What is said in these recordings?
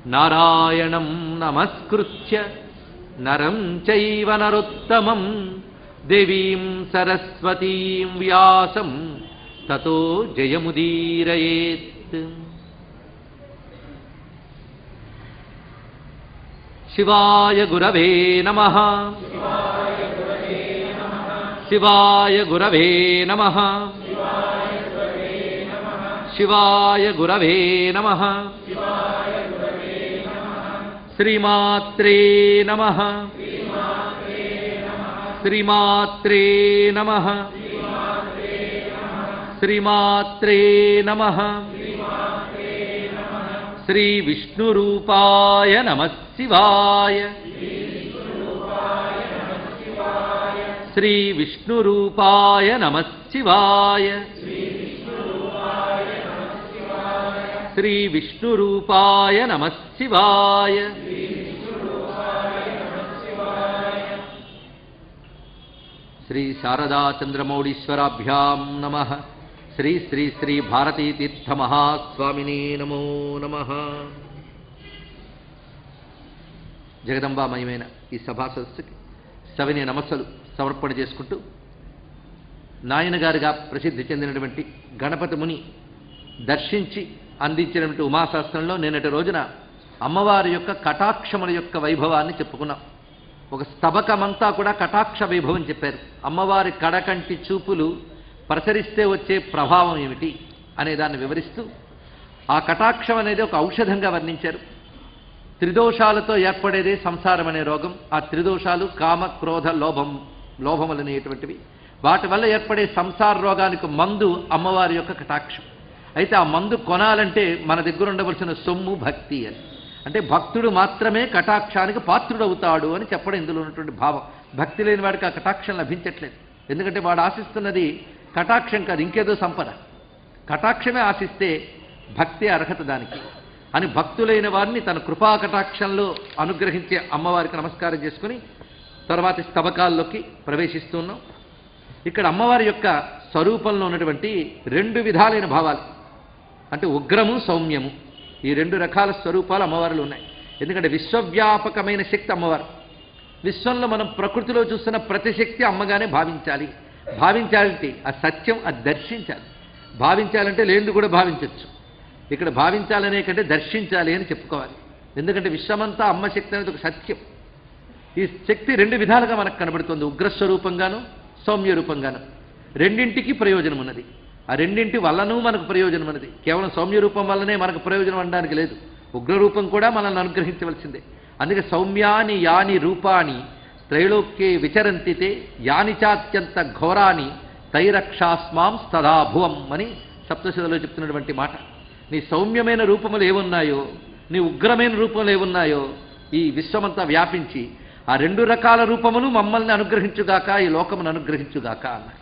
నారాయణం నమస్కృత్య నరం చైవ నరోత్తమం దేవీం సరస్వతీం వ్యాసం తతో జయముదీరయేత్. శివాయ గురవే నమః. శివాయ గురవే నమః. శివాయ గురవే నమః. శ్రీమాత్రే నమః. శ్రీమాత్రే నమః. శ్రీమాత్రే నమః. శ్రీ విష్ణురూపాయ నమః శివాయ. శ్రీ విష్ణురూపాయ నమః శివాయ. శ్రీ విష్ణురూపాయ నమః శివాయ. శ్రీ శారదాచంద్రమౌళీశ్వరాభ్యాం నమః. శ్రీ శ్రీ శ్రీ భారతీతీర్థమహాస్వామినే నమో నమః. జగదంబామయమైన ఈ సభా సదస్సుకి సవినయ నమస్సులు సమర్పణ చేసుకుంటూ, నాయనగారిగా ప్రసిద్ధి చెందినటువంటి గణపతి ముని దర్శించి అందించినటువంటి ఉమాశాస్త్రంలో నిన్నటి రోజున అమ్మవారి యొక్క కటాక్షముల యొక్క వైభవాన్ని చెప్పుకున్నాం. ఒక స్తబకమంతా కూడా కటాక్ష వైభవం చెప్పారు. అమ్మవారి కడకంటి చూపులు ప్రసరిస్తే వచ్చే ప్రభావం ఏమిటి అనే దాన్ని వివరిస్తూ ఆ కటాక్షం అనేది ఒక ఔషధంగా వర్ణించారు. త్రిదోషాలతో ఏర్పడేదే సంసారం అనే రోగం. ఆ త్రిదోషాలు కామ, క్రోధ, లోభములనేటువంటివి. వాటి వల్ల ఏర్పడే సంసార రోగానికి మందు అమ్మవారి యొక్క కటాక్షం. అయితే ఆ మందు కొనాలంటే మన దగ్గర ఉండవలసిన సొమ్ము భక్తి అని. అంటే భక్తుడు మాత్రమే కటాక్షానికి పాత్రుడవుతాడు అని చెప్పడం ఇందులో ఉన్నటువంటి భావం. భక్తి లేని వాడికి ఆ కటాక్షం లభించట్లేదు. ఎందుకంటే వాడు ఆశిస్తున్నది కటాక్షం కాదు, ఇంకేదో సంపద. కటాక్షమే ఆశిస్తే భక్తి అర్హత దానికి అని భక్తులైన వారిని తన కృపా కటాక్షంలో అనుగ్రహించే అమ్మవారికి నమస్కారం చేసుకుని తర్వాతి స్తబకాల్లోకి ప్రవేశిస్తున్నాం. ఇక్కడ అమ్మవారి యొక్క స్వరూపంలో ఉన్నటువంటి రెండు విధాలైన భావాలు, అంటే ఉగ్రము, సౌమ్యము, ఈ రెండు రకాల స్వరూపాలు అమ్మవారిలో ఉన్నాయి. ఎందుకంటే విశ్వవ్యాపకమైన శక్తి అమ్మవారు. విశ్వంలో మనం ప్రకృతిలో చూస్తున్న ప్రతి శక్తి అమ్మగానే భావించాలి. భావించాలంటే ఆ సత్యం, అది దర్శించాలి. భావించాలంటే లేనిది కూడా భావించవచ్చు. ఇక్కడ భావించాలనే కంటే దర్శించాలి అని చెప్పుకోవాలి. ఎందుకంటే విశ్వమంతా అమ్మ శక్తి అనేది ఒక సత్యం. ఈ శక్తి రెండు విధాలుగా మనకు కనబడుతుంది, ఉగ్రస్వరూపంగాను సౌమ్య రూపంగాను. రెండింటికి ప్రయోజనం ఉన్నది. ఆ రెండింటి వల్లనూ మనకు ప్రయోజనం ఉన్నది. కేవలం సౌమ్య రూపం వల్లనే మనకు ప్రయోజనం అనడానికి లేదు. ఉగ్రరూపం కూడా మనల్ని అనుగ్రహించవలసిందే. అందుకే సౌమ్యాని యాని రూపాని త్రైలోక్యే విచరంతితే యాని చాత్యంత ఘోరాని తైరక్షాస్మాం స్తదాభువం అని సప్తశతిలో చెప్తున్నటువంటి మాట. నీ సౌమ్యమైన రూపములు ఏమున్నాయో, నీ ఉగ్రమైన రూపములు ఏమున్నాయో ఈ విశ్వమంతా వ్యాపించి ఆ రెండు రకాల రూపములు మమ్మల్ని అనుగ్రహించుగాక, ఈ లోకమును అనుగ్రహించుగాక అన్నారు.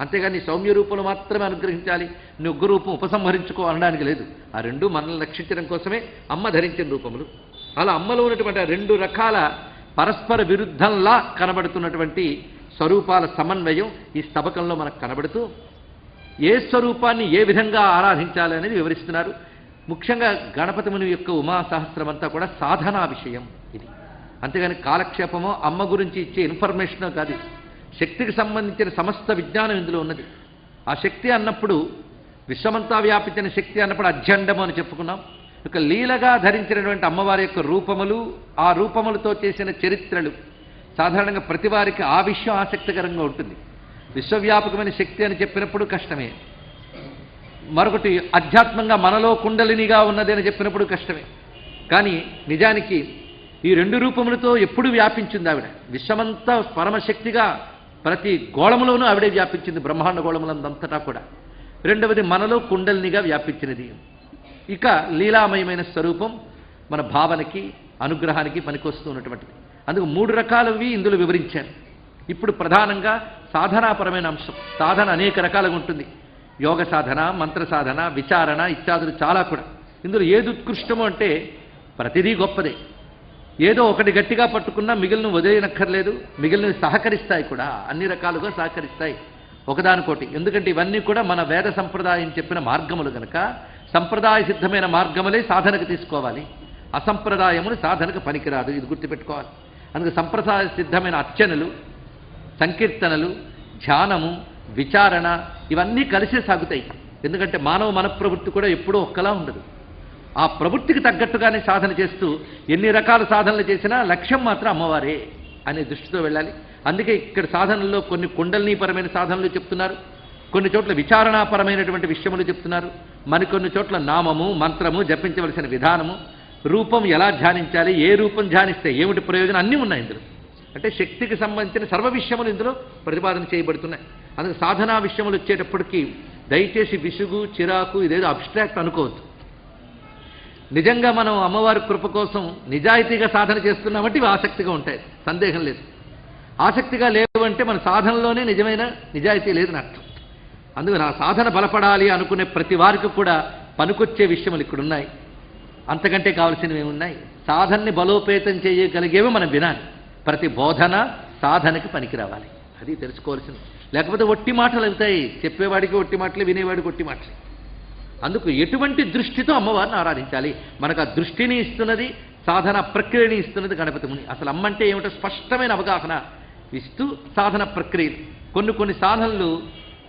అంతేగాని సౌమ్య రూపములు మాత్రమే అనుగ్రహించాలి, నీ ఉగ్ర రూపం ఉపసంహరించుకో అనడానికి లేదు. ఆ రెండు మనల్ని రక్షించడం కోసమే అమ్మ ధరించిన రూపములు. అలా అమ్మలో ఉన్నటువంటి ఆ రెండు రకాల పరస్పర విరుద్ధంలా కనబడుతున్నటువంటి స్వరూపాల సమన్వయం ఈ స్తబకంలో మనకు కనబడుతూ ఏ స్వరూపాన్ని ఏ విధంగా ఆరాధించాలి అనేది వివరిస్తున్నారు. ముఖ్యంగా గణపతి ముని యొక్క ఉమా సహస్రం అంతా కూడా సాధనా విషయం ఇది. అంతేగాని కాలక్షేపమో అమ్మ గురించి ఇచ్చే ఇన్ఫర్మేషనో కాదు. శక్తికి సంబంధించిన సమస్త విజ్ఞానం ఇందులో ఉన్నది. ఆ శక్తి అన్నప్పుడు విశ్వమంతా వ్యాపించిన శక్తి అన్నప్పుడు అధ్యండము అని చెప్పుకున్నాం. ఇక లీలగా ధరించినటువంటి అమ్మవారి యొక్క రూపములు, ఆ రూపములతో చేసిన చరిత్రలు సాధారణంగా ప్రతి వారికి ఆ విషయం ఆసక్తికరంగా ఉంటుంది. విశ్వవ్యాపకమైన శక్తి అని చెప్పినప్పుడు కష్టమే. మరొకటి అధ్యాత్మంగా మనలో కుండలినిగా ఉన్నది అని చెప్పినప్పుడు కష్టమే. కానీ నిజానికి ఈ రెండు రూపములతో ఎప్పుడు వ్యాపించింది ఆవిడ. విశ్వమంతా పరమశక్తిగా ప్రతి గోళములోనూ ఆవిడే వ్యాపించింది, బ్రహ్మాండ గోళములందంతటా కూడా. రెండవది మనలో కుండలినిగా వ్యాపించినది. ఇక లీలామయమైన స్వరూపం మన భావనకి, అనుగ్రహానికి పనికొస్తూ ఉన్నటువంటిది. అందుకు మూడు రకాలవి ఇందులో వివరించారు. ఇప్పుడు ప్రధానంగా సాధనాపరమైన అంశం. సాధన అనేక రకాలుగా ఉంటుంది. యోగ సాధన, మంత్ర సాధన, విచారణ ఇత్యాదులు చాలా కూడా. ఇందులో ఏది ఉత్కృష్టమో అంటే ప్రతిదీ గొప్పదే. ఏదో ఒకటి గట్టిగా పట్టుకున్నా మిగిలిన వదిలేనక్కర్లేదు, మిగిలినవి సహకరిస్తాయి కూడా, అన్ని రకాలుగా సహకరిస్తాయి ఒకదానికోటి. ఎందుకంటే ఇవన్నీ కూడా మన వేద సంప్రదాయం చెప్పిన మార్గములు గనక సంప్రదాయ సిద్ధమైన మార్గములే సాధనకు తీసుకోవాలి. అసంప్రదాయమును సాధనకు పనికిరాదు. ఇది గుర్తుపెట్టుకోవాలి. అందుకు సంప్రదాయ సిద్ధమైన అర్చనలు, సంకీర్తనలు, ధ్యానము, విచారణ ఇవన్నీ కలిసే సాగుతాయి. ఎందుకంటే మానవ మనఃప్రవృత్తి కూడా ఎప్పుడూ ఒక్కలా ఉండదు. ఆ ప్రవృత్తికి తగ్గట్టుగానే సాధన చేస్తూ ఎన్ని రకాల సాధనలు చేసినా లక్ష్యం మాత్రం అమ్మవారే అనే దృష్టితో వెళ్ళాలి. అందుకే ఇక్కడ సాధనల్లో కొన్ని కుండలినీపరమైన సాధనలు చెప్తున్నారు, కొన్ని చోట్ల విచారణాపరమైనటువంటి విషయములు చెప్తున్నారు, మరికొన్ని చోట్ల నామము, మంత్రము, జపించవలసిన విధానము, రూపం ఎలా ధ్యానించాలి, ఏ రూపం ధ్యానిస్తే ఏమిటి ప్రయోజనం అన్నీ ఉన్నాయి ఇందులో. అంటే శక్తికి సంబంధించిన సర్వ విషయములు ఇందులో ప్రతిపాదన చేయబడుతున్నాయి. అందుకే సాధనా విషయములు వచ్చేటప్పటికీ దయచేసి విసుగు, చిరాకు ఇదేదో అబ్స్ట్రాక్ట్ అనుకోవద్దు. నిజంగా మనం అమ్మవారి కృప కోసం నిజాయితీగా సాధన చేస్తున్నామంటే ఇవి ఆసక్తిగా ఉంటాయి, సందేహం లేదు. ఆసక్తిగా లేవంటే మన సాధనలోనే నిజమైన నిజాయితీ లేదని అర్థం. అందుకు నా సాధన బలపడాలి అనుకునే ప్రతి వారికి కూడా పనికొచ్చే విషయములు ఇక్కడ ఉన్నాయి. అంతకంటే కావాల్సినవి ఏమున్నాయి? సాధనని బలోపేతం చేయగలిగేవి మనం వినాలి. ప్రతి బోధన సాధనకి పనికి రావాలి, అది తెలుసుకోవాల్సింది. లేకపోతే ఒట్టి మాటలు అవుతాయి, చెప్పేవాడికి ఒట్టి మాటలే, వినేవాడికి ఒట్టి మాటలే. అందుకు ఎటువంటి దృష్టితో అమ్మవారిని ఆరాధించాలి? మనకు ఆ దృష్టిని ఇస్తున్నది, సాధన ప్రక్రియని ఇస్తున్నది గణపతి ముని. అసలు అమ్మంటే ఏమిటో స్పష్టమైన అవగాహన ఇస్తూ సాధన ప్రక్రియలు. కొన్ని సాధనలు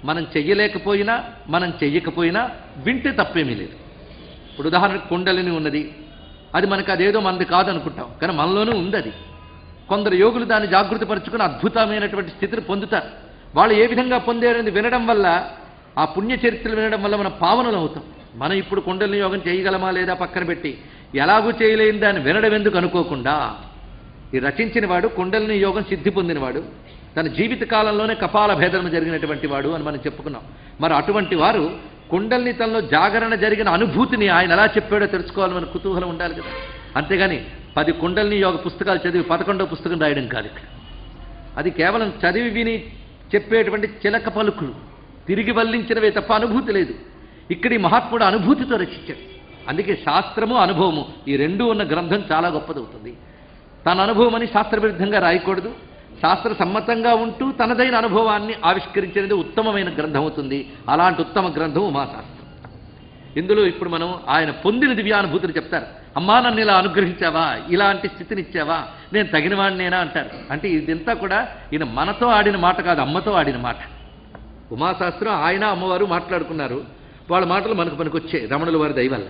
మనం చెయ్యలేకపోయినా, మనం చెయ్యకపోయినా వింటే తప్పేమీ లేదు. ఇప్పుడు ఉదాహరణకు కుండలిని ఉన్నది, అది మనకు అదేదో మనది కాదనుకుంటాం, కానీ మనలోనూ ఉంది అది. కొందరు యోగులు దాన్ని జాగృతపరుచుకుని అద్భుతమైనటువంటి స్థితిని పొందుతారు. వాళ్ళు ఏ విధంగా పొందారని వినడం వల్ల, ఆ పుణ్య చరిత్రలు వినడం వల్ల మనం పావనలు అవుతాం. మనం ఇప్పుడు కుండలిని యోగం చేయగలమా లేదా పక్కన పెట్టి, ఎలాగూ చేయలేని దాన్ని వినడం ఎందుకు అనుకోకుండా, ఈ రచించిన వాడు కుండలిని యోగం సిద్ధి పొందినవాడు, తన జీవిత కాలంలోనే కపాల భేదనం జరిగినటువంటి వాడు అని మనం చెప్పుకున్నాం. మరి అటువంటి వారు కుండలిని తనలో జాగరణ జరిగిన అనుభూతిని ఆయన ఎలా చెప్పాడో తెలుసుకోవాలని మన కుతూహలం ఉండాలి కదా. అంతేగాని 10 కుండలిని యోగ పుస్తకాలు చదివి 11వ పుస్తకం రాయడం కాదు ఇక్కడ. అది కేవలం చదివి విని చెప్పేటువంటి చిలక పలుకులు, తిరిగి వల్లించినవే తప్ప అనుభూతి లేదు. ఇక్కడ ఈ మహాత్ముడు అనుభూతితో రచించాడు. అందుకే శాస్త్రము, అనుభవము ఈ రెండూ ఉన్న గ్రంథం చాలా గొప్పదవుతుంది. తన అనుభవం అని శాస్త్ర విరుద్ధంగా రాయకూడదు. శాస్త్ర సమ్మతంగా ఉంటూ తనదైన అనుభవాన్ని ఆవిష్కరించేది ఉత్తమమైన గ్రంథం అవుతుంది. అలాంటి ఉత్తమ గ్రంథం ఉమాశాస్త్రం. ఇందులో ఇప్పుడు మనం ఆయన పొందిన దివ్యానుభూతులు చెప్తారు. అమ్మా నన్ను ఇలా అనుగ్రహించావా, ఇలాంటి స్థితినిచ్చావా, నేను తగినవాడినేనా అంటారు. అంటే ఇదంతా కూడా ఈయన మనతో ఆడిన మాట కాదు, అమ్మతో ఆడిన మాట. ఉమాశాస్త్రం ఆయన అమ్మవారు మాట్లాడుకున్నారు. వాళ్ళ మాటలు మనకు పనికొచ్చాయి రమణుల వారి దయ వల్ల.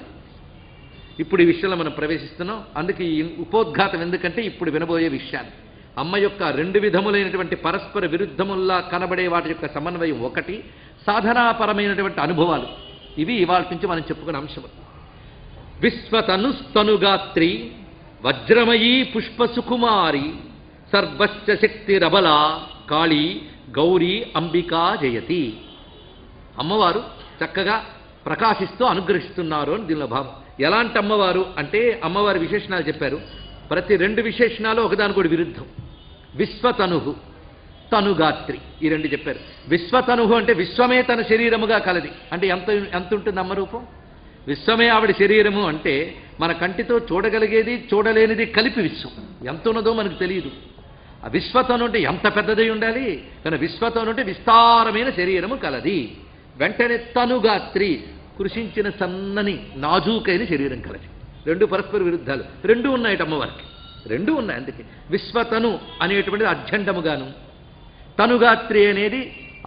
ఇప్పుడు ఈ విషయంలో మనం ప్రవేశిస్తున్నాం. అందుకే ఈ ఉపోద్ఘాతం ఎందుకంటే ఇప్పుడు వినబోయే విషయాన్ని, అమ్మ యొక్క 2 విధములైనటువంటి పరస్పర విరుద్ధముల్లా కనబడే వాటి యొక్క సమన్వయం ఒకటి, సాధనాపరమైనటువంటి అనుభవాలు, ఇవి ఇవాళ నుంచి మనం చెప్పుకునే అంశం. విశ్వతనుస్తనుగాత్రి వజ్రమయీ పుష్పసుకుమారి సర్వస్య శక్తిరబల కాళీ గౌరీ అంబికా జయతి. అమ్మవారు చక్కగా ప్రకాశిస్తూ అనుగ్రహిస్తున్నారు అని దీనిలో భావం. ఎలాంటి అమ్మవారు అంటే అమ్మవారి విశేషణాలు చెప్పారు. ప్రతి 2 విశేషణాలు ఒకదానికొకటి విరుద్ధం. విశ్వతనుహు, తనుగాత్రి, ఈ 2 చెప్పారు. విశ్వతనుహు అంటే విశ్వమే తన శరీరముగా కలది. అంటే ఎంత ఉంటుంది అమ్మ రూపం? విశ్వమే ఆవిడ శరీరము అంటే మన కంటితో చూడగలిగేది చూడలేనిది కలిపి విశ్వం. ఎంత ఉన్నదో మనకు తెలియదు. ఆ విశ్వతను అంటే ఎంత పెద్దదై ఉండాలి, కానీ విశ్వతను అంటే విస్తారమైన శరీరము కలది. వెంటనే తనుగాత్రి, కృషించిన సన్నని నాజూకైన శరీరం కలది. 2 పరస్పర విరుద్ధాలు, 2 ఉన్నాయట అమ్మవారికి, 2 ఉన్నాయి. అందుకే విశ్వతను అనేటువంటిది అధ్యండముగాను, తనుగాత్రి అనేది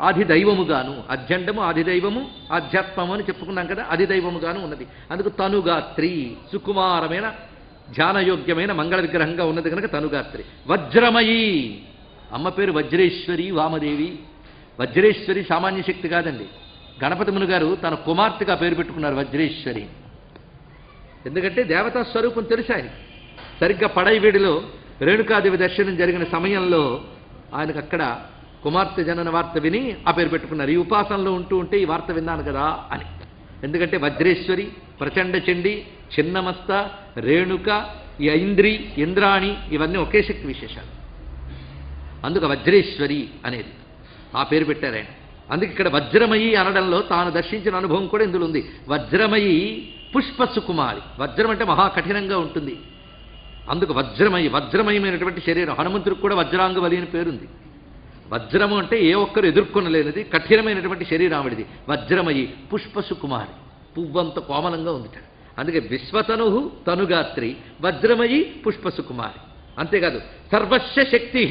ఆదిదైవముగాను. అధ్యండము ఆదిదైవము, ఆధ్యాత్మము అని చెప్పుకున్నాం కదా, ఆదిదైవముగాను ఉన్నది. అందుకు తనుగాత్రి, సుకుమారమైన ధ్యానయోగ్యమైన మంగళ విగ్రహంగా ఉన్నది కనుక తనుగాత్రి. వజ్రమయీ, అమ్మ పేరు వజ్రేశ్వరి వామదేవి. వజ్రేశ్వరి సామాన్య శక్తి కాదండి. గణపతి ముని గారు తన కుమార్తెగా పేరు పెట్టుకున్నారు వజ్రేశ్వరి. ఎందుకంటే దేవతా స్వరూపం తెలుసు ఆయన. సరిగ్గా పడైవీడిలో రేణుకాదేవి దర్శనం జరిగిన సమయంలో ఆయనకు అక్కడ కుమార్తె జనన వార్త విని ఆ పేరు పెట్టుకున్నారు. ఈ ఉపాసనలో ఉంటే ఈ వార్త విన్నాను కదా అని. ఎందుకంటే వజ్రేశ్వరి, ప్రచండ చండి, చిన్నమస్త, రేణుక, ఈ ఐంద్రి, ఇంద్రాణి ఇవన్నీ ఒకే శక్తి విశేషాలు. అందుకు వజ్రేశ్వరి అనేది ఆ పేరు పెట్టారు ఆయన. అందుకే ఇక్కడ వజ్రమయి అనడంలో తాను దర్శించిన అనుభవం కూడా ఇందులో ఉంది. వజ్రమయి పుష్పసుకుమారి. వజ్రం అంటే మహా కఠినంగా ఉంటుంది. అందుకు వజ్రమయి, వజ్రమయమైనటువంటి శరీరం. హనుమంతుడికి కూడా వజ్రాంగవలి అని పేరుంది. వజ్రము అంటే ఏ ఒక్కరు ఎదుర్కొనలేనిది, కఠినమైనటువంటి శరీరం ఆవిడిది. వజ్రమయి పుష్పసుకుమారి, పువ్వంత కోమలంగా ఉంది. అందుకే విశ్వతను తనుగాత్రి వజ్రమయి పుష్పసుకుమారి. అంతేకాదు సర్వస్య శక్తి,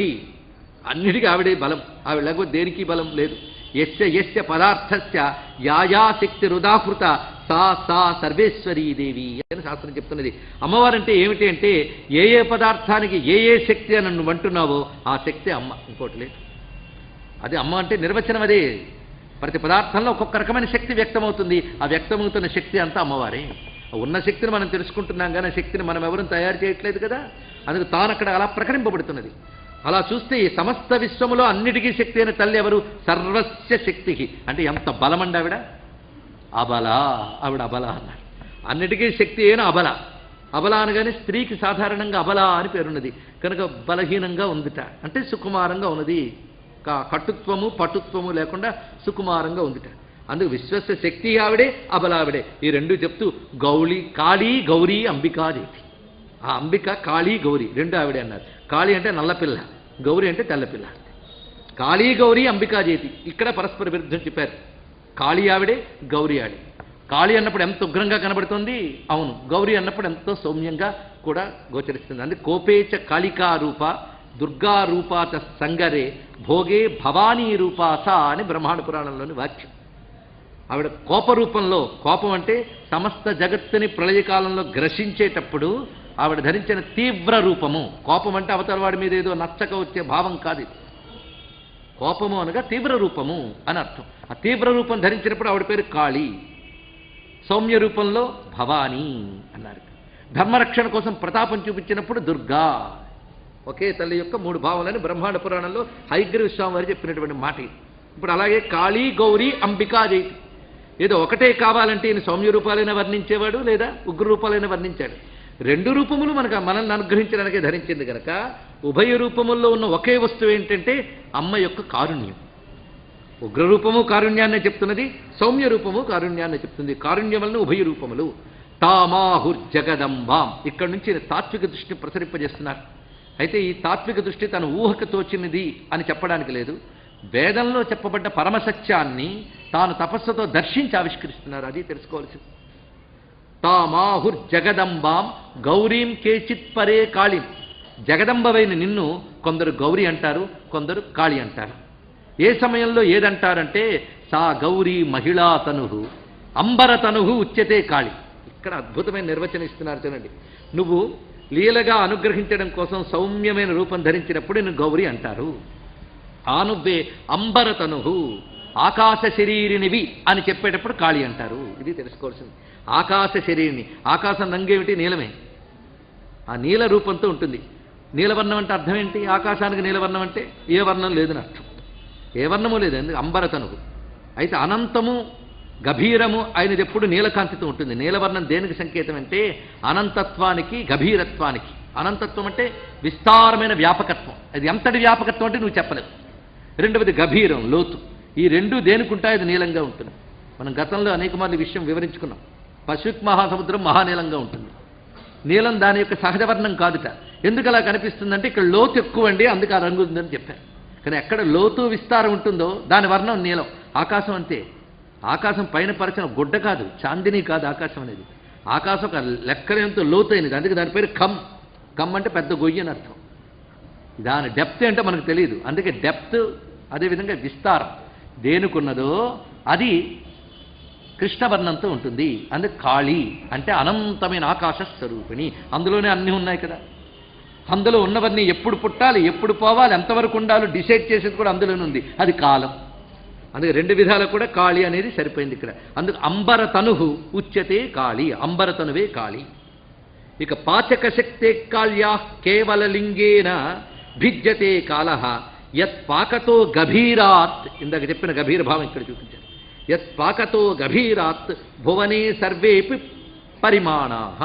అన్నిటికీ ఆవిడే బలం. ఆవిడ లేకపోతే దేనికి బలం లేదు. యస్య యస్య పదార్థస్య యాయా శక్తి రుదాకృత సా సా సర్వేశ్వరీ దేవి అని శాస్త్రం చెప్తున్నది. అమ్మవారంటే ఏమిటి అంటే ఏ ఏ పదార్థానికి ఏ ఏ శక్తి అని నువ్వు అంటున్నావో ఆ శక్తి అమ్మ, ఇంకోటి లేదు. అది అమ్మ అంటే నిర్వచనం అదే. ప్రతి పదార్థంలో ఒక్కొక్క రకమైన శక్తి వ్యక్తమవుతుంది. ఆ వ్యక్తమవుతున్న శక్తి అంతా అమ్మవారే. ఉన్న శక్తిని మనం తెలుసుకుంటున్నాం కానీ ఆ శక్తిని మనం ఎవరూ తయారు చేయట్లేదు కదా. అందుకు తాను అక్కడ అలా ప్రకటింపబడుతున్నది. అలా చూస్తే ఈ సమస్త విశ్వములో అన్నిటికీ శక్తి అయిన తల్లి ఎవరు? సర్వస్య శక్తి. అంటే ఎంత బలమండి ఆవిడ? అబల. ఆవిడ అబల అన్నారు. అన్నిటికీ శక్తి అయిన అబల. అబల అనగానే స్త్రీకి సాధారణంగా అబల అని పేరున్నది కనుక బలహీనంగా ఉందిట, అంటే సుకుమారంగా ఉన్నది. కటుత్వము పటుత్వము లేకుండా సుకుమారంగా ఉందిట. అందుకు విశ్వస్య శక్తి ఆవిడే, అబల ఆవిడే. ఈ రెండు చెప్తూ కాళీ గౌరీ అంబికాదేవి. ఆ అంబిక కాళీ గౌరీ రెండు ఆవిడే అన్నారు. కాళీ అంటే నల్లపిల్ల, గౌరీ అంటే తెల్లపిల్ల. కాళీ గౌరీ అంబికాదేవి ఇక్కడ పరస్పర విరుద్ధం చెప్పారు. కాళీ ఆవిడే, గౌరీ ఆవిడే. కాళీ అన్నప్పుడు ఎంత ఉగ్రంగా కనబడుతుంది, అవును. గౌరీ అన్నప్పుడు ఎంతో సౌమ్యంగా కూడా గోచరిస్తుంది. అందుకే కోపేచ కాళికా రూప దుర్గా రూపాచ సంగరే భోగే భవానీ రూపాస అని బ్రహ్మాండ పురాణంలోని వాక్యం. ఆవిడ కోపరూపంలో, కోపం అంటే సమస్త జగత్తుని ప్రళయకాలంలో గ్రసించేటప్పుడు ఆవిడ ధరించిన తీవ్ర రూపము. కోపం అంటే అవతల వాడి మీద ఏదో నచ్చక వచ్చే భావం కాదు. కోపము అనగా తీవ్ర రూపము అని అర్థం. ఆ తీవ్ర రూపం ధరించినప్పుడు ఆవిడ పేరు కాళీ. సౌమ్య రూపంలో భవానీ అన్నారు. ధర్మరక్షణ కోసం ప్రతాపం చూపించినప్పుడు దుర్గా. ఒకే తల్లి యొక్క మూడు భావాలని బ్రహ్మాండ పురాణంలో హయగ్రీవ స్వామి వారు చెప్పినటువంటి మాట. ఇప్పుడు అలాగే కాళీ గౌరీ అంబికాదేవి. ఏదో ఒకటే కావాలంటే ఈయన సౌమ్య రూపాలైనా వర్ణించేవాడు, లేదా ఉగ్ర రూపాలైనా వర్ణించాడు. రెండు రూపములు మనల్ని అనుగ్రహించడానికే ధరించింది కనుక ఉభయ రూపముల్లో ఉన్న ఒకే వస్తువు ఏంటంటే అమ్మ యొక్క కారుణ్యం. ఉగ్రరూపము కారుణ్యాన్ని చెప్తున్నది, సౌమ్య రూపము కారుణ్యాన్ని చెప్తుంది. కారుణ్యం వలన ఉభయ రూపములు. తామాహుర్జగదంబాం. ఇక్కడి నుంచి తాత్విక దృష్టిని ప్రసరింపజేస్తున్నారు. అయితే ఈ తాత్విక దృష్టి తన ఊహకు తోచినది అని చెప్పడానికి లేదు. వేదంలో చెప్పబడ్డ పరమసత్యాన్ని తాను తపస్సుతో దర్శించి ఆవిష్కరిస్తున్నారు. అది తెలుసుకోవాల్సింది. తామాహుర్జగదంబాం గౌరీం కేచిత్ పరే కాళీం. జగదంబవైన నిన్ను కొందరు గౌరీ అంటారు, కొందరు కాళీ అంటారు. ఏ సమయంలో ఏదంటారంటే సా గౌరీ మహిళా తనుహు అంబర తనుహు ఉచ్యతే కాళి. ఇక్కడ అద్భుతమైన నిర్వచనం ఇస్తున్నారు చూడండి. నువ్వు లీలగా అనుగ్రహించడం కోసం సౌమ్యమైన రూపం ధరించినప్పుడు నేను గౌరీ అంటారు. ఆ నువ్వే అంబర తనుహు ఆకాశ శరీరినివి అని చెప్పేటప్పుడు కాళీ అంటారు. ఇది తెలుసుకోవాల్సింది. ఆకాశ శరీరిని. ఆకాశం రంగేమిటి? నీలమే. ఆ నీల రూపంతో ఉంటుంది. నీలవర్ణం అంటే అర్థం ఏంటి? ఆకాశానికి నీలవర్ణం అంటే ఏ వర్ణం లేదని అర్థం. ఏ వర్ణము లేదు. ఎందుకు? అంబరతనువు. అయితే అనంతము గభీరము అయినది ఎప్పుడు నీలకాంతితో ఉంటుంది. నీలవర్ణం దేనికి సంకేతం అంటే అనంతత్వానికి, గభీరత్వానికి. అనంతత్వం అంటే విస్తారమైన వ్యాపకత్వం. అది ఎంతటి వ్యాపకత్వం అంటే నువ్వు చెప్పలేవు. రెండవది గభీరం, లోతు. ఈ రెండు దేనికుంటాయి? అది నీలంగా ఉంటుంది. మనం గతంలో అనేక మార్లు విషయం వివరించుకున్నాం. పసిఫిక్ మహాసముద్రం మహానీలంగా ఉంటుంది. నీలం దాని యొక్క సహజ వర్ణం కాదుట. ఎందుకు అలా కనిపిస్తుందంటే ఇక్కడ లోతు ఎక్కువ అండి, అందుకు ఆ రంగు ఉందని చెప్పారు. కానీ ఎక్కడ లోతు విస్తారం ఉంటుందో దాని వర్ణం నీలం. ఆకాశం అంతే. ఆకాశం పైన పరిచిన గుడ్డ కాదు, చాందిని కాదు ఆకాశం అనేది. ఆకాశం ఒక లెక్కలేంతో లోతైనది. అందుకే దాని పేరు కమ్. కమ్ అంటే పెద్ద గొయ్యి అని అర్థం. దాని డెప్త్ ఏంటో మనకు తెలియదు. అందుకే డెప్త్, అదేవిధంగా విస్తారం దేనికున్నదో అది కృష్ణవర్ణంతో ఉంటుంది. అందుకే కాళీ అంటే అనంతమైన ఆకాశ స్వరూపిణి. అందులోనే అన్నీ ఉన్నాయి కదా. అందులో ఉన్నవన్నీ ఎప్పుడు పుట్టాలి, ఎప్పుడు పోవాలి, ఎంతవరకు ఉండాలో డిసైడ్ చేసేది కూడా అందులోనే ఉంది. అది కాలం. అందుకే రెండు విధాలు కూడా కాళీ అనేది సరిపోయింది ఇక్కడ. అందుకు అంబర తనుహు ఉచ్యతే కాళీ. అంబర తనువే కాళీ. ఇక పాచక శక్తే కాళ్యా కేవల లింగేన భిద్యతే కాలః యత్ పాకతో గభీరాత్. ఇందాక చెప్పిన గభీర భావం ఇక్కడ చూపించారు. యత్ పాకతో గభీరాత్ భువనే సర్వేపి పరిమాణాః.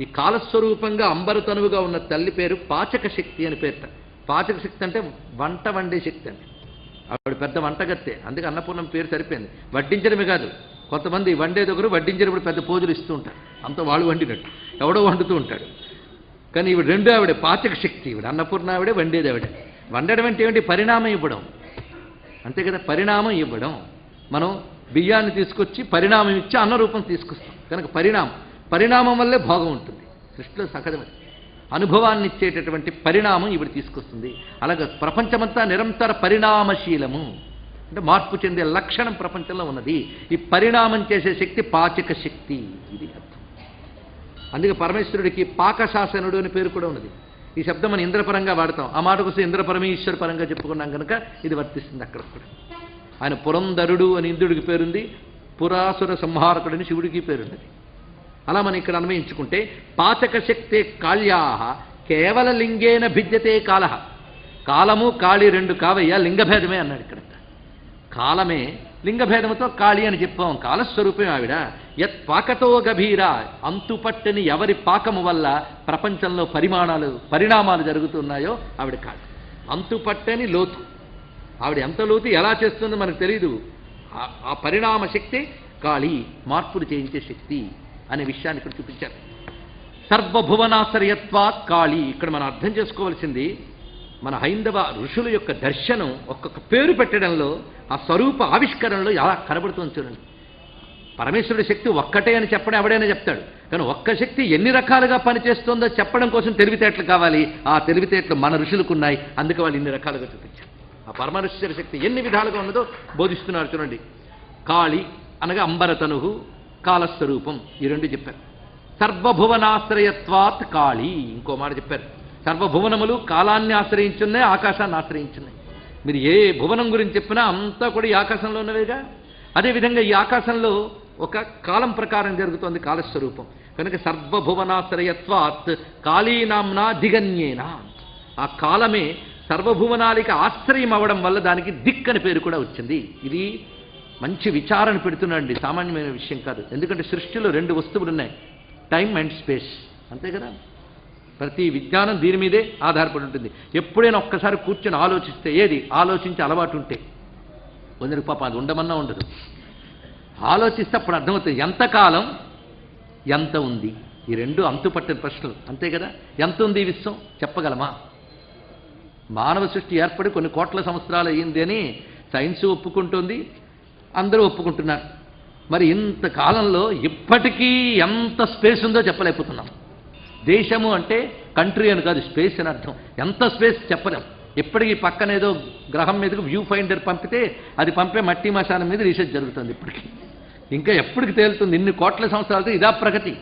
ఈ కాలస్వరూపంగా అంబరతనువుగా ఉన్న తల్లి పేరు పాచక శక్తి అని పేరుట. పాచక శక్తి అంటే వంట వండే శక్తి అండి. ఆవిడ పెద్ద వంటగత్తే. అందుకే అన్నపూర్ణం పేరు సరిపోయింది. వడ్డించడమే కాదు, కొంతమంది వండేదొకరు వడ్డించేటప్పుడు పెద్ద పోజులు ఇస్తూ ఉంటారు. అంత వాళ్ళు వండినట్టు ఎవడో వండుతూ ఉంటాడు. కానీ ఈవిడ రెండు ఆవిడే పాచక శక్తి. ఈవిడ అన్నపూర్ణ ఆవిడే, వండేది ఆవిడే. వండడం అంటే ఏమిటి? పరిణామం ఇవ్వడం అంతే కదా. పరిణామం ఇవ్వడం. మనం బియ్యాన్ని తీసుకొచ్చి పరిణామం ఇచ్చి అన్న రూపం తీసుకొస్తాం కనుక పరిణామం. పరిణామం వల్లే భోగం ఉంటుంది. సృష్టిలో సహజమది. అనుభవాన్ని ఇచ్చేటటువంటి పరిణామం ఇవిడ తీసుకొస్తుంది. అలాగే ప్రపంచమంతా నిరంతర పరిణామశీలము, అంటే మార్పు చెందే లక్షణం ప్రపంచంలో ఉన్నది. ఈ పరిణామం చేసే శక్తి పాచక శక్తి, ఇది అర్థం. అందుకే పరమేశ్వరుడికి పాకశాసనుడు అని పేరు కూడా ఉన్నది. ఈ శబ్దం మనం ఇంద్రపరంగా వాడతాం. ఆ మాట కోసం ఇంద్రపరమేశ్వర పరంగా చెప్పుకున్నాం కనుక ఇది వర్తిస్తుంది అక్కడ కూడా. ఆయన పురంధరుడు అని ఇంద్రుడికి పేరుంది, పురాసుర సంహారకుడని శివుడికి పేరున్నది. అలా మనం ఇక్కడ అన్వయించుకుంటే పాచక శక్తే కాళ్యా కేవల లింగేన భిద్యతే కాల. కాలము కాళి రెండు కావయ్యా, లింగభేదమే అన్నాడు ఇక్కడ. కాలమే లింగభేదముతో కాళి అని చెప్పాం. కాలస్వరూపం ఆవిడ. యత్ పాకతో గభీర, అంతుపట్టని ఎవరి పాకము వల్ల ప్రపంచంలో పరిణామాలు జరుగుతున్నాయో ఆవిడ కాళి. అంతుపట్టని లోతు ఆవిడ. ఎంత లోతు ఎలా చేస్తుందో మనకు తెలియదు. ఆ పరిణామ శక్తి కాళి, మార్పులు చేయించే శక్తి అనే విషయాన్ని ఇక్కడ చూపించారు. సర్వభువనాశ్రయత్వాత్ కాళి. ఇక్కడ మనం అర్థం చేసుకోవాల్సింది, మన హైందవ ఋషుల యొక్క దర్శనం ఒక్కొక్క పేరు పెట్టడంలో, ఆ స్వరూప ఆవిష్కరణలో ఎలా కనబడుతుంది చూడండి. పరమేశ్వరుడి శక్తి ఒక్కటే అని చెప్పడం ఎవడైనా చెప్తాడు, కానీ ఒక్క శక్తి ఎన్ని రకాలుగా పనిచేస్తుందో చెప్పడం కోసం తెలివితేటలు కావాలి. ఆ తెలివితేటలు మన ఋషులకు ఉన్నాయి, అందుకే వాళ్ళు ఇన్ని రకాలుగా చూపించారు. ఆ పరమేశ్వర శక్తి ఎన్ని విధాలుగా ఉన్నదో బోధిస్తున్నారు చూడండి. కాళి అనగా అంబరతనుహు, కాలస్వరూపం, ఈ రెండు చెప్పారు. సర్వభువనాశ్రయత్వాత్ కాళి, ఇంకో మాట చెప్పారు. సర్వభువనములు కాలాన్ని ఆశ్రయించున్నాయి, ఆకాశాన్ని ఆశ్రయించున్నాయి. మీరు ఏ భువనం గురించి చెప్పినా అంతా కూడా ఈ ఆకాశంలో ఉన్నవేగా. అదేవిధంగా ఈ ఆకాశంలో ఒక కాలం ప్రకారం జరుగుతోంది కాలస్వరూపం కనుక సర్వభువనాశ్రయత్వాత్ కాళీనాంనా దిగన్యేన. ఆ కాలమే సర్వభువనాలికి ఆశ్రయం అవ్వడం వల్ల దానికి దిక్ అని పేరు కూడా వచ్చింది. ఇది మంచి విచారణ పెడుతున్నాండి, సామాన్యమైన విషయం కాదు. ఎందుకంటే సృష్టిలో రెండు వస్తువులు ఉన్నాయి, టైం అండ్ స్పేస్, అంతే కదా. ప్రతి విజ్ఞానం దీని మీదే ఆధారపడి ఉంటుంది. ఎప్పుడైనా ఒక్కసారి కూర్చొని ఆలోచిస్తే, ఏది ఆలోచించి అలవాటు ఉంటే, కొందరికి పాప అది ఉండమన్నా ఉండదు, ఆలోచిస్తే అప్పుడు అర్థమవుతుంది ఎంతకాలం ఎంత ఉంది. ఈ రెండు అంతుపట్టిన ప్రశ్నలు, అంతే కదా. ఎంత ఉంది ఈ విశ్వం చెప్పగలమా? మానవ సృష్టి ఏర్పడి కొన్ని కోట్ల సంవత్సరాలు అయ్యింది అని సైన్స్ ఒప్పుకుంటుంది, అందరూ ఒప్పుకుంటున్నారు. మరి ఇంతకాలంలో ఇప్పటికీ ఎంత స్పేస్ ఉందో చెప్పలేకపోతున్నాం. దేశము అంటే కంట్రీ అని కాదు, స్పేస్ అని అర్థం. ఎంత స్పేస్ చెప్పలేం. ఇప్పటికీ పక్కన ఏదో గ్రహం మీదకి వ్యూ ఫైండర్ పంపితే అది పంపే మట్టి మశానం మీద రీసెర్చ్ జరుగుతుంది. ఇప్పటికీ ఇంకా ఎప్పటికి తేలుతుంది? ఇన్ని కోట్ల సంవత్సరాలతో ఇదా ప్రగతి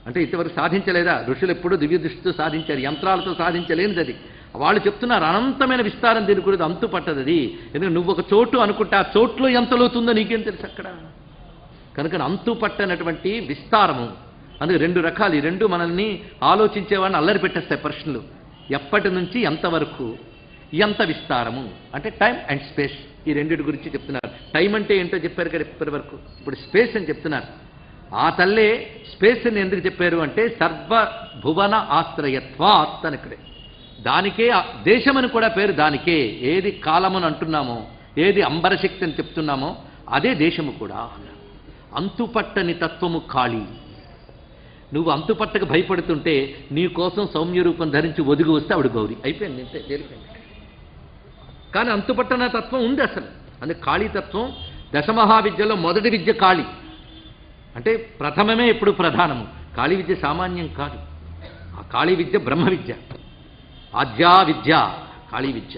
అంటే ఇంతవరకు సాధించలేదా? ఋషులు ఎప్పుడూ దివ్య దృష్టితో సాధించారు, యంత్రాలతో సాధించలేనిది అది. వాళ్ళు చెప్తున్నారు అనంతమైన విస్తారం దీని గురించి, అంతు పట్టదు అది. ఎందుకంటే నువ్వు ఒక చోటు అనుకుంటే ఆ చోట్లో ఎంత లోతుందో నీకేం తెలుసు అక్కడ. కనుక అంతు పట్టనటువంటి విస్తారము. అందుకే రెండు రకాలు. ఈ రెండు మనల్ని ఆలోచించేవాడిని అల్లరి పెట్టేస్తాయి ప్రశ్నలు. ఎప్పటి నుంచి ఎంతవరకు, ఎంత విస్తారము అంటే టైం అండ్ స్పేస్, ఈ రెండింటి గురించి చెప్తున్నారు. టైం అంటే ఏంటో చెప్పారు కదా ఇప్పటి వరకు, ఇప్పుడు స్పేస్ అని చెప్తున్నారు. ఆ తల్లే స్పేస్ అని ఎందుకు చెప్పారు అంటే సర్వభువన ఆశ్రయత్వాత్ అని ఇక్కడే. దానికే దేశమని కూడా పేరు దానికే. ఏది కాలమును అంటున్నామో, ఏది అంబరశక్తి అని చెప్తున్నామో అదే దేశము కూడా. అంతుపట్టని తత్వము కాళీ. నువ్వు అంతుపట్టకు భయపడుతుంటే నీ కోసం సౌమ్య రూపం ధరించి ఒదిగి వస్తే ఆవిడ గౌరీ అయిపోయింది, అంతే తేలిపోయింది. కానీ అంతుపట్టన తత్వం ఉంది అసలు. అందుకే కాళీతత్వం దశమహావిద్యలో మొదటి విద్య కాళీ. అంటే ప్రథమమే ఎప్పుడు ప్రధానము. కాళీ విద్య సామాన్యం కాదు. ఆ కాళీ విద్య బ్రహ్మ విద్య, ఆద్యా విద్య కాళీ విద్య.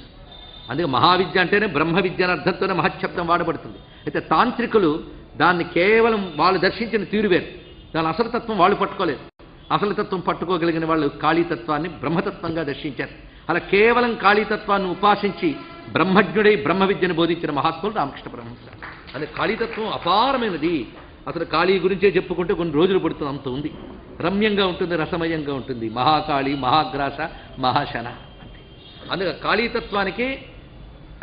అందుకే మహావిద్య అంటేనే బ్రహ్మ విద్య అని అర్థంతోనే మహశబ్దం వాడబడుతుంది. అయితే తాంత్రికులు దాన్ని కేవలం వాళ్ళు దర్శించిన తీరువేరు, దాని అసలు తత్వం వాళ్ళు పట్టుకోలేదు. అసలు తత్వం పట్టుకోగలిగిన వాళ్ళు కాళీతత్వాన్ని బ్రహ్మతత్వంగా దర్శించారు. అలా కేవలం కాళీతత్వాన్ని ఉపాసించి బ్రహ్మజ్ఞుడై బ్రహ్మ విద్యను బోధించిన మహాత్ములు రామకృష్ణ పరమహంస. అదే కాళీతత్వం అపారమైనది. అసలు కాళీ గురించే చెప్పుకుంటే కొన్ని రోజులు పడుతుంది, అంత ఉంది. రమ్యంగా ఉంటుంది, రసమయంగా ఉంటుంది. మహాకాళి, మహాగ్రాస, మహాశన అంటే. అందుకే కాళీతత్వానికి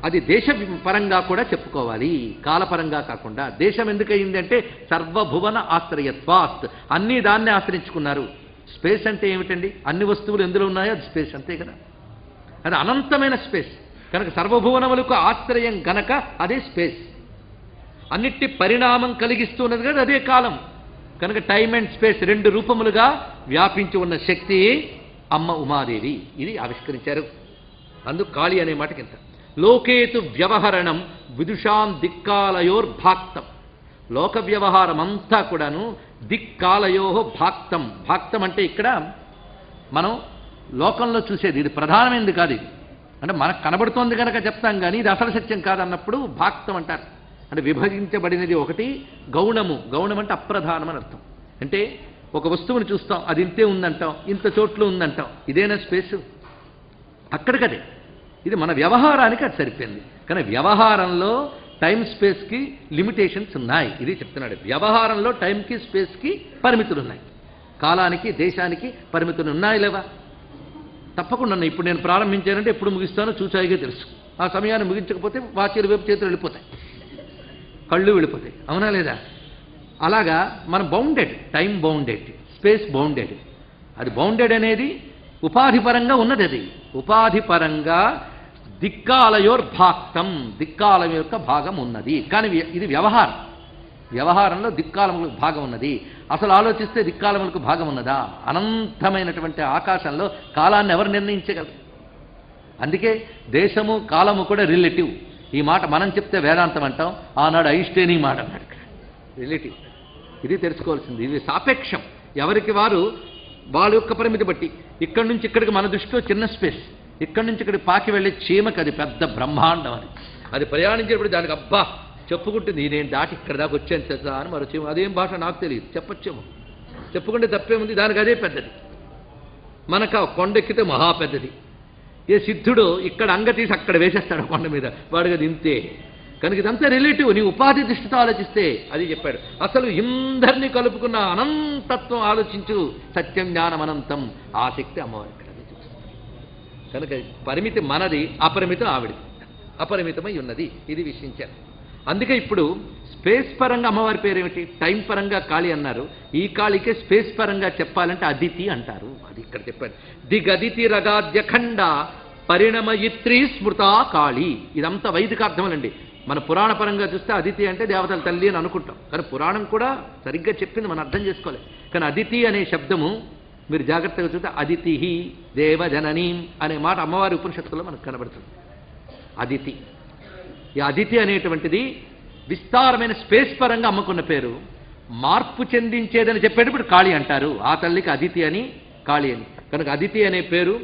అది దేశ పరంగా కూడా చెప్పుకోవాలి, కాలపరంగా కాకుండా. దేశం ఎందుకయింది అంటే సర్వభువన ఆశ్రయత్వాత్, అన్నీ దాన్నే ఆశ్రయించుకున్నారు. స్పేస్ అంటే ఏమిటండి? అన్ని వస్తువులు ఎందులో ఉన్నాయో అది స్పేస్, అంతే కదా. అది అనంతమైన స్పేస్ కనుక సర్వభువనములకు ఆశ్రయం గనక అదే స్పేస్. అన్నిటి పరిణామం కలిగిస్తున్నది కదా అదే కాలం. కనుక టైం అండ్ స్పేస్ రెండు రూపములుగా వ్యాపించి ఉన్న శక్తి అమ్మ ఉమాదేవి. ఇది ఆవిష్కరించారు. అందుకు కాళీ అనే మాటకింత. లోకేతు వ్యవహరణం విదుషాం దిక్కాలయోర్భాక్తం. లోక వ్యవహారం అంతా కూడాను దిక్కాలయో భాక్తం. భాక్తం అంటే ఇక్కడ మనం లోకంలో చూసేది, ఇది ప్రధానమైనది కాదు. ఇది అంటే మనకు కనబడుతోంది కనుక చెప్తాం కానీ ఇది అసలు సత్యం కాదన్నప్పుడు భాక్తం అంటారు. అంటే విభజించబడినది ఒకటి గౌణము. గౌణం అంటే అప్రధానం అని అర్థం. అంటే ఒక వస్తువుని చూస్తాం, అది ఇంతే ఉందంటాం, ఇంత చోట్లు ఉందంటాం, ఇదేనా స్పేసు? అక్కడికదే. ఇది మన వ్యవహారానికి అది సరిపోయింది. కానీ వ్యవహారంలో టైం స్పేస్కి లిమిటేషన్స్ ఉన్నాయి. ఇది చెప్తున్నాడు. వ్యవహారంలో టైంకి స్పేస్కి పరిమితులు ఉన్నాయి, కాలానికి దేశానికి పరిమితులు ఉన్నాయి లేవా? తప్పకుండా. ఇప్పుడు నేను ప్రారంభించానంటే ఎప్పుడు ముగిస్తానో చూచాయిగా తెలుసు. ఆ సమయాన్ని ముగించకపోతే వాచీల వైపు చేతులు వెళ్ళిపోతాయి, కళ్ళు వెళ్ళిపోతాయి. అవునా లేదా? అలాగా మనం bounded, time bounded, space bounded. అది బౌండెడ్ అనేది ఉపాధిపరంగా ఉన్నది. అది ఉపాధిపరంగా దిక్కాలయోర్భాక్తం, దిక్కాలం యొక్క భాగం ఉన్నది. కానీ ఇది వ్యవహారం. వ్యవహారంలో దిక్కాలములకు భాగం ఉన్నది. అసలు ఆలోచిస్తే దిక్కాలములకు భాగం ఉన్నదా? అనంతమైనటువంటి ఆకాశంలో కాలాన్ని ఎవరు నిర్ణయించగలరు? అందుకే దేశము కాలము కూడా రిలేటివ్. ఈ మాట మనం చెప్తే వేదాంతం అంటాం, ఆనాడు ఐన్స్టైన్ ఈ మాట అన్నాడు. రిలేటివ్. ఇది తెలుసుకోవాల్సింది. ఇది సాపేక్షం. ఎవరికి వారు వాళ్ళ యొక్క పరిమితి బట్టి. ఇక్కడి నుంచి ఇక్కడికి మన దృష్టిలో చిన్న స్పేస్, ఇక్కడి నుంచి ఇక్కడికి పాకి వెళ్ళే చీమకి అది పెద్ద బ్రహ్మాండం. అది ప్రయాణించేటప్పుడు దానికి అబ్బా చెప్పుకుంటుంది, నేను దాటి ఇక్కడ దాకా వచ్చాను తెలుసా అని మరో చీమ. అదేం భాష నాకు తెలియదు, చెప్పచ్చేమో, చెప్పుకుంటే తప్పేముంది, దానికి అదే పెద్దది. మనకు కొండెక్కితే మహా పెద్దది. ఏ సిద్ధుడు ఇక్కడ అంగ తీసి అక్కడ వేసేస్తాడు కొండ మీద, వాడికి అది ఇంతే. కనుక ఇదంతా రిలేటివ్. నీ ఉపాధి దృష్టితో ఆలోచిస్తే అది చెప్పాడు. అసలు ఇందరినీ కలుపుకున్న అనంతత్వం ఆలోచించు. సత్యం జ్ఞానం అనంతం. ఆ శక్తి అమ్మవారి ఇక్కడ చూస్తుంది. కనుక పరిమితి మనది, అపరిమితం ఆవిడిది. అపరిమితమై ఉన్నది. ఇది విషయించారు. అందుకే ఇప్పుడు స్పేస్ పరంగా అమ్మవారి పేరేమిటి? టైం పరంగా కాళీ అన్నారు. ఈ కాళీకే స్పేస్ పరంగా చెప్పాలంటే అదితి అంటారు. అది ఇక్కడ చెప్పారు. దిగదితి రగాద్యఖండ పరిణమయిత్రీ స్మృతా కాళీ. ఇదంతా వైదిక అర్థములండి. మన పురాణ పరంగా చూస్తే అదితి అంటే దేవతల తల్లి అని అనుకుంటాం. కానీ పురాణం కూడా సరిగ్గా చెప్పింది, మనం అర్థం చేసుకోలేదు. కానీ అదితి అనే శబ్దము మీరు జాగ్రత్తగా చూస్తే అదితి దేవజననీ అనే మాట అమ్మవారి ఉపనిషత్తులో మనకు కనబడుతుంది. అదితి. ఈ అదితి అనేటువంటిది విస్తారమైన స్పేస్ పరంగా అమ్మకున్న పేరు. మార్పు చెందించేదని చెప్పేటప్పుడు కాళీ అంటారు. ఆ తల్లికి అదితి అని, కాళీ అని. కనుక అదితి అనే పేరు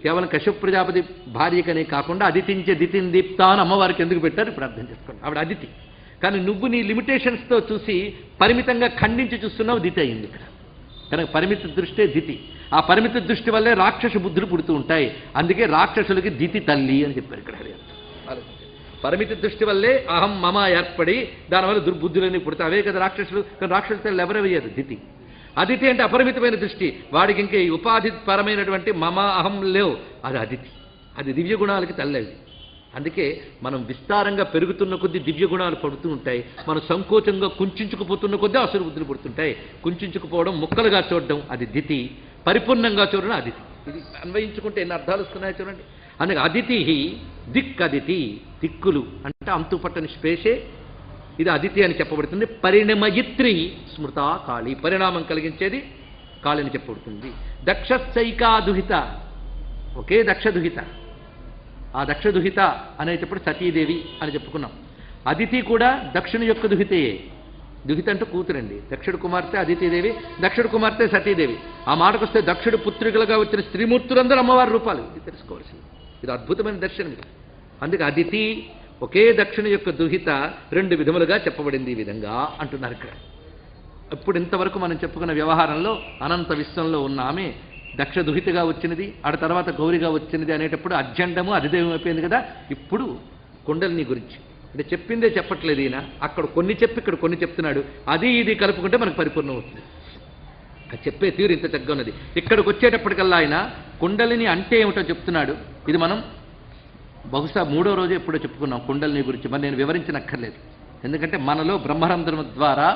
కేవలం కశ్యప ప్రజాపతి భార్యకనే కాకుండా అదితించే దితిని దీప్తా అని అమ్మవారికి ఎందుకు పెట్టారు ఇప్పుడు అర్థం చేసుకోండి. ఆవిడ అదితి. కానీ నువ్వు నీ లిమిటేషన్స్తో చూసి పరిమితంగా ఖండించి చూస్తున్నావు, దితి అయింది ఇక్కడ. కనుక పరిమిత దృష్టే దితి. ఆ పరిమిత దృష్టి వల్లే రాక్షస బుద్ధులు పుడుతూ ఉంటాయి. అందుకే రాక్షసులకి దితి తల్లి అని చెప్పారు ఇక్కడ. పరిమితి దృష్టి వల్లే అహం మమ ఏర్పడి దానివల్ల దుర్బుద్ధులన్నీ పుడతాయి. అవే కదా రాక్షసులు. కానీ రాక్షసుల తల్లి ఎవరయ్యారు? దితి. అదితి అంటే అపరిమితమైన దృష్టి. వాడికి ఇంకే ఉపాధి పరమైనటువంటి మమ అహం లేవు. అది అదితి. అది దివ్య గుణాలకి తల్లి. అది అందుకే మనం విస్తారంగా పెరుగుతున్న కొద్దీ దివ్య గుణాలు పడుతూ ఉంటాయి. మనం సంకోచంగా కుంచుకుపోతున్న కొద్దీ అసురు బుద్ధులు పుడుతుంటాయి. కుంచుకుపోవడం, ముక్కలుగా చూడడం అది దితి. పరిపూర్ణంగా చూడడం అదితి. ఇది అన్వయించుకుంటే ఎన్ని అర్థాలు వస్తున్నాయో చూడండి. అందుకే అదితి దిక్ అదితి. దిక్కులు అంటే అంతుపట్టని స్పేసే ఇది అదితి అని చెప్పబడుతుంది. పరిణమయిత్రి స్మృత కాళీ. పరిణామం కలిగించేది కాళీ అని చెప్పబడుతుంది. దక్షైకా దుహిత. ఒకే దక్ష దుహిత. ఆ దక్ష దుహిత అనేటప్పుడు సతీదేవి అని చెప్పుకున్నాం. అదితి కూడా దక్షుని యొక్క దుహితయే. దుహిత అంటే కూతురండి. దక్షుడు కుమార్తె అదితిదేవి, దక్షుడు కుమార్తె సతీదేవి. ఆ మాటకొస్తే దక్షుడు పుత్రికలుగా వచ్చిన స్త్రీమూర్తులందరూ అమ్మవారి రూపాలు. ఇది తెలుసుకోవాల్సింది. ఇది అద్భుతమైన దర్శనం ఇది. అందుకే అదితి ఒకే దక్షిణ యొక్క దుహిత రెండు విధములుగా చెప్పబడింది. ఈ విధంగా అంటున్నారు ఇక్కడ. ఇప్పుడు ఇంతవరకు మనం చెప్పుకున్న వ్యవహారంలో అనంత విశ్వంలో ఉన్న ఆమె దక్ష దుహితగా వచ్చినది, ఆ తర్వాత గౌరిగా వచ్చినది అనేటప్పుడు అర్జెండము అధిదేవం అయిపోయింది కదా. ఇప్పుడు కుండలిని గురించి అంటే చెప్పిందే చెప్పట్లేదు ఈయన. అక్కడ కొన్ని చెప్పి ఇక్కడ కొన్ని చెప్తున్నాడు. అది ఇది కలుపుకుంటే మనకు పరిపూర్ణం అవుతుంది. అది చెప్పే తీరు ఇంత చక్కగా ఉన్నది. ఇక్కడికి వచ్చేటప్పటికల్లా ఆయన కుండలిని అంటే ఏమిటో చెప్తున్నాడు. ఇది మనం బహుశా 3వ రోజు ఎప్పుడో చెప్పుకున్నాం కుండలిని గురించి. మరి నేను వివరించనక్కర్లేదు. ఎందుకంటే మనలో బ్రహ్మరంధ్రం ద్వారా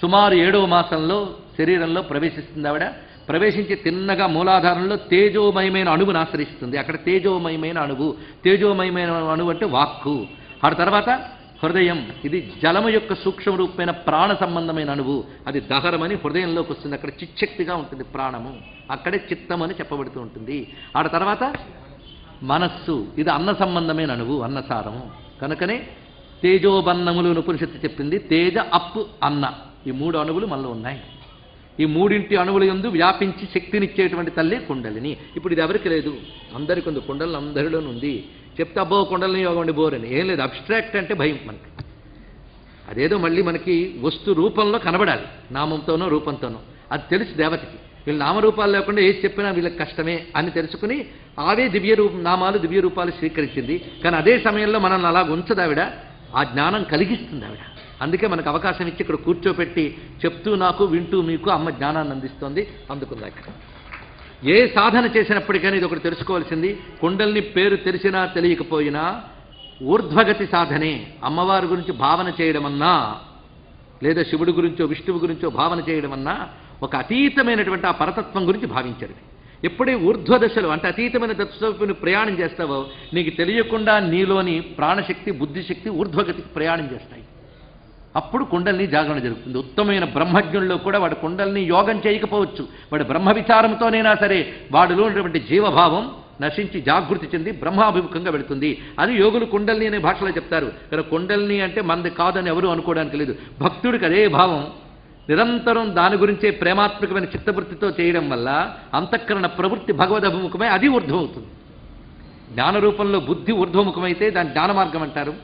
సుమారు 7వ మాసంలో శరీరంలో ప్రవేశిస్తుంది ఆవిడ. ప్రవేశించి తిన్నగా మూలాధారంలో తేజోమయమైన అణువును ఆశ్రయిస్తుంది. అక్కడ తేజోమయమైన అణువు. తేజోమయమైన అణువు అంటే వాక్కు. ఆ తర్వాత హృదయం. ఇది జలము యొక్క సూక్ష్మ రూపమైన ప్రాణ సంబంధమైన అణువు. అది దహరమని హృదయంలోకి వస్తుంది. అక్కడ చిచ్చక్తిగా ఉంటుంది ప్రాణము. అక్కడే చిత్తం అని చెప్పబడుతూ ఉంటుంది. ఆ తర్వాత మనస్సు. ఇది అన్న సంబంధమైన అణువు, అన్నసారము. కనుకనే తేజోబన్నములు అని ఉపనిషత్తు చెప్పింది. తేజ అప్పు అన్న ఈ 3 అణువులు మనలో ఉన్నాయి. ఈ 3 అణువుల యందు వ్యాపించి శక్తినిచ్చేటువంటి తల్లి కుండలిని. ఇప్పుడు ఇది ఎవరికి లేదు, అందరికీ ఉంది. కుండలిని అందరిలోనూ ఉంది. చెప్తే అబ్బో కుండలిని యోగం అండి బోర్ అని ఏం లేదు. అబ్స్ట్రాక్ట్ అంటే భయం మనకి. అదేదో మళ్ళీ మనకి వస్తు రూపంలో కనబడాలి, నామంతోనో రూపంతోనో. అది తెలుసు దేవతకి. వీళ్ళు నామరూపాలు లేకుండా ఏది చెప్పినా వీళ్ళకి కష్టమే అని తెలుసుకుని అవే నామాలు దివ్య రూపాలు స్వీకరించింది. కానీ అదే సమయంలో మనల్ని అలా ఉంచదావిడ, ఆ జ్ఞానం కలిగిస్తుంది ఆవిడ. అందుకే మనకు అవకాశం ఇచ్చి ఇక్కడ కూర్చోపెట్టి చెప్తూ నాకు వింటూ మీకు అమ్మ జ్ఞానాన్ని అందిస్తోంది. అందుకుందా ఇక్కడ ఏ సాధన చేసినప్పటికైనా ఇది ఒకటి తెలుసుకోవాల్సింది. కుండలిని పేరు తెలిసినా తెలియకపోయినా ఊర్ధ్వగతి సాధనే. అమ్మవారి గురించి భావన చేయడమన్నా లేదా శివుడి గురించో విష్ణువు గురించో భావన చేయడమన్నా ఒక అతీతమైనటువంటి ఆ పరతత్వం గురించి భావించాడు. ఎప్పుడే ఊర్ధ్వదశలు అంటే అతీతమైన దశను ప్రయాణం చేస్తావో నీకు తెలియకుండా నీలోని ప్రాణశక్తి బుద్ధిశక్తి ఊర్ధ్వగతికి ప్రయాణం చేస్తాయి. అప్పుడు కుండలిని జాగరణ జరుగుతుంది. ఉత్తమైన బ్రహ్మజ్ఞుల్లో కూడా వాడు కుండలిని యోగం చేయకపోవచ్చు, వాడు బ్రహ్మ విచారంతోనైనా సరే వాడిలో ఉన్నటువంటి జీవభావం నశించి జాగృతి చెంది బ్రహ్మాభిముఖంగా వెళుతుంది. అది యోగులు కుండలిని అనే భాషలో చెప్తారు. కానీ కుండలిని అంటే మనది కాదని ఎవరు అనుకోవడానికి లేదు. భక్తుడికి అదే భావం నిరంతరం దాని గురించే ప్రేమాత్మకమైన చిత్తవృత్తితో చేయడం వల్ల అంతఃకరణ ప్రవృత్తి భగవదభిముఖమై అది ఊర్ధ్వమవుతుంది. జ్ఞానరూపంలో బుద్ధి ఊర్ధ్వముఖమైతే దాని జ్ఞాన మార్గం అంటారు.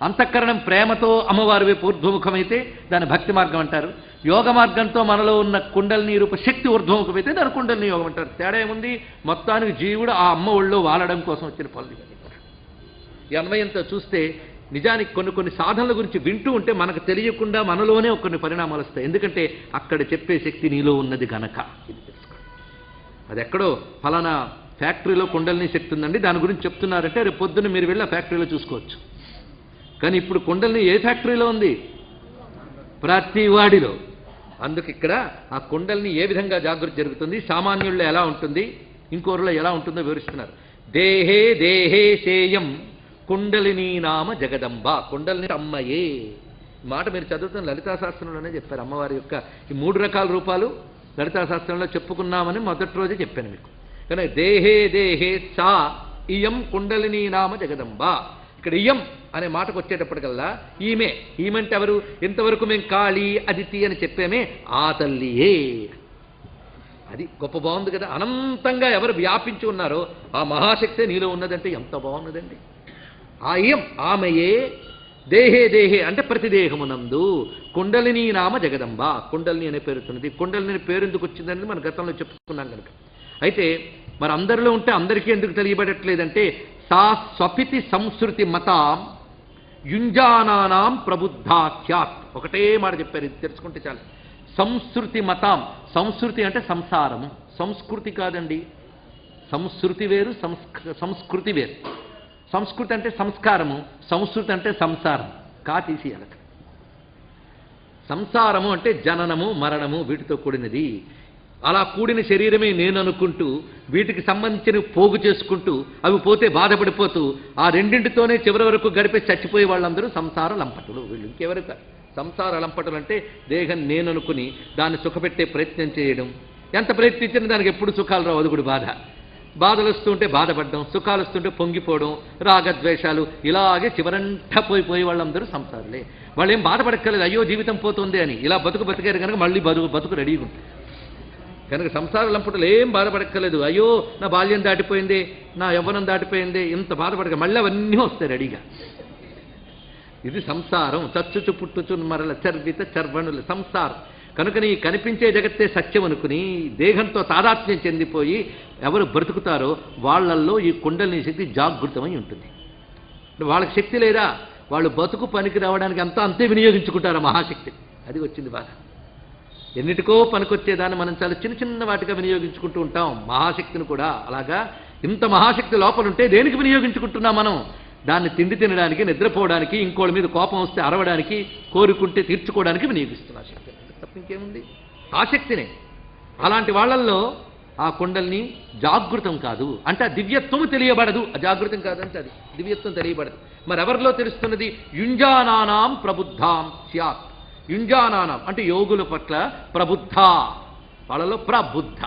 అంతఃకరణం ప్రేమతో అమ్మవారి వైపు ఊర్ధ్వముఖమైతే దాని భక్తి మార్గం అంటారు. యోగ మార్గంతో మనలో ఉన్న కుండలిని రూప శక్తి ఊర్ధ్వముఖమైతే దాని కుండలిని యోగం అంటారు. తేడా ఏముంది? మొత్తానికి జీవుడు ఆ అమ్మ ఒళ్ళో వాలడం కోసం వచ్చిన పనులు. ఈ అన్వయంతో చూస్తే నిజానికి కొన్ని సాధనల గురించి వింటూ ఉంటే మనకు తెలియకుండా మనలోనే కొన్ని పరిణామాలు వస్తాయి. ఎందుకంటే అక్కడ చెప్పే శక్తి నీలో ఉన్నది గనక. ఇది తెలుసుకోండి. అది ఎక్కడో ఫలానా ఫ్యాక్టరీలో కుండలిని శక్తి ఉందండి దాని గురించి చెప్తున్నారంటే రేపు పొద్దున్న మీరు వెళ్ళి ఆ ఫ్యాక్టరీలో చూసుకోవచ్చు. కానీ ఇప్పుడు కుండలిని ఏ ఫ్యాక్టరీలో ఉంది? ప్రతి వాడిలో. అందుకు ఇక్కడ ఆ కుండలిని ఏ విధంగా జాగృతి జరుగుతుంది, సామాన్యుల్లో ఎలా ఉంటుంది, ఇంకోరిలో ఎలా ఉంటుందో వివరిస్తున్నారు. దేహే దేహే సేయం కుండలిని నామ జగదంబ. కుండలిని అమ్మయే మాట మీరు చదువుతున్న లలితాశాస్త్రంలోనే చెప్పారు. అమ్మవారి యొక్క ఈ 3 రకాల రూపాలు లలితాశాస్త్రంలో చెప్పుకున్నామని మొదటి రోజే చెప్పాను మీకు. కానీ దేహే దేహే సా ఇయం కుండలిని నామ జగదంబ. ఇక్కడ ఇయం అనే మాటకు వచ్చేటప్పటికల్లా ఈమెంటే ఎవరు? ఇంతవరకు మేము కాళీ అదితి అని చెప్పామే ఆ తల్లియే. అది గొప్ప బాగుంది కదా. అనంతంగా ఎవరు వ్యాపించి ఉన్నారో ఆ మహాశక్తే నీలో ఉన్నదంటే ఎంత బాగున్నదండి. ఆ ఇయం ఆమెయే దేహే దేహే అంటే ప్రతి దేహమునందు కుండలిని నామ జగదంబ. కుండలిని అనే పేరుతున్నది. కుండలిని పేరు ఎందుకు వచ్చిందనేది మన గతంలో చెప్పుకున్నాం కనుక. అయితే మరి అందరిలో ఉంటే అందరికీ ఎందుకు తెలియబడట్లేదంటే సా స్వపితి సంస్కృతి మతాం యుంజానానాం ప్రబుద్ధాఖ్యాత్. ఒకటే మాట చెప్పారు, ఇది తెలుసుకుంటే చాలు. సంస్కృతి మతాం. సంస్కృతి అంటే సంసారము, సంస్కృతి కాదండి. సంస్కృతి వేరు, సంస్కృతి వేరు. సంస్కృతి అంటే సంస్కారము, సంస్కృతి అంటే సంసారం. తీసేయాలి. సంసారము అంటే జననము మరణము వీటితో కూడినది. అలా కూడిన శరీరమే నేను అనుకుంటూ వీటికి సంబంధించిన పోగు చేసుకుంటూ అవి పోతే బాధపడిపోతూ ఆ రెండింటితోనే చివరి వరకు గడిపే చచ్చిపోయే వాళ్ళందరూ సంసార లంపటులు. వీళ్ళు ఇంకెవరు కాదు. సంసార లంపటులు అంటే దేహం నేను అనుకుని దాన్ని సుఖపెట్టే ప్రయత్నం చేయడం. ఎంత ప్రయత్నించినా దానికి ఎప్పుడు సుఖాలు రావు, అది కూడా బాధ. బాధలు వస్తుంటే బాధపడడం, సుఖాలు వస్తుంటే పొంగిపోవడం, రాగద్వేషాలు, ఇలాగే చివరంతా పోయిపోయి వాళ్ళందరూ సంసారులే. వాళ్ళు ఏం బాధపడక్కర్లేదు అయ్యో జీవితం పోతుంది అని. ఇలా బతికారు కనుక మళ్ళీ బతుకు రెడీగా ఉంటుంది. కనుక సంసార లంపుటలు ఏం బాధపడక్కర్లేదు. అయ్యో నా బాల్యం దాటిపోయింది, నా యవ్వనం దాటిపోయింది, ఇంత బాధపడక మళ్ళీ అవన్నీ వస్తాయి రెడీగా. ఇది సంసారం. చచ్చుచు పుట్టుచు మరల చర్విత చర్వణులు సంసారం. కనుకని కనిపించే జగత్తే సత్యం అనుకుని దేహంతో తాదాత్మ్యం చెందిపోయి ఎవరు బ్రతుకుతారో వాళ్ళల్లో ఈ కుండలిని శక్తి జాగృతమై ఉంటుంది. వాళ్ళకి శక్తి లేదా, వాళ్ళు బతుకు పనికి రావడానికి అంతే వినియోగించుకుంటారు మహాశక్తి. అది వచ్చింది బాధ. ఎన్నిటికో పనికొచ్చేదాన్ని మనం చాలా చిన్న చిన్న వాటిగా వినియోగించుకుంటూ ఉంటాం. మహాశక్తిని కూడా అలాగా. ఇంత మహాశక్తి లోపలుంటే దేనికి వినియోగించుకుంటున్నాం మనం? దాన్ని తిండి తినడానికి, నిద్రపోవడానికి, ఇంకోళ్ళ మీద కోపం వస్తే అరవడానికి, కోరుకుంటే తీర్చుకోవడానికి వినియోగిస్తున్నా శక్తి. తప్ప ఇంకేముంది? ఆ శక్తినే. అలాంటి వాళ్ళల్లో ఆ కుండలిని జాగృతం కాదు అంటే ఆ దివ్యత్వము తెలియబడదు. అజాగృతం కాదంటే అది దివ్యత్వం తెలియబడదు. మరి ఎవరిలో తెలుస్తున్నది? యుంజానానాం ప్రబుద్ధాం స్యాత్. యుంజానానాం అంటే యోగుల పట్ల, ప్రబుద్ధ వాళ్ళలో ప్రబుద్ధ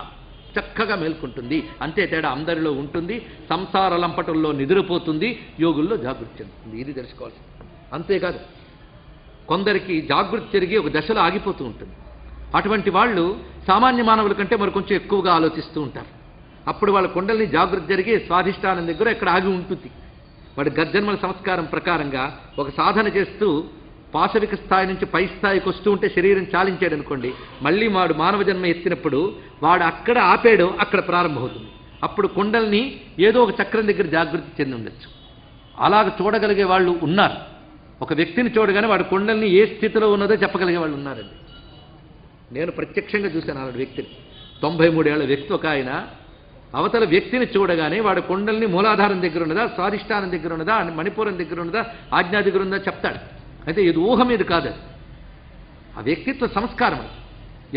చక్కగా మేల్కొంటుంది. అంతే తేడా. అందరిలో ఉంటుంది. సంసార లంపటుల్లో నిద్రపోతుంది, యోగుల్లో జాగృతి చెందుతుంది. ఇది తెలుసుకోవాల్సింది. అంతేకాదు కొందరికి జాగృతి జరిగి ఒక దశలో ఆగిపోతూ ఉంటుంది. అటువంటి వాళ్ళు సామాన్య మానవుల కంటే మరి కొంచెం ఎక్కువగా ఆలోచిస్తూ ఉంటారు. అప్పుడు వాళ్ళ కుండలిని జాగృతి జరిగి స్వాధిష్టానం దగ్గర ఎక్కడ ఆగి ఉంటుంది. వాడి గర్జన్మల సంస్కారం ప్రకారంగా ఒక సాధన చేస్తూ పాశవిక స్థాయి నుంచి పై స్థాయికి వస్తూ ఉంటే శరీరం చాలించాడు అనుకోండి, మళ్ళీ వాడు మానవ జన్మ ఎత్తినప్పుడు వాడు అక్కడ ఆపేయడం అక్కడ ప్రారంభమవుతుంది. అప్పుడు కుండల్ని ఏదో ఒక చక్రం దగ్గర జాగృతి చెంది ఉండొచ్చు. అలాగ చూడగలిగే వాళ్ళు ఉన్నారు. ఒక వ్యక్తిని చూడగానే వాడు కుండల్ని ఏ స్థితిలో ఉన్నదో చెప్పగలిగే వాళ్ళు ఉన్నారండి. నేను ప్రత్యక్షంగా చూశాను అలాంటి వ్యక్తిని. 93 ఏళ్ల వ్యక్తి ఒక ఆయన. అవతల వ్యక్తిని చూడగానే వాడు కుండల్ని మూలాధారం దగ్గర ఉన్నదా, స్వాధిష్టానం దగ్గర ఉన్నదా, మణిపూరం దగ్గర ఉన్నదా, ఆజ్ఞా దగ్గర ఉన్నదా చెప్తాడు. అయితే ఇది ఊహ మీద కాదు, ఆ వ్యక్తిత్వ సంస్కారం.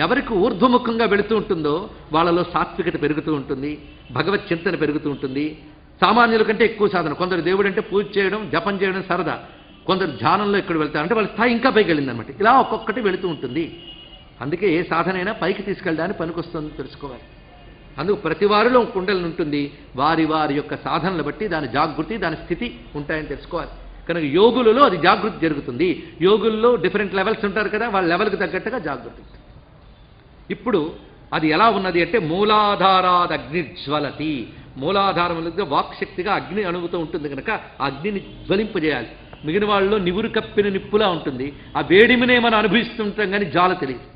ఎవరికి ఊర్ధ్వముఖంగా వెళుతూ ఉంటుందో వాళ్ళలో సాత్వికత పెరుగుతూ ఉంటుంది, భగవత్ చింతన పెరుగుతూ ఉంటుంది. సామాన్యుల కంటే ఎక్కువ సాధన. కొందరు దేవుడు అంటే పూజ చేయడం, జపం చేయడం సరదా. కొందరు ధ్యానంలో ఎక్కడ వెళ్తారంటే వాళ్ళ స్థాయి ఇంకా పైకి వెళ్ళిందనమాట. ఇలా ఒక్కొక్కటి వెళుతూ ఉంటుంది. అందుకే ఏ సాధనైనా పైకి తీసుకెళ్ళడానికి పనికొస్తుందని తెలుసుకోవాలి. అందుకు ప్రతి వారిలో కుండలిని ఉంటుంది. వారి వారి యొక్క సాధనలు బట్టి దాని జాగృతి, దాని స్థితి ఉంటాయని తెలుసుకోవాలి. కనుక యోగులలో అది జాగృతి జరుగుతుంది. యోగుల్లో డిఫరెంట్ లెవెల్స్ ఉంటారు కదా, వాళ్ళ లెవెల్కి తగ్గట్టుగా జాగృతి. ఇప్పుడు అది ఎలా ఉన్నది అంటే మూలాధారాద్ అగ్నిజ్వలతి. మూలాధారములుగా వాక్శక్తిగా అగ్ని అణుగుతూ ఉంటుంది కనుక ఆ అగ్నిని జ్వలింపజేయాలి. మిగిలిన వాళ్ళలో నివురు కప్పిన నిప్పులా ఉంటుంది. ఆ వేడిమినే మనం అనుభవిస్తుంటాం కానీ జ్వాల తెలియదు.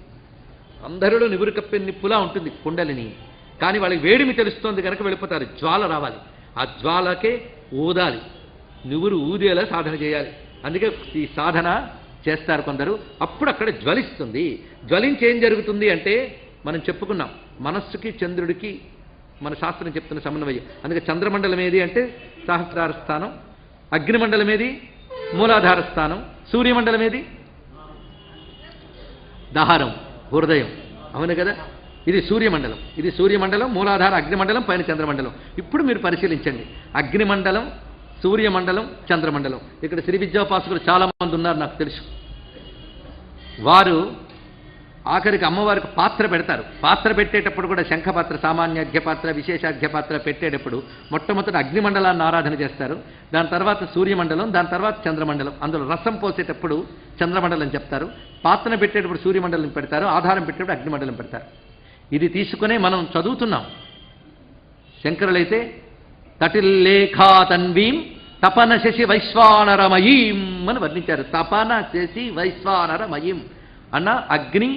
అందరిలో నివురు కప్పిన నిప్పులా ఉంటుంది కుండలిని. కానీ వాళ్ళకి వేడిమి తెలుస్తోంది కనుక వెళ్ళిపోతారు. జ్వాల రావాలి, ఆ జ్వాలకే ఊదాలి, నివురు ఊదేలా సాధన చేయాలి. అందుకే ఈ సాధన చేస్తారు కొందరు. అప్పుడు అక్కడ జ్వలిస్తుంది. జ్వలించి ఏం జరుగుతుంది అంటే మనం చెప్పుకున్నాం, మనస్సుకి చంద్రుడికి మన శాస్త్రం చెప్తున్న సమన్వయం. అందుకే చంద్రమండలం ఏది అంటే సహస్రార స్థానం, అగ్నిమండలం ఏది మూలాధార స్థానం, సూర్యమండలం ఏది దహారం హృదయం. అవును కదా, ఇది సూర్యమండలం, ఇది సూర్యమండలం, మూలాధార అగ్నిమండలం, పైన చంద్రమండలం. ఇప్పుడు మీరు పరిశీలించండి, అగ్నిమండలం, సూర్యమండలం, చంద్రమండలం. ఇక్కడ శ్రీ విద్యోపాసకులు చాలామంది ఉన్నారు నాకు తెలుసు. వారు ఆఖరికి అమ్మవారికి పాత్ర పెడతారు. పాత్ర పెట్టేటప్పుడు కూడా శంఖపాత్ర, సామాన్య అర్ఘ్యపాత్ర, విశేషార్ఘ్యపాత్ర పెట్టేటప్పుడు మొట్టమొదటి అగ్నిమండలాన్ని ఆరాధన చేస్తారు. దాని తర్వాత సూర్యమండలం, దాని తర్వాత చంద్రమండలం. అందులో రసం పోసేటప్పుడు చంద్రమండలం చెప్తారు. పాత్రను పెట్టేటప్పుడు సూర్యమండలం పెడతారు, ఆధారం పెట్టేటప్పుడు అగ్నిమండలం పెడతారు. ఇది తీసుకునే మనం చదువుతున్నాం. శంకరులైతే తటిల్లేఖా తన్వీం తపన శశి వైశ్వానరమయీం అని వర్ణించారు. తపన శశి వైశ్వానరమయీం అన్న అగ్ని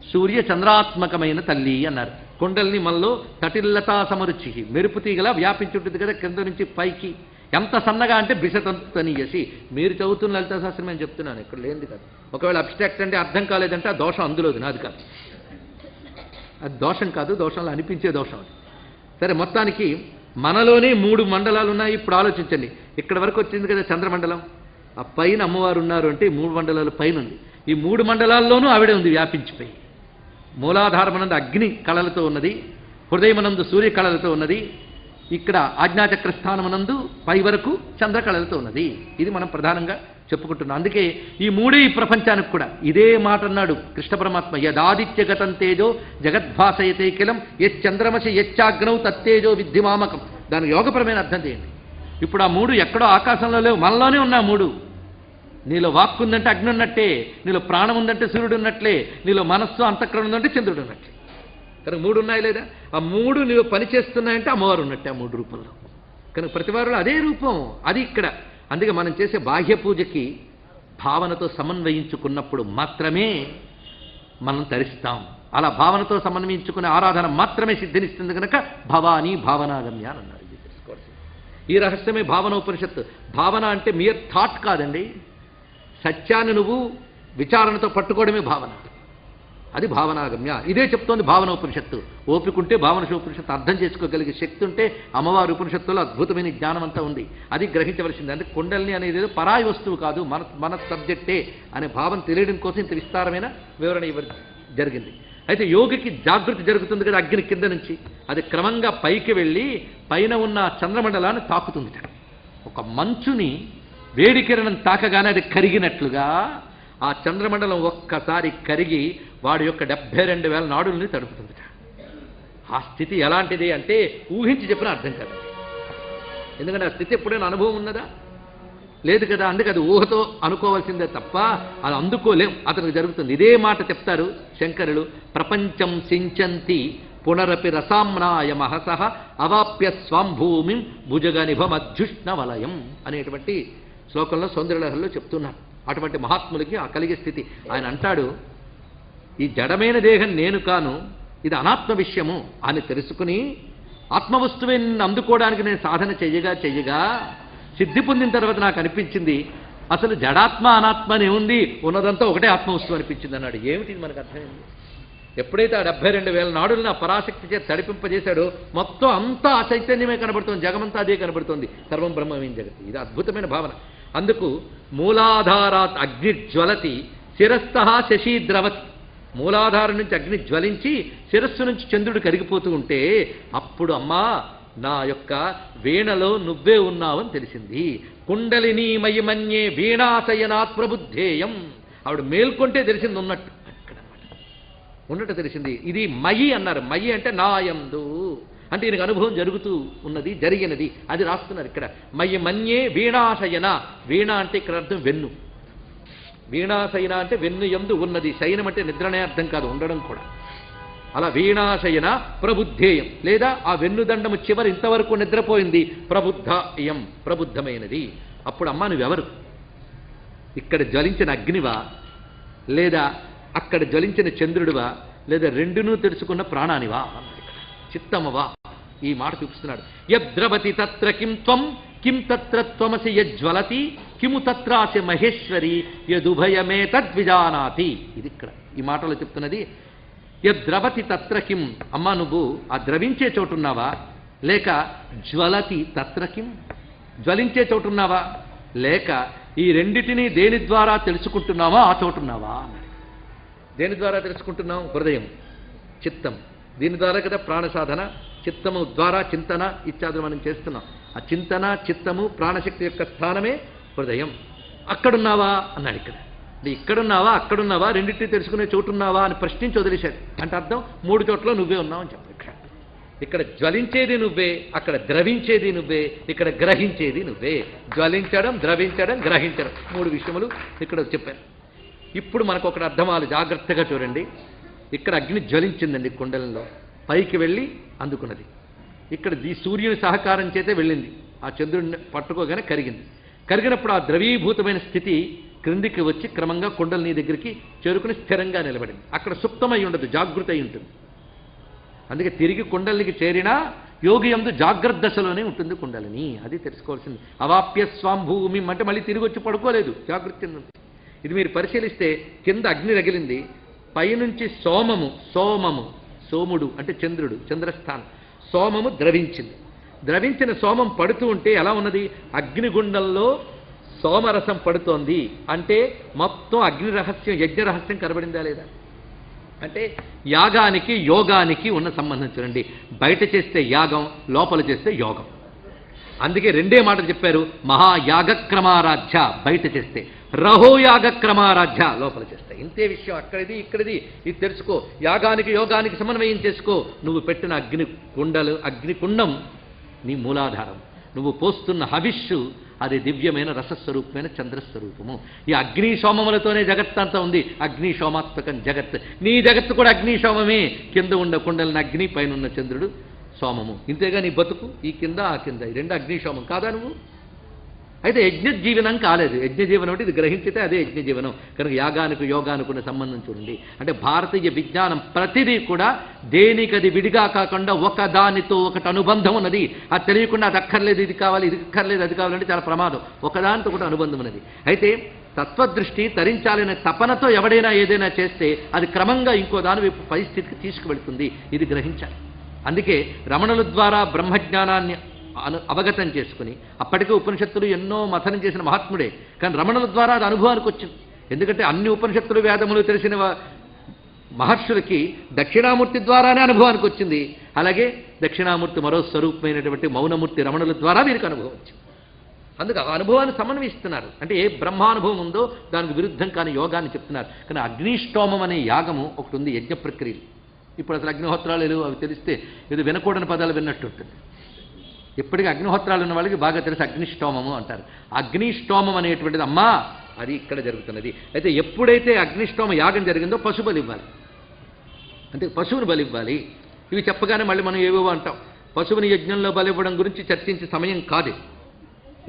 సూర్య చంద్రాత్మకమైన తల్లి అన్నారు. కుండల్ని మనలో తటిల్లతా సమరుచి, మెరుపు తీగలా వ్యాపించి ఉంటుంది కదా కింద నుంచి పైకి. ఎంత సన్నగా అంటే బిషతంతనీయసి. మీరు చదువుతున్న లలితా శాస్త్రం నేను చెప్తున్నాను, ఇక్కడ లేనిది కాదు. ఒకవేళ అబ్స్ట్రాక్ట్ అంటే అర్థం కాలేదంటే ఆ దోషం అందులోది, నాది కాదు. అది దోషం కాదు, దోషంలో అనిపించే దోషం అది. సరే, మొత్తానికి మనలోనే 3 మండలాలు ఉన్నాయి. ఇప్పుడు ఆలోచించండి, ఇక్కడ వరకు వచ్చింది కదా చంద్రమండలం. ఆ పైన అమ్మవారు ఉన్నారు అంటే 3 మండలాలు పైన ఉంది. ఈ 3 మండలాల్లోనూ ఆవిడే ఉంది వ్యాపించిపోయి. మూలాధారమనందు అగ్ని కళలతో ఉన్నది, హృదయమనందు సూర్య కళలతో ఉన్నది, ఇక్కడ ఆజ్ఞాచక్ర స్థానమనందు పై వరకు చంద్ర కళలతో ఉన్నది. ఇది మనం ప్రధానంగా చెప్పుకుంటున్నాం. అందుకే ఈ 3 ఈ ప్రపంచానికి కూడా ఇదే మాట అన్నాడు కృష్ణ పరమాత్మ. యదాదిత్యగతం తేజో జగద్భాసయతే కిలం యచ్చంద్రమసి యచ్చాగ్నౌ తత్తేజో విద్ధిమామకం. దానికి యోగపరమైన అర్థం చేయండి. ఇప్పుడు ఆ 3 ఎక్కడో ఆకాశంలో లేవు, మనలోనే ఉన్న 3. నీలో వాక్కు ఉందంటే అగ్ని ఉన్నట్టే, నీలో ప్రాణం ఉందంటే సూర్యుడు ఉన్నట్లే, నీలో మనస్సు అంతఃకరణ ఉందంటే చంద్రుడు ఉన్నట్లే. కనుక 3 ఉన్నాయి లేదా? ఆ 3 నీవు పనిచేస్తున్నాయంటే అమ్మవారు ఉన్నట్టే ఆ 3 రూపంలో. కనుక ప్రతి వారిలో అదే రూపం, అది ఇక్కడ. అందుకే మనం చేసే బాహ్య పూజకి భావనతో సమన్వయించుకున్నప్పుడు మాత్రమే మనం తరిస్తాం. అలా భావనతో సమన్వయించుకునే ఆరాధన మాత్రమే సిద్ధినిస్తుంది కనుక భవానీ భావనాగమ్య అని అన్నారు. ఇది తెలుసుకోవాల్సింది. ఈ రహస్యమే భావనోపనిషత్తు. భావన అంటే మియర్ థాట్ కాదండి. సత్యాన్ని నువ్వు విచారణతో పట్టుకోవడమే భావన. అది భావనాగమ్య. ఇదే చెప్తోంది భావనోపనిషత్తు. ఓపికంటే భావనోపనిషత్తు అర్థం చేసుకోగలిగే శక్తి ఉంటే అమ్మవారి ఉపనిషత్తులో అద్భుతమైన జ్ఞానం అంతా ఉంది. అది గ్రహించవలసింది. అంటే కుండలిని అనేది ఏదో పరాయి వస్తువు కాదు, మన సబ్జెక్టే అనే భావం తెలియడం కోసం ఇంత విస్తారమైన వివరణ జరిగింది. అయితే యోగికి జాగృతి జరుగుతుంది కదా అగ్ని కింద నుంచి. అది క్రమంగా పైకి వెళ్ళి పైన ఉన్న చంద్రమండలాన్ని తాకుతుంది. ఒక మంచుని వేడి కిరణం తాకగానే అది కరిగినట్లుగా ఆ చంద్రమండలం ఒక్కసారి కరిగి వాడి యొక్క 72,000 నాడుల్ని తడుపుతుంది. ఆ స్థితి ఎలాంటిది అంటే ఊహించి చెప్పిన అర్థం కాదు. ఎందుకంటే ఆ స్థితి ఎప్పుడైనా అనుభవం ఉన్నదా? లేదు కదా. అందుకే అది ఊహతో అనుకోవాల్సిందే తప్ప అది అందుకోలేం, అతనికి జరుగుతుంది. ఇదే మాట చెప్తారు శంకరులు. ప్రపంచం సించంతి పునరపి రసామ్నాయ మహసః అవాప్య స్వాంభూమిం భుజగనిభమధ్యుష్ణ వలయం అనేటువంటి శ్లోకంలో సౌందర్యలహరిలో చెప్తున్నారు. అటువంటి మహాత్ములకి ఆ కలిగే స్థితి. ఆయన అంటాడు, ఈ జడమైన దేహం నేను కాను, ఇది అనాత్మ విషయము అని తెలుసుకుని ఆత్మవస్తువే అందుకోవడానికి నేను సాధన చెయ్యగా సిద్ధి పొందిన తర్వాత నాకు అనిపించింది అసలు జడాత్మ అనాత్మ అని ఉంది, ఉన్నదంతా ఒకటే ఆత్మవస్తువు అనిపించింది అన్నాడు. ఏమిటి మనకు అర్థమైంది? ఎప్పుడైతే ఆ 72,000 నాడులను ఆ పరాశక్తి చేత తడిపింపజేశాడో మొత్తం అంతా ఆ చైతన్యమే కనబడుతోంది, జగమంతా అదే కనబడుతోంది, సర్వం బ్రహ్మమేం జగతి. ఇది అద్భుతమైన భావన. అందుకు మూలాధారాత్ అగ్నిజ్వలతి శిరస్థ శశి ద్రవతి. మూలాధారం నుంచి అగ్ని జ్వలించి శిరస్సు నుంచి చంద్రుడు కరిగిపోతూ ఉంటే అప్పుడు అమ్మా నా యొక్క వీణలో నువ్వే ఉన్నావని తెలిసింది. కుండలిని మయమన్యే వీణాశయనాత్ ప్రబుద్ధేయం. ఆవిడ మేల్కొంటే తెలిసింది ఉన్నట్టు, ఉన్నట్టు తెలిసింది. ఇది మయి అన్నారు. మయి అంటే నాయందు, అంటే ఈయనకు అనుభవం జరుగుతూ ఉన్నది, జరిగినది, అది రాస్తున్నారు ఇక్కడ. మయి మన్యే వీణాశయన. వీణ అంటే ఇక్కడ అర్థం వెన్ను. వీణాశయన అంటే వెన్ను యందు ఉన్నది. శయనం అంటే నిద్రనే అర్థం కాదు, ఉండడం కూడా. అలా వీణాశయన ప్రబుద్ధేయం, లేదా ఆ వెన్నుదండము చివరి ఇంతవరకు నిద్రపోయింది, ప్రబుద్ధ ఇయం ప్రబుద్ధమైనది. అప్పుడు అమ్మా నువ్వెవరు? ఇక్కడ జ్వలించిన అగ్నివా, లేదా అక్కడ జ్వలించిన చంద్రుడివా, లేదా రెండునూ తెలుసుకున్న ప్రాణానివా, చిత్తమవా? ఈ మాట చూపిస్తున్నాడు. యద్రవతి తత్ర కిం త్వం కిం తత్ర త్వమసి యజ్వలతి కిము తత్రాసి మహేశ్వరి యదుభయమే తద్విజానాతి. ఇది ఇక్కడ ఈ మాటలో చెప్తున్నది. యద్రవతి తత్ర కిం, అమ్మా నువ్వు ఆ ద్రవించే చోటున్నావా, లేక జ్వలతి తత్ర కిం జ్వలించే చోటున్నావా, లేక ఈ రెండిటినీ దేని ద్వారా తెలుసుకుంటున్నావా ఆ చోటున్నావా అన్నాడు. దేని ద్వారా తెలుసుకుంటున్నాం? హృదయం, చిత్తం. దీని ద్వారా కదా ప్రాణ సాధన. చిత్తము ద్వారా చింతన ఇత్యాదులు మనం చేస్తున్నాం. ఆ చింతన, చిత్తము, ప్రాణశక్తి యొక్క స్థానమే హృదయం. అక్కడున్నావా అన్నాడు. ఇక్కడున్నావా అక్కడున్నావా, రెండింటినీ తెలుసుకునే చోటున్నావా అని ప్రశ్నించి వదిలేశాడు. అంటే అర్థం 3 చోట్ల నువ్వే ఉన్నావు అని చెప్పాడు. ఇక్కడ జ్వలించేది నువ్వే, అక్కడ ద్రవించేది నువ్వే, ఇక్కడ గ్రహించేది నువ్వే. జ్వలించడం, ద్రవించడం, గ్రహించడం 3 విషయములు ఇక్కడ చెప్పారు. ఇప్పుడు మనకు ఒకటి అర్థమాలు, జాగ్రత్తగా చూడండి. ఇక్కడ అగ్ని జ్వలించిందండి కుండలంలో, పైకి వెళ్ళి అందుకున్నది. ఇక్కడ ఈ సూర్యుని సహకారం చేతే వెళ్ళింది, ఆ చంద్రుడిని పట్టుకోగానే కరిగింది. కరిగినప్పుడు ఆ ద్రవీభూతమైన స్థితి క్రిందికి వచ్చి క్రమంగా కుండలిని దగ్గరికి చేరుకుని స్థిరంగా నిలబడింది. అక్కడ సుప్తమై ఉండదు, జాగృత అయి ఉంటుంది. అందుకే తిరిగి కుండలినికి చేరినా యోగి యందు జాగ్రత్త దశలోనే ఉంటుంది కుండలిని. అది తెలుసుకోవాల్సింది. అవాప్య స్వాంభూమి అంటే మళ్ళీ తిరిగి వచ్చి పడుకోలేదు, జాగృతి ఉంది. ఇది మీరు పరిశీలిస్తే కింద అగ్ని రగిలింది, పైనుంచి సోముడు అంటే చంద్రుడు, చంద్రస్థానం, సోమము ద్రవించింది. ద్రవించిన సోమం పడుతూ ఉంటే ఎలా ఉన్నది? అగ్నిగుండంలో సోమరసం పడుతోంది అంటే మొత్తం అగ్ని రహస్యం, యజ్ఞ రహస్యం కనబడిందా లేదా? అంటే యాగానికి యోగానికి ఉన్న సంబంధం చూడండి. బయట చేస్తే యాగం, లోపల చేస్తే యోగం. అందుకే 2 మాటలు చెప్పారు. మహాయాగక్రమారాధ్య బయట చేస్తే, రహోయాగక్రమారాధ్య లోపల చేస్తే. ఇంతే విషయం. అక్కడిది ఇక్కడిది ఇది తెలుసుకో. యాగానికి యోగానికి సమన్వయం చేసుకో. నువ్వు పెట్టిన అగ్నికుండం నీ మూలాధారం. నువ్వు పోస్తున్న హవిష్షు అది దివ్యమైన రసస్వరూపమైన చంద్రస్వరూపము. ఈ అగ్ని సోమములతోనే జగత్తంతా ఉంది. అగ్ని సోమాత్మకం జగత్. నీ జగత్తు కూడా అగ్ని సోమమే. కింద ఉన్న కుండలిని అగ్ని, పైన ఉన్న చంద్రుడు సోమము. ఇంతేగా నీ బతుకు. ఈ కింద ఆ కింద ఈ 2 అగ్నిశోమం కాదా నువ్వు? అయితే యజ్ఞజీవనం కాలేదు. యజ్ఞజీవనం అంటే ఇది గ్రహించితే అదే యజ్ఞజీవనం. కనుక యాగానికి యోగానికి ఉన్న సంబంధం చూడండి. అంటే భారతీయ విజ్ఞానం ప్రతిదీ కూడా దేనికది విడిగా కాకుండా ఒకదానితో ఒకటి అనుబంధం ఉన్నది. అది తెలియకుండా అది అక్కర్లేదు, ఇది కావాలి, ఇది అక్కర్లేదు, అది కావాలంటే చాలా ప్రమాదం. ఒకదానితో కూడా అనుబంధం ఉన్నది. అయితే తత్వదృష్టి తరించాలనే తపనతో ఎవడైనా ఏదైనా చేస్తే అది క్రమంగా ఇంకో దాని వైపు పరిస్థితికి తీసుకువెళ్తుంది. ఇది గ్రహించాలి. అందుకే రమణుల ద్వారా బ్రహ్మజ్ఞానాన్ని అవగతం చేసుకుని, అప్పటికే ఉపనిషత్తులు ఎన్నో మథనం చేసిన మహాత్ముడే, కానీ రమణుల ద్వారా అది అనుభవానికి వచ్చింది. ఎందుకంటే అన్ని ఉపనిషత్తులు వేదములు తెలిసిన మహర్షులకి దక్షిణామూర్తి ద్వారానే అనుభవానికి వచ్చింది. అలాగే దక్షిణామూర్తి మరో స్వరూపమైనటువంటి మౌనమూర్తి రమణుల ద్వారా వీరికి అనుభవం వచ్చింది. అందుకు ఆ అనుభవాన్ని సమన్వయిస్తున్నారు. అంటే ఏ బ్రహ్మానుభవం ఉందో దానికి విరుద్ధం కాని యోగాన్ని చెప్తున్నారు. కానీ అగ్నిష్టోమం అనే యాగము ఒకటి ఉంది యజ్ఞ ప్రక్రియలు. ఇప్పుడు అసలు అగ్నిహోత్రాలు అవి తెలిస్తే ఇది వినకూడని పదాలు విన్నట్టు ఉంటుంది. ఇప్పటికీ అగ్నిహోత్రాలు ఉన్న వాళ్ళకి బాగా తెలుసు అగ్నిష్టోమము అంటారు. అగ్నిష్టోమం అనేటువంటిది అమ్మా అది ఇక్కడ జరుగుతున్నది. అయితే ఎప్పుడైతే అగ్నిష్టోమ యాగం జరిగిందో పశు బలి ఇవ్వాలి, అంటే పశువుని బలి ఇవ్వాలి. ఇవి చెప్పగానే మళ్ళీ మనం ఏవేవో అంటాం. పశువుని యజ్ఞంలో బలి ఇవ్వడం గురించి చర్చించే సమయం కాదు.